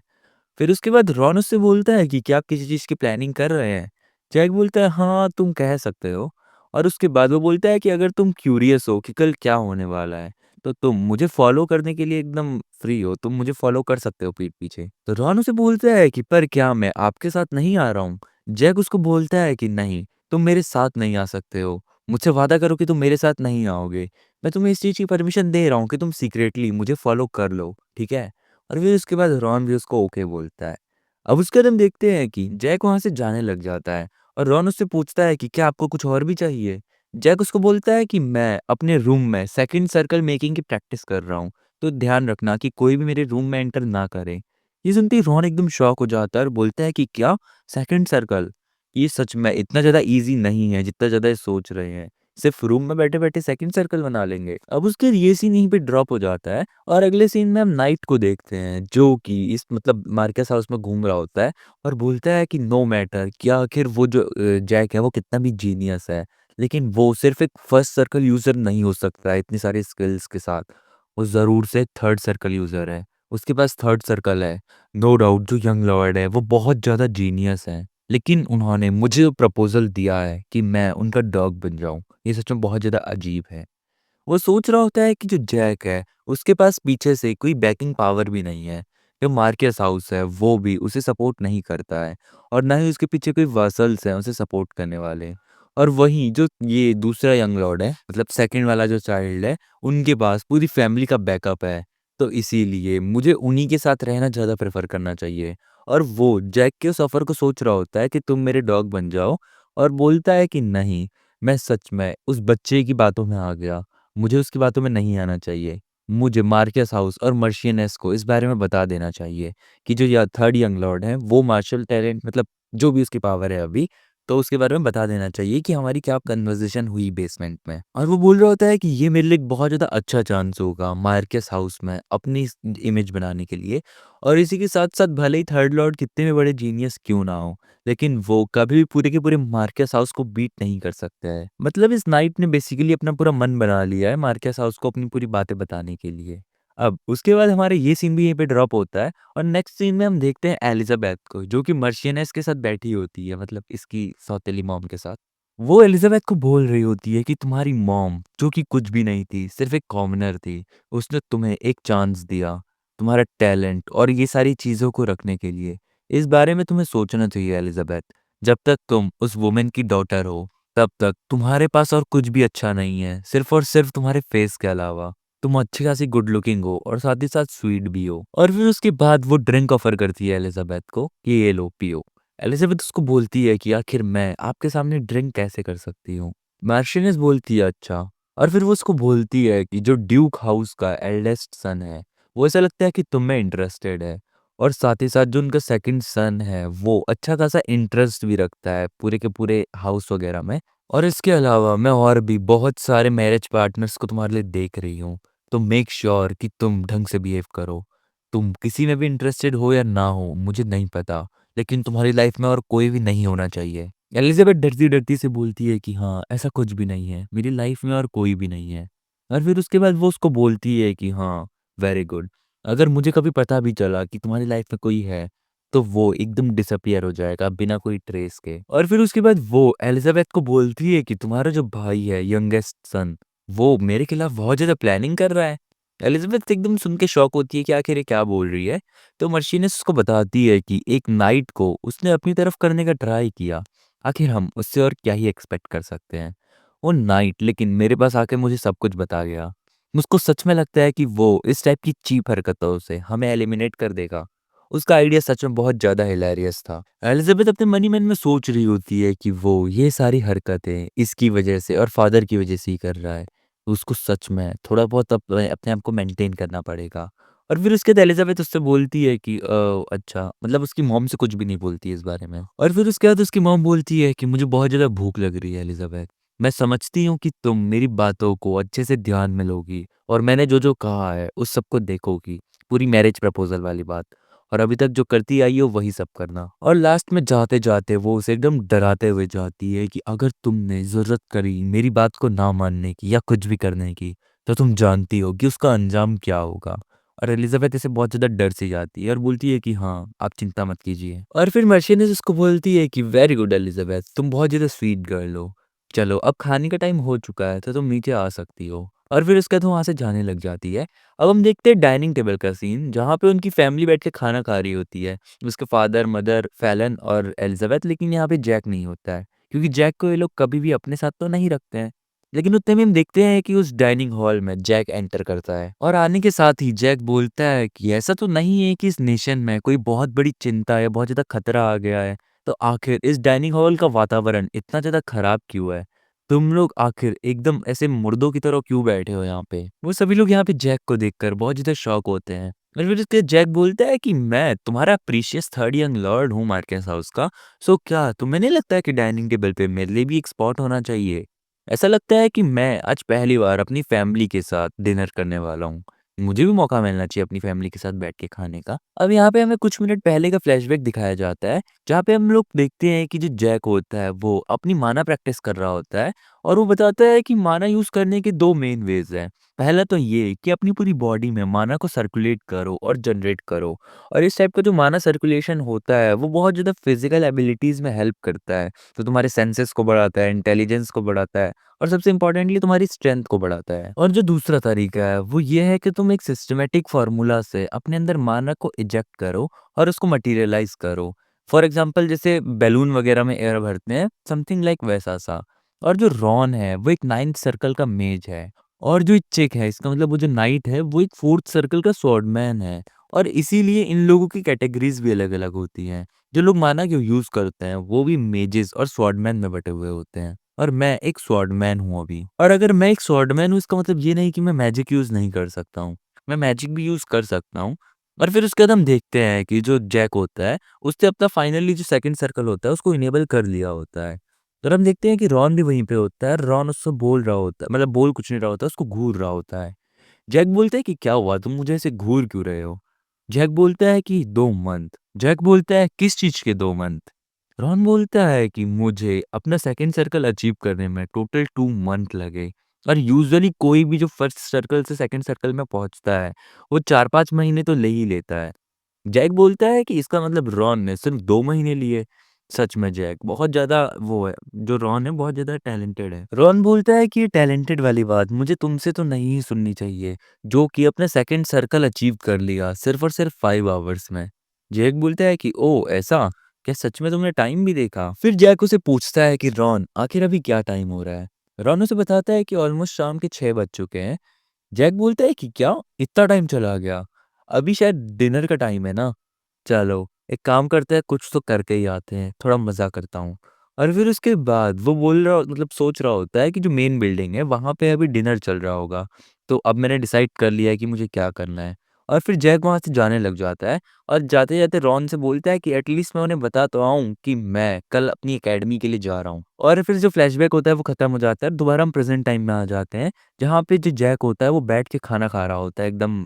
फिर उसके बाद रॉन उससे बोलता है कि क्या आप किसी चीज़ की प्लानिंग कर रहे हैं? जैक बोलता है हाँ, तुम कह सकते हो। और उसके बाद वो बोलता है कि अगर तुम क्यूरियस हो कि कल क्या होने वाला है, तो तुम मुझे फ़ॉलो करने के लिए एकदम फ्री हो, तुम मुझे फ़ॉलो कर सकते हो पीठ पीछे। तो रॉन उसे बोलता है कि पर क्या मैं आपके साथ नहीं आ रहा हूँ? जैक उसको बोलता है कि नहीं, तुम मेरे साथ नहीं आ सकते हो। मुझसे वादा करो कि तुम मेरे साथ नहीं आओगे। मैं तुम्हें इस चीज़ की परमिशन दे रहा हूँ कि तुम सीक्रेटली मुझे फ़ॉलो कर लो, ठीक है? और फिर उसके बाद रॉन भी उसको ओके बोलता है। अब उसके बाद हम देखते हैं कि जैक वहाँ से जाने लग जाता है और रॉन उससे पूछता है कि क्या आपको कुछ और भी चाहिए? जैक उसको बोलता है कि मैं अपने रूम में सेकंड सर्कल मेकिंग की प्रैक्टिस कर रहा हूँ, तो ध्यान रखना कि कोई भी मेरे रूम में एंटर ना करे। ये सुनते ही रॉन एकदम शॉक हो जाता है और बोलता है कि क्या? Second circle? ये सच में इतना ज़्यादा ईज़ी नहीं है जितना ज़्यादा ये सोच रहे हैं। सिर्फ़ रूम में बैठे-बैठे सेकंड सर्कल बना लेंगे। अब उसके ये सीन यहीं पे ड्रॉप हो जाता है और अगले सीन में हम नाइट को देखते हैं जो कि इस मतलब मार्केस हाउस में घूम रहा होता है और बोलता है कि नो मैटर कि आखिर वो जो जैक है वो कितना भी जीनियस है, लेकिन वो सिर्फ़ एक फर्स्ट सर्कल यूज़र नहीं हो सकता है इतनी सारी स्किल्स के साथ। वो ज़रूर से थर्ड सर्कल यूज़र है। उसके पास थर्ड सर्कल है। नो डाउट जो यंग लॉर्ड है वो बहुत ज़्यादा जीनियस है। लेकिन उन्होंने मुझे प्रपोज़ल दिया है कि मैं उनका डॉग बन जाऊँ। ये सच में बहुत ज़्यादा अजीब है। वो सोच रहा होता है कि जो जैक है, उसके पास पीछे से कोई बैकिंग पावर भी नहीं है। जो मार्केस हाउस है वो भी उसे सपोर्ट नहीं करता है और ना ही उसके पीछे कोई वसल्स हैं उसे सपोर्ट करने वाले। और वहीं जो ये दूसरा यंग लॉर्ड है, मतलब सेकंड वाला जो चाइल्ड है, उनके पास पूरी फैमिली का बैकअप है। तो इसीलिए मुझे उन्हीं के साथ रहना ज़्यादा प्रेफ़र करना चाहिए। और वो जैक के उस ऑफ़र को सोच रहा होता है कि तुम मेरे डॉग बन जाओ, और बोलता है कि नहीं, मैं सच में उस बच्चे की बातों में आ गया। मुझे उसकी बातों में नहीं आना चाहिए। मुझे मार्केस हाउस और मर्शियनेस को इस बारे में बता देना चाहिए कि जो या थर्ड यंग लॉर्ड है वो मार्शल टैलेंट, मतलब जो भी उसकी पावर है अभी, तो उसके बारे में बता देना चाहिए कि हमारी क्या कन्वर्सेशन हुई बेसमेंट में। और वो बोल रहा होता है कि ये मेरे लिए एक बहुत ज़्यादा अच्छा चांस होगा मार्केस हाउस में अपनी इमेज बनाने के लिए। और इसी के साथ साथ भले ही थर्ड लॉर्ड कितने भी बड़े जीनियस क्यों ना हो, लेकिन वो कभी भी पूरे के पूरे मार्केस हाउस को बीट नहीं कर सकते हैं। मतलब इस नाइट ने बेसिकली अपना पूरा मन बना लिया है मार्केस हाउस को अपनी पूरी बातें बताने के लिए। अब उसके बाद हमारे ये सीन भी यहीं पे ड्रॉप होता है और नेक्स्ट सीन में हम देखते हैं एलिज़ाबेथ को, जो कि मर्शियनेस के साथ बैठी होती है, मतलब इसकी सौतेली मॉम के साथ। वो एलिज़ाबेथ को बोल रही होती है कि तुम्हारी मॉम, जो कि कुछ भी नहीं थी, सिर्फ़ एक कॉमनर थी, उसने तुम्हें एक चांस दिया, तुम्हारा टैलेंट और ये सारी चीज़ों को रखने के लिए। इस बारे में तुम्हें सोचना चाहिए एलिज़ाबेथ। जब तक तुम उस वुमन की डॉटर हो, तब तक तुम्हारे पास और कुछ भी अच्छा नहीं है, सिर्फ़ और सिर्फ़ तुम्हारे फेस के अलावा। तुम अच्छी खासी गुड लुकिंग हो और साथ ही साथ स्वीट भी हो। और फिर उसके बाद वो ड्रिंक ऑफ़र करती है एलिज़ाबेथ को कि ये लो पियो। एलिज़ाबेथ उसको बोलती है कि आखिर मैं आपके सामने ड्रिंक कैसे कर सकती हूँ? मार्शियस बोलती है अच्छा। और फिर वो उसको बोलती है कि जो ड्यूक हाउस का एल्डेस्ट सन है, वो ऐसा लगता है कि तुम में इंटरेस्टेड है। और साथ ही साथ जो उनका सेकंड सन है, वो अच्छा खासा इंटरेस्ट भी रखता है पूरे के पूरे हाउस वगैरह में। और इसके अलावा मैं और भी बहुत सारे मैरिज पार्टनर्स को तुम्हारे लिए देख रही हूँ। तो मेक श्योर कि तुम ढंग से बिहेव करो। तुम किसी में भी इंटरेस्टेड हो या ना हो, मुझे नहीं पता, लेकिन तुम्हारी लाइफ में और कोई भी नहीं होना चाहिए। एलिज़ाबेथ डरती-डरती से बोलती है कि हाँ, ऐसा कुछ भी नहीं है, मेरी लाइफ में और कोई भी नहीं है। और फिर उसके बाद वो उसको बोलती है कि हाँ, वेरी गुड। अगर मुझे कभी पता भी चला कि तुम्हारी लाइफ में कोई है, तो वो एकदम डिसअपीयर हो जाएगा बिना कोई ट्रेस के। और फिर उसके बाद वो एलिज़ाबेथ को बोलती है कि तुम्हारा जो भाई है, यंगेस्ट सन, वो मेरे खिलाफ बहुत ज़्यादा प्लानिंग कर रहा है। एलिज़ाबेथ एकदम सुन के शॉक होती है कि आखिर ये क्या बोल रही है। तो मर्शियस उसको बताती है कि एक नाइट को उसने अपनी तरफ करने का ट्राई किया। आखिर हम उससे और क्या ही एक्सपेक्ट कर सकते हैं। वो नाइट लेकिन मेरे पास आके मुझे सब कुछ बता गया। मुझको सच में लगता है कि वो इस टाइप की चीप हरकतों से हमें एलिमिनेट कर देगा। उसका आइडिया सच में बहुत ज़्यादा हिलेरियस था। एलिज़ाबेथ अपने मन ही मन में सोच रही होती है कि वो ये सारी हरकतें इसकी वजह से और फादर की वजह से ही कर रहा है। तो उसको सच में थोड़ा बहुत अपने अपने आप को मेंटेन करना पड़ेगा। और फिर उसके बाद एलिज़ाबेथ उससे बोलती है कि अच्छा, मतलब उसकी मॉम से कुछ भी नहीं बोलती है इस बारे में। और फिर उसके बाद उसकी मॉम बोलती है कि मुझे बहुत ज़्यादा भूख लग रही है एलिज़ाबेथ। मैं समझती हूँ कि तुम मेरी बातों को अच्छे से ध्यान में लोगी और मैंने जो-जो कहा है उस सब को देखोगी। पूरी मैरिज प्रपोज़ल वाली बात। और अभी तक जो करती आई हो वही सब करना। और लास्ट में जाते-जाते वो उसे एकदम डराते हुए जाती है कि अगर तुमने ज़रूरत करी मेरी बात को ना मानने की या कुछ भी करने की, तो तुम जानती हो कि उसका अंजाम क्या होगा। और एलिज़ाबेथ इसे बहुत ज़्यादा डर सी जाती है और बोलती है कि हाँ, आप चिंता मत कीजिए। और फिर मर्शियस उसको बोलती है कि वेरी गुड एलिज़ाबेथ, तुम बहुत ज़्यादा स्वीट गर्ल हो। चलो अब खाने का टाइम हो चुका है तो तुम नीचे आ सकती हो। और फिर उसके बाद वो वहाँ से जाने लग जाती है। अब हम देखते हैं डाइनिंग टेबल का सीन, जहाँ पे उनकी फैमिली बैठ के खाना खा रही होती है। उसके फादर, मदर, फैलन और एलिज़ाबेथ, लेकिन यहाँ पे जैक नहीं होता है, क्योंकि जैक को ये लोग कभी भी अपने साथ तो नहीं रखते हैं। लेकिन उतने में हम देखते हैं कि उस डाइनिंग हॉल में जैक एंटर करता है और आने के साथ ही जैक बोलता है कि ऐसा तो नहीं है कि इस नेशन में कोई बहुत बड़ी चिंता या बहुत ज़्यादा खतरा आ गया है, तो आखिर इस डाइनिंग हॉल का वातावरण इतना ज़्यादा खराब क्यों है? तुम लोग आखिर एकदम ऐसे मुर्दों की तरह क्यों बैठे हो यहाँ पे? वो सभी लोग यहाँ पे जैक को देखकर बहुत ज़्यादा शॉक होते हैं। और फिर उसके जैक बोलता है कि मैं तुम्हारा प्रीशियस थर्ड यंग लॉर्ड हूँ मार्केस हाउस का। सो क्या तुम्हें नहीं लगता है कि डाइनिंग टेबल पे मेरे लिए भी एक स्पॉट होना चाहिए? ऐसा लगता है कि मैं आज पहली बार अपनी फैमिली के साथ डिनर करने वाला हूँ। मुझे भी मौका मिलना चाहिए अपनी फैमिली के साथ बैठ के खाने का। अब यहाँ पे हमें कुछ मिनट पहले का फ्लैशबैक दिखाया जाता है, जहाँ पे हम लोग देखते हैं कि जो जैक होता है वो अपनी माना प्रैक्टिस कर रहा होता है और वो बताता है कि माना यूज़ करने के 2 मेन वेज़ हैं। पहला तो ये कि अपनी पूरी बॉडी में माना को सर्कुलेट करो और जनरेट करो। और इस टाइप का जो माना सर्कुलेशन होता है वो बहुत ज़्यादा फिजिकल एबिलिटीज़ में हेल्प करता है। तो तुम्हारे सेंसेस को बढ़ाता है, इंटेलिजेंस को बढ़ाता है और सबसे इम्पोर्टेंटली तुम्हारी स्ट्रेंथ को बढ़ाता है। और जो दूसरा तरीका है वो ये है कि तुम एक सिस्टमैटिक फार्मूला से अपने अंदर माना को इजेक्ट करो और उसको मटेरियलाइज़ करो। फॉर एग्ज़ाम्पल जैसे बैलून वगैरह में एयर भरते हैं, समथिंग लाइक वैसा सा। और जो रॉन है वो एक 9th सर्कल का मेज है और जो चिक है इसका मतलब वो जो नाइट है वो एक 4th सर्कल का स्वॉर्डमैन है। और इसीलिए इन लोगों की कैटेगरीज़ भी अलग-अलग होती हैं। जो लोग माना को यूज़ करते हैं वो भी मेजेस और स्वॉर्डमैन में बँटे हुए होते हैं। और मैं एक स्वॉर्डमैन हूँ अभी। और अगर मैं एक स्वॉर्डमैन हूँ इसका मतलब ये नहीं कि मैं मैजिक यूज़ नहीं कर सकता हूँ। मैं मैजिक भी यूज़ कर सकता हूँ। और फिर उसके बाद हम देखते हैं कि जो जैक होता है उसने अपना फाइनली जो 2nd सर्कल होता है उसको इनेबल कर लिया होता है। और हम देखते हैं कि रॉन भी वहीं पे होता है। रॉन उससे बोल रहा होता है, मतलब बोल कुछ नहीं रहा होता, उसको घूर रहा होता है। जैक बोलता है कि क्या हुआ, तुम मुझे ऐसे घूर क्यों रहे हो? जैक बोलता है कि 2 मंथ। जैक बोलता है किस चीज़ के 2 मंथ? रॉन बोलता है कि मुझे अपना 2nd सर्कल अचीव करने में टोटल 2 मंथ लगे। और यूजुअली कोई भी जो फर्स्ट सर्कल से 2nd सर्कल में पहुँचता है, वो 4-5 महीने तो ले ही लेता है। जैक बोलता है कि इसका मतलब रॉन ने सिर्फ 2 महीने लिए। सच में जैक बहुत ज़्यादा वो है, जो रॉन है बहुत ज़्यादा टैलेंटेड है। रॉन बोलता है कि ये टैलेंटेड वाली बात मुझे तुमसे तो नहीं सुननी चाहिए, जो कि अपने 2nd सर्कल अचीव कर लिया सिर्फ और सिर्फ 5 आवर्स में। जैक बोलता है कि ओह ऐसा? क्या सच में तुमने टाइम भी देखा? फिर जैक उसे पूछता है कि रॉन आखिर अभी क्या टाइम हो रहा है? रॉन उसे बताता है कि ऑलमोस्ट शाम के 6 बज चुके हैं। जैक बोलता है कि क्या? इतना टाइम चला गया? अभी शायद डिनर का टाइम है ना? चलो, एक काम करते हैं कुछ तो करके ही आते हैं, थोड़ा मज़ा करता हूँ। और फिर उसके बाद वो बोल रहा मतलब सोच रहा होता है कि जो मेन बिल्डिंग है वहाँ पे अभी डिनर चल रहा होगा। तो अब मैंने डिसाइड कर लिया है कि मुझे क्या करना है। और फिर जैक वहाँ से जाने लग जाता है और जाते-जाते रॉन से बोलता है कि एटलीस्ट मैं उन्हें बता तो आऊँ कि मैं कल अपनी अकेडमी के लिए जा रहा हूँ। और फिर जो फ्लैशबैक होता है वो खत्म हो जाता है, दोबारा हम प्रेज़ेंट टाइम में आ जाते हैं, जहाँ पे जो जैक होता है वो बैठ के खाना खा रहा होता है एकदम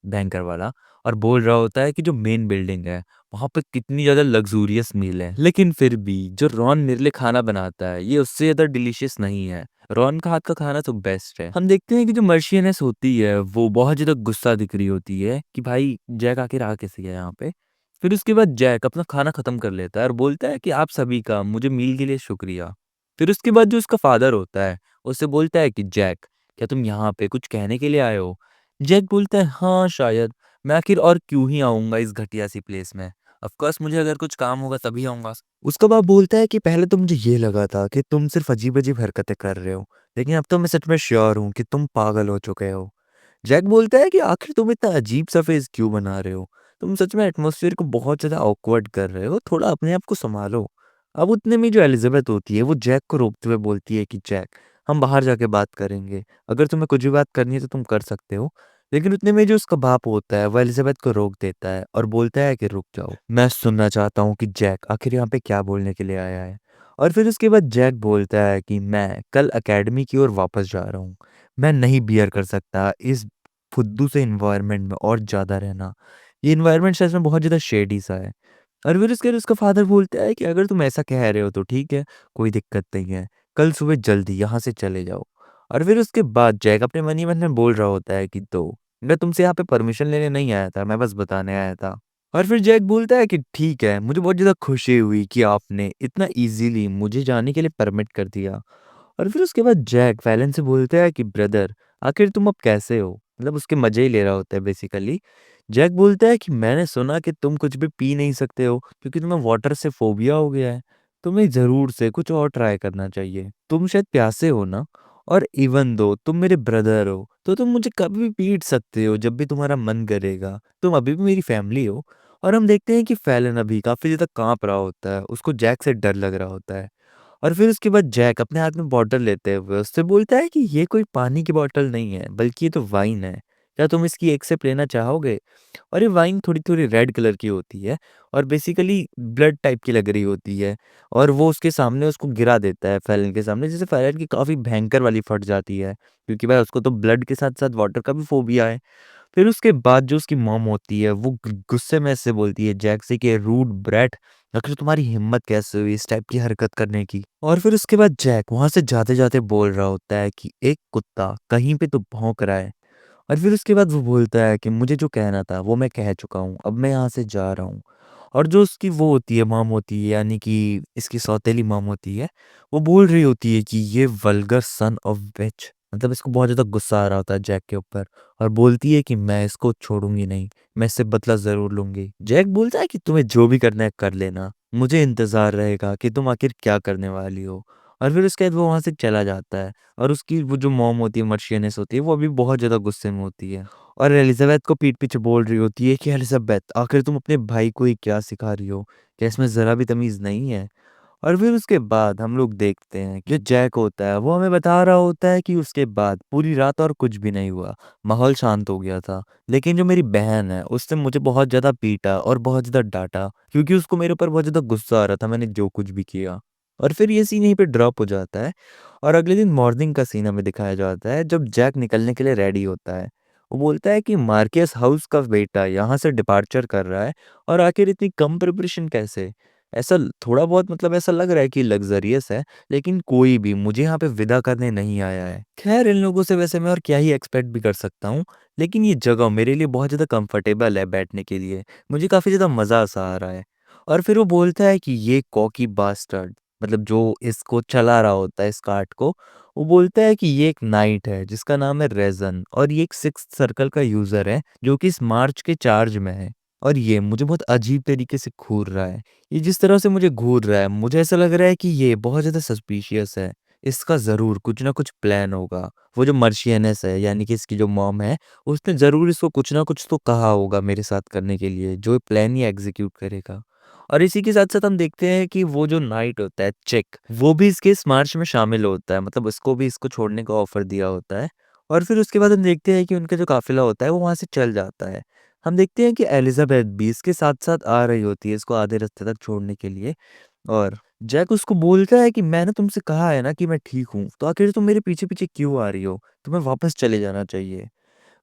भयंकर वाला। और बोल रहा होता है कि जो मेन बिल्डिंग है, वहाँ पे कितनी ज़्यादा लग्ज़ूरियस मील है। लेकिन फिर भी जो रॉन मेरे लिए खाना बनाता है, ये उससे ज़्यादा डिलीशियस नहीं है। रॉन का हाथ का खाना तो बेस्ट है। हम देखते हैं कि जो मर्शियनेस होती है, वो बहुत ज़्यादा गुस्सा दिख रही होती है कि भाई जैक आखिर आ कैसे गया यहाँ पे? फिर उसके बाद जैक अपना खाना खत्म कर लेता है और बोलता है कि आप सभी का मुझे मील के लिए शुक्रिया। फिर उसके बाद जो उसका फादर होता है, उससे बोलता है कि जैक, क्या तुम यहाँ पे कुछ कहने के लिए आए हो? जैक बोलता है हाँ शायद, मैं आखिर और क्यों ही आऊँगा इस घटिया-सी प्लेस में। ऑफ़ कोर्स मुझे अगर कुछ काम होगा तभी आऊँगा। उसका बाप बोलता है कि पहले तो मुझे ये लगा था कि तुम सिर्फ़ अजीब-अजीब हरकतें कर रहे हो, लेकिन अब तो मैं सच में श्योर हूँ कि तुम पागल हो चुके हो। जैक बोलता है कि आखिर तुम इतना अजीब-सा फ़ेस क्यों बना रहे हो? तुम सच में एटमॉस्फेयर को बहुत ज़्यादा ऑकवर्ड कर रहे हो, थोड़ा अपने आप को सँभालो। अब उतने में जो एलिज़ाबेथ होती है वो जैक को रोकते हुए बोलती है कि जैक, हम बाहर जाके बात करेंगे। अगर तुम्हें कुछ भी बात करनी है तो तुम कर सकते हो। लेकिन उतने में जो उसका बाप होता है वो एलिज़ाबेथ को रोक देता है और बोलता है कि रुक जाओ। मैं सुनना चाहता हूँ कि जैक आखिर यहाँ पे क्या बोलने के लिए आया है। और फिर उसके बाद जैक बोलता है कि मैं कल अकेडमी की ओर वापस जा रहा हूँ। मैं नहीं बियर कर सकता इस फुद्दू से एनवायरनमेंट में और ज़्यादा रहना। ये एनवायरनमेंट सच में बहुत ज़्यादा शेडी सा है। और फिर उसके बाद उसका फादर बोलता है कि अगर तुम ऐसा कह रहे हो तो ठीक है, कोई दिक्कत नहीं है। कल सुबह जल्दी यहाँ से चले जाओ। और फिर उसके बाद जैक अपने मन ही मन में बोल रहा होता है कि तो मैं तुमसे यहाँ पे परमिशन लेने नहीं आया था, मैं बस बताने आया था। और फिर जैक बोलता है कि ठीक है, मुझे बहुत ज़्यादा खुशी हुई कि आपने इतना ईज़िली मुझे जाने के लिए परमिट कर दिया। और फिर उसके बाद जैक फैलन से बोलता है कि ब्रदर आखिर तुम अब कैसे हो? मतलब उसके मज़े ही ले रहा होता है बेसिकली। जैक बोलता है कि मैंने सुना कि तुम कुछ भी पी नहीं सकते हो क्योंकि तुम्हें वाटर से फ़ोबिया हो गया है। तुम्हें ज़रूर से कुछ और ट्राई करना चाहिए। तुम शायद प्यासे हो ना? और इवन दो तुम मेरे ब्रदर हो, तो तुम मुझे कभी भी पीट सकते हो जब भी तुम्हारा मन करेगा। तुम अभी भी मेरी फैमिली हो। और हम देखते हैं कि फैलन अभी काफ़ी ज़्यादा काँप रहा होता है। उसको जैक से डर लग रहा होता है। और फिर उसके बाद जैक अपने हाथ में बॉटल लेते हुए उससे बोलता है कि ये कोई पानी की बॉटल नहीं है, बल्कि ये तो वाइन है। क्या तुम इसकी एक सिप लेना चाहोगे? और ये वाइन थोड़ी-थोड़ी रेड कलर की होती है और बेसिकली ब्लड टाइप की लग रही होती है। और वो उसके सामने उसको गिरा देता है फैलन के सामने, जिससे फैलन की काफ़ी भयंकर वाली फट जाती है, क्योंकि भाई उसको तो ब्लड के साथ-साथ वाटर का भी फ़ोबिया है। फिर उसके बाद जो उसकी मॉम होती है वो गुस्से में इससे बोलती है जैक से कि रूड ब्रैट, आखिर तुम्हारी हिम्मत कैसे हुई इस टाइप की हरकत करने की? और फिर उसके बाद जैक वहाँ से जाते-जाते बोल रहा होता है कि एक कुत्ता कहीं पे तो भौंक रहा है। और फिर उसके बाद वो बोलता है कि मुझे जो कहना था वो मैं कह चुका हूँ, अब मैं यहाँ से जा रहा हूँ। और जो उसकी वो होती है मॉम होती है, यानी कि इसकी सौतेली मॉम होती है, वो बोल रही होती है कि ये वल्गर सन ऑफ बिच, मतलब इसको बहुत ज़्यादा गुस्सा आ रहा होता है जैक के ऊपर। और बोलती है कि मैं इसको छोड़ूंगी नहीं, मैं इससे बदला ज़रूर लूंगी। जैक बोलता है कि तुम्हें जो भी करना है कर लेना, मुझे इंतज़ार रहेगा कि तुम आखिर क्या करने वाली हो। और फिर उसके बाद वो वहाँ से चला जाता है। और उसकी वो जो मॉम होती है, मर्शियनेस होती है, वो अभी बहुत ज़्यादा गुस्से में होती है। और एलिज़ाबेथ को पीठ पीछे बोल रही होती है कि एलिज़ाबेथ आखिर तुम अपने भाई को ये क्या सिखा रही हो? क्या इसमें ज़रा भी तमीज़ नहीं है? और फिर उसके बाद हम लोग देखते हैं कि जो जैक होता है वो हमें बता रहा होता है कि उसके बाद पूरी रात और कुछ भी नहीं हुआ। माहौल शांत हो गया था। लेकिन जो मेरी बहन है उसने मुझे बहुत ज़्यादा पीटा और बहुत ज़्यादा डाँटा, क्योंकि उसको मेरे ऊपर बहुत ज़्यादा गुस्सा आ रहा था मैंने जो कुछ भी किया। और फिर ये सीन यहीं पे ड्रॉप हो जाता है। और अगले दिन मॉर्निंग का सीन हमें दिखाया जाता है जब जैक निकलने के लिए रेडी होता है। वो बोलता है कि मार्कियस हाउस का बेटा यहाँ से डिपार्चर कर रहा है, और आखिर इतनी कम प्रिपरेशन कैसे? ऐसा थोड़ा बहुत मतलब ऐसा लग रहा है कि लग्ज़रियस है, लेकिन कोई भी मुझे यहाँ पे विदा करने नहीं आया है। ख़ैर इन लोगों से वैसे मैं और क्या ही एक्सपेक्ट भी कर सकता हूँ, लेकिन ये जगह मेरे लिए बहुत ज़्यादा कंफर्टेबल है बैठने के लिए। मुझे काफ़ी ज़्यादा मज़ा सा आ रहा है। और फिर वो बोलता है कि ये कॉकी बास्टर्ड, मतलब जो इसको चला रहा होता है इस कार्ट को, वो बोलता है कि ये एक नाइट है जिसका नाम है रेज़न, और ये एक सिक्स्थ सर्कल का यूज़र है जो कि इस मार्च के चार्ज में है। और ये मुझे बहुत अजीब तरीके से घूर रहा है। ये जिस तरह से मुझे घूर रहा है, मुझे ऐसा लग रहा है कि ये बहुत ज़्यादा सस्पिशियस है। इसका ज़रूर कुछ ना कुछ प्लान होगा। वो जो मर्शियनेस है, यानी कि इसकी जो मॉम है, उसने ज़रूर इसको कुछ ना कुछ तो कहा होगा मेरे साथ करने के लिए, जो प्लान ये एग्ज़ीक्यूट करेगा। और इसी के साथ-साथ हम देखते हैं कि वो जो नाइट होता है, चिक, वो भी इसके इस मार्च में शामिल होता है। मतलब उसको भी इसको छोड़ने का ऑफ़र दिया होता है। और फिर उसके बाद हम देखते हैं कि उनका जो काफ़िला होता है, वो वहाँ से चल जाता है। हम देखते हैं कि एलिज़ाबेथ भी इसके साथ-साथ आ रही होती है इसको आधे रास्ते तक छोड़ने के लिए। और जैक उसको बोलता है कि मैंने तुमसे कहा है ना कि मैं ठीक हूँ, तो आखिर तुम मेरे पीछे-पीछे क्यों आ रही हो? तुम्हें वापस चले जाना चाहिए।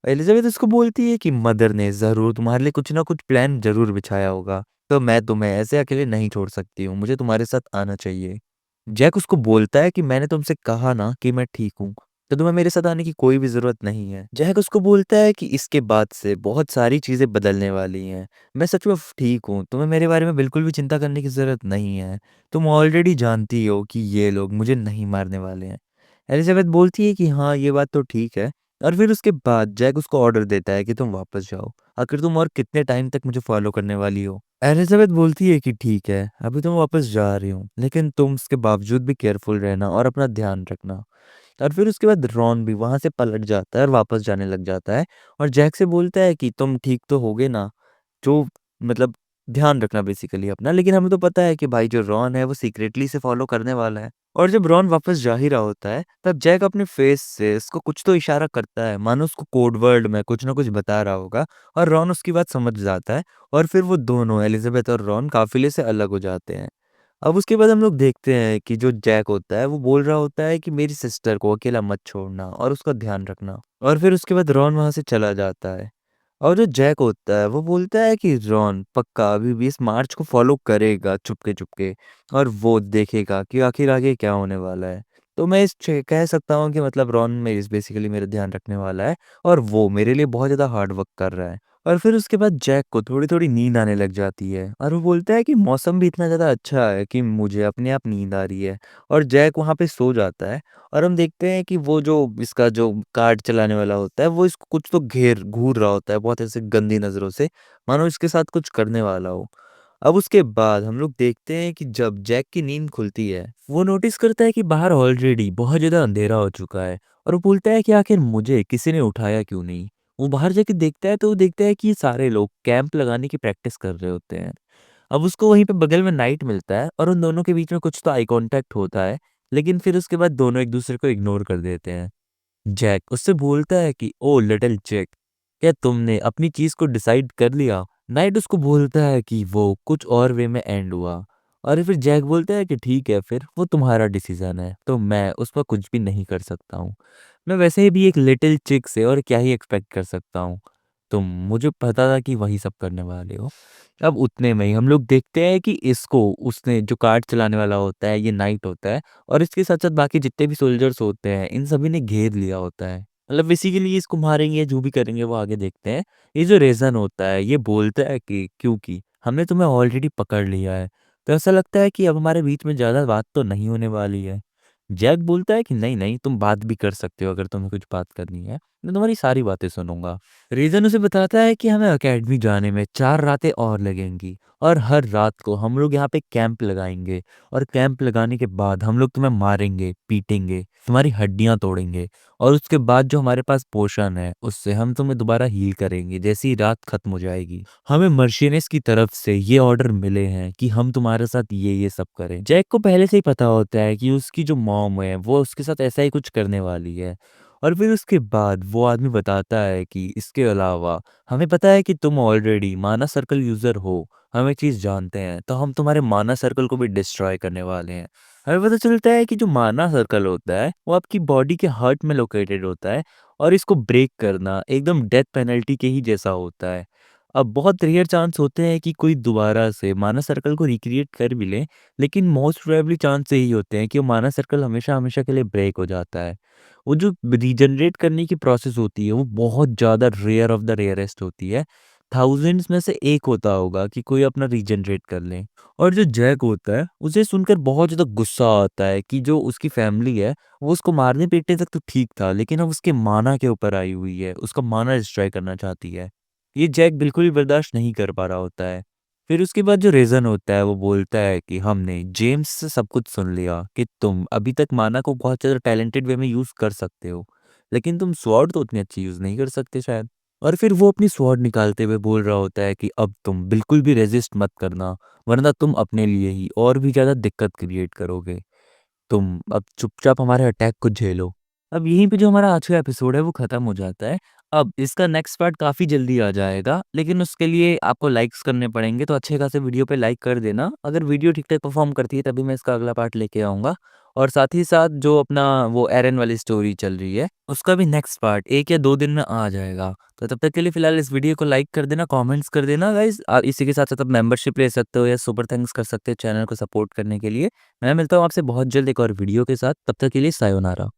एलिज़ाबेथ उसको बोलती है कि मदर ने ज़रूर तुम्हारे लिए कुछ ना कुछ प्लान ज़रूर बिछाया होगा, तो मैं तुम्हें ऐसे अकेले नहीं छोड़ सकती हूँ, मुझे तुम्हारे साथ आना चाहिए। जैक उसको बोलता है कि मैंने तुमसे कहा ना कि मैं ठीक हूँ, तो तुम्हें मेरे साथ आने की कोई भी ज़रूरत नहीं है। जैक उसको बोलता है कि इसके बाद से बहुत सारी चीज़ें बदलने वाली हैं। मैं सच में ठीक हूँ, तुम्हें मेरे बारे में बिल्कुल भी चिंता करने की ज़रूरत नहीं है। तुम ऑलरेडी जानती हो कि ये लोग मुझे नहीं मारने वाले हैं। एलिज़ाबेथ बोलती है कि हाँ, ये बात तो ठीक है। और फिर उसके बाद जैक उसको ऑर्डर देता है कि तुम वापस जाओ। आखिर तुम और कितने टाइम तक मुझे फ़ॉलो करने वाली हो? एलिज़ाबेथ बोलती है कि ठीक है, अभी तो मैं वापस जा रही हूँ, लेकिन तुम इसके बावजूद भी केयरफुल रहना और अपना ध्यान रखना। और फिर उसके बाद रॉन भी वहाँ से पलट जाता है और वापस जाने लग जाता है, और जैक से बोलता है कि तुम ठीक तो होगे ना? जो मतलब ध्यान रखना बेसिकली अपना। लेकिन हमें तो पता है कि भाई जो रॉन है वो सीक्रेटली इसे फ़ॉलो करने वाला है। और जब रॉन वापस जा ही रहा होता है, तब जैक अपने फेस से इसको कुछ तो इशारा करता है, मानो उसको कोड वर्ड में कुछ ना कुछ बता रहा होगा, और रॉन उसकी बात समझ जाता है। और फिर वो दोनों एलिज़ाबेथ और रॉन काफ़िले से अलग हो जाते हैं। अब उसके बाद हम लोग देखते हैं कि जो जैक होता है वो बोल रहा होता है कि मेरी सिस्टर को अकेला मत छोड़ना और उसका ध्यान रखना। और फिर उसके बाद रॉन वहाँ से चला जाता है। और जो जैक होता है वो बोलता है कि रॉन पक्का अभी भी इस मार्च को फॉलो करेगा चुपके-चुपके, और वो देखेगा कि आखिर आगे क्या होने वाला है। तो मैं कह सकता हूँ कि मतलब रॉन मेरी बेसिकली मेरा ध्यान रखने वाला है, और वो मेरे लिए बहुत ज़्यादा हार्ड वर्क कर रहा है। और फिर उसके बाद जैक को थोड़ी-थोड़ी नींद आने लग जाती है, और वो बोलता है कि मौसम भी इतना ज़्यादा अच्छा है कि मुझे अपने आप नींद आ रही है। और जैक वहाँ पे सो जाता है। और हम देखते हैं कि वो जो इसका जो कार्ड चलाने वाला होता है, वो इसको कुछ तो घूर रहा होता है बहुत ऐसे गंदी नज़रों से, मानो इसके साथ कुछ करने वाला हो। अब उसके बाद हम लोग देखते हैं कि जब जैक की नींद खुलती है, वो नोटिस करता है कि बाहर ऑलरेडी बहुत ज़्यादा अंधेरा हो चुका है, और वो बोलता है कि आखिर मुझे किसी ने उठाया क्यों नहीं? वो बाहर जाके देखता है तो वो देखता है कि ये सारे लोग कैंप लगाने की प्रैक्टिस कर रहे होते हैं। अब उसको वहीं पे बगल में नाइट मिलता है, और उन दोनों के बीच में कुछ तो आई कॉन्टैक्ट होता है, लेकिन फिर उसके बाद दोनों एक-दूसरे को इग्नोर कर देते हैं। जैक उससे बोलता है कि ओह लिटिल जैक, क्या तुमने अपनी चीज़ को डिसाइड कर लिया? नाइट उसको बोलता है कि वो कुछ और वे में एंड हुआ। और फिर जैक बोलता है कि ठीक है फिर, वो तुम्हारा डिसीज़न है, तो मैं उस पर कुछ भी नहीं कर सकता हूँ। मैं वैसे भी एक लिटिल चिक से और क्या ही एक्सपेक्ट कर सकता हूँ। तुम मुझे पता था कि वही सब करने वाले हो। अब उतने में ही हम लोग देखते हैं कि इसको उसने जो कार चलाने वाला होता है, ये नाइट होता है और इसके साथ-साथ बाकी जितने भी सोल्जर्स होते हैं, इन सभी ने घेर लिया होता है। मतलब बेसिकली इसको मारेंगे, जो भी करेंगे वो आगे देखते हैं। ये जो रेज़न होता है, ये बोलता है कि क्योंकि हमने तुम्हें ऑलरेडी पकड़ लिया है, तो ऐसा लगता है कि अब हमारे बीच में ज़्यादा बात तो नहीं होने वाली है। जैक बोलता है कि नहीं-नहीं, तुम बात भी कर सकते हो अगर तुम्हें कुछ बात करनी है, मैं तुम्हारी सारी बातें सुनूँगा। रीज़न उसे बताता है कि हमें अकेडमी जाने में 4 रातें और लगेंगी और हर रात को हम लोग यहाँ पे कैंप लगाएँगे और कैंप लगाने के बाद हम लोग तुम्हें मारेंगे, पीटेंगे, तुम्हारी हड्डियाँ तोड़ेंगे और उसके बाद जो हमारे पास पोशन है, उससे हम तुम्हें दोबारा हील करेंगे जैसे ही रात खत्म हो जाएगी। हमें मर्शियनेस की तरफ से ये ऑर्डर मिले हैं कि हम तुम्हारे साथ ये सब करें। जैक को पहले से ही पता होता है कि उसकी जो मॉम है, वो उसके साथ ऐसा ही कुछ करने वाली है। और फिर उसके बाद वो आदमी बताता है कि इसके अलावा हमें पता है कि तुम ऑलरेडी माना सर्कल यूज़र हो, हम एक चीज़ जानते हैं, तो हम तुम्हारे माना सर्कल को भी डिस्ट्रॉय करने वाले हैं। हमें पता चलता है कि जो माना सर्कल होता है, वो आपकी बॉडी के हार्ट में लोकेटेड होता है और इसको ब्रेक करना एकदम डेथ पेनल्टी के ही जैसा होता है। अब बहुत रेयर चांस होते हैं कि कोई दोबारा से माना सर्कल को रिक्रिएट कर भी ले, लेकिन मोस्ट प्रोबेबली चांस यही होते हैं कि वो माना सर्कल हमेशा-हमेशा के लिए ब्रेक हो जाता है। वो जो रीजनरेट करने की प्रोसेस होती है वो बहुत ज़्यादा रेयर ऑफ द रेयरेस्ट होती है। थाउज़ेंड्स में से एक होता होगा कि कोई अपना रीजनरेट कर ले। और जो जैक होता है उसे सुनकर बहुत ज़्यादा गुस्सा आता है कि जो उसकी फैमिली है वो उसको मारने-पीटने तक तो ठीक था, लेकिन अब उसके माना के ऊपर आई हुई है, उसका माना डिस्ट्रॉय करना चाहती है। ये जैक बिल्कुल भी बर्दाश्त नहीं कर पा रहा होता है। फिर उसके बाद जो रीज़न होता है वो बोलता है कि हमने जेम्स से सब कुछ सुन लिया कि तुम अभी तक माना को बहुत ज़्यादा टैलेंटेड वे में यूज़ कर सकते हो, लेकिन तुम स्वॉर्ड तो उतनी अच्छी यूज़ नहीं कर सकते शायद। और फिर वो अपनी स्वॉर्ड निकालते हुए बोल रहा होता है कि अब तुम बिल्कुल भी रेज़िस्ट मत करना, वरना तुम अपने लिए ही और भी ज़्यादा दिक्कत क्रिएट करोगे। तुम अब चुपचाप हमारे अटैक को झेलो। अब यहीं पे जो हमारा आज का एपिसोड है वो ख़त्म हो जाता है। अब इसका नेक्स्ट पार्ट काफ़ी जल्दी आ जाएगा, लेकिन उसके लिए आपको लाइक्स करने पड़ेंगे, तो अच्छे खासे वीडियो पे लाइक कर देना। अगर वीडियो ठीक-ठाक परफ़ॉर्म करती है तभी मैं इसका अगला पार्ट लेके आऊँगा। और साथ ही साथ जो अपना वो एरन वाली स्टोरी चल रही है, उसका भी नेक्स्ट पार्ट 1 या 2 दिन में आ जाएगा। तो तब तक के लिए फ़िलहाल इस वीडियो को लाइक कर देना, कमेंट्स कर देना गाइज़। इसी के साथ-साथ आप मेंबरशिप ले सकते हो या सुपर थैंक्स कर सकते हो चैनल को सपोर्ट करने के लिए। मैं मिलता हूँ आपसे बहुत जल्द एक और वीडियो के साथ, तब तक के लिए सायोनारा।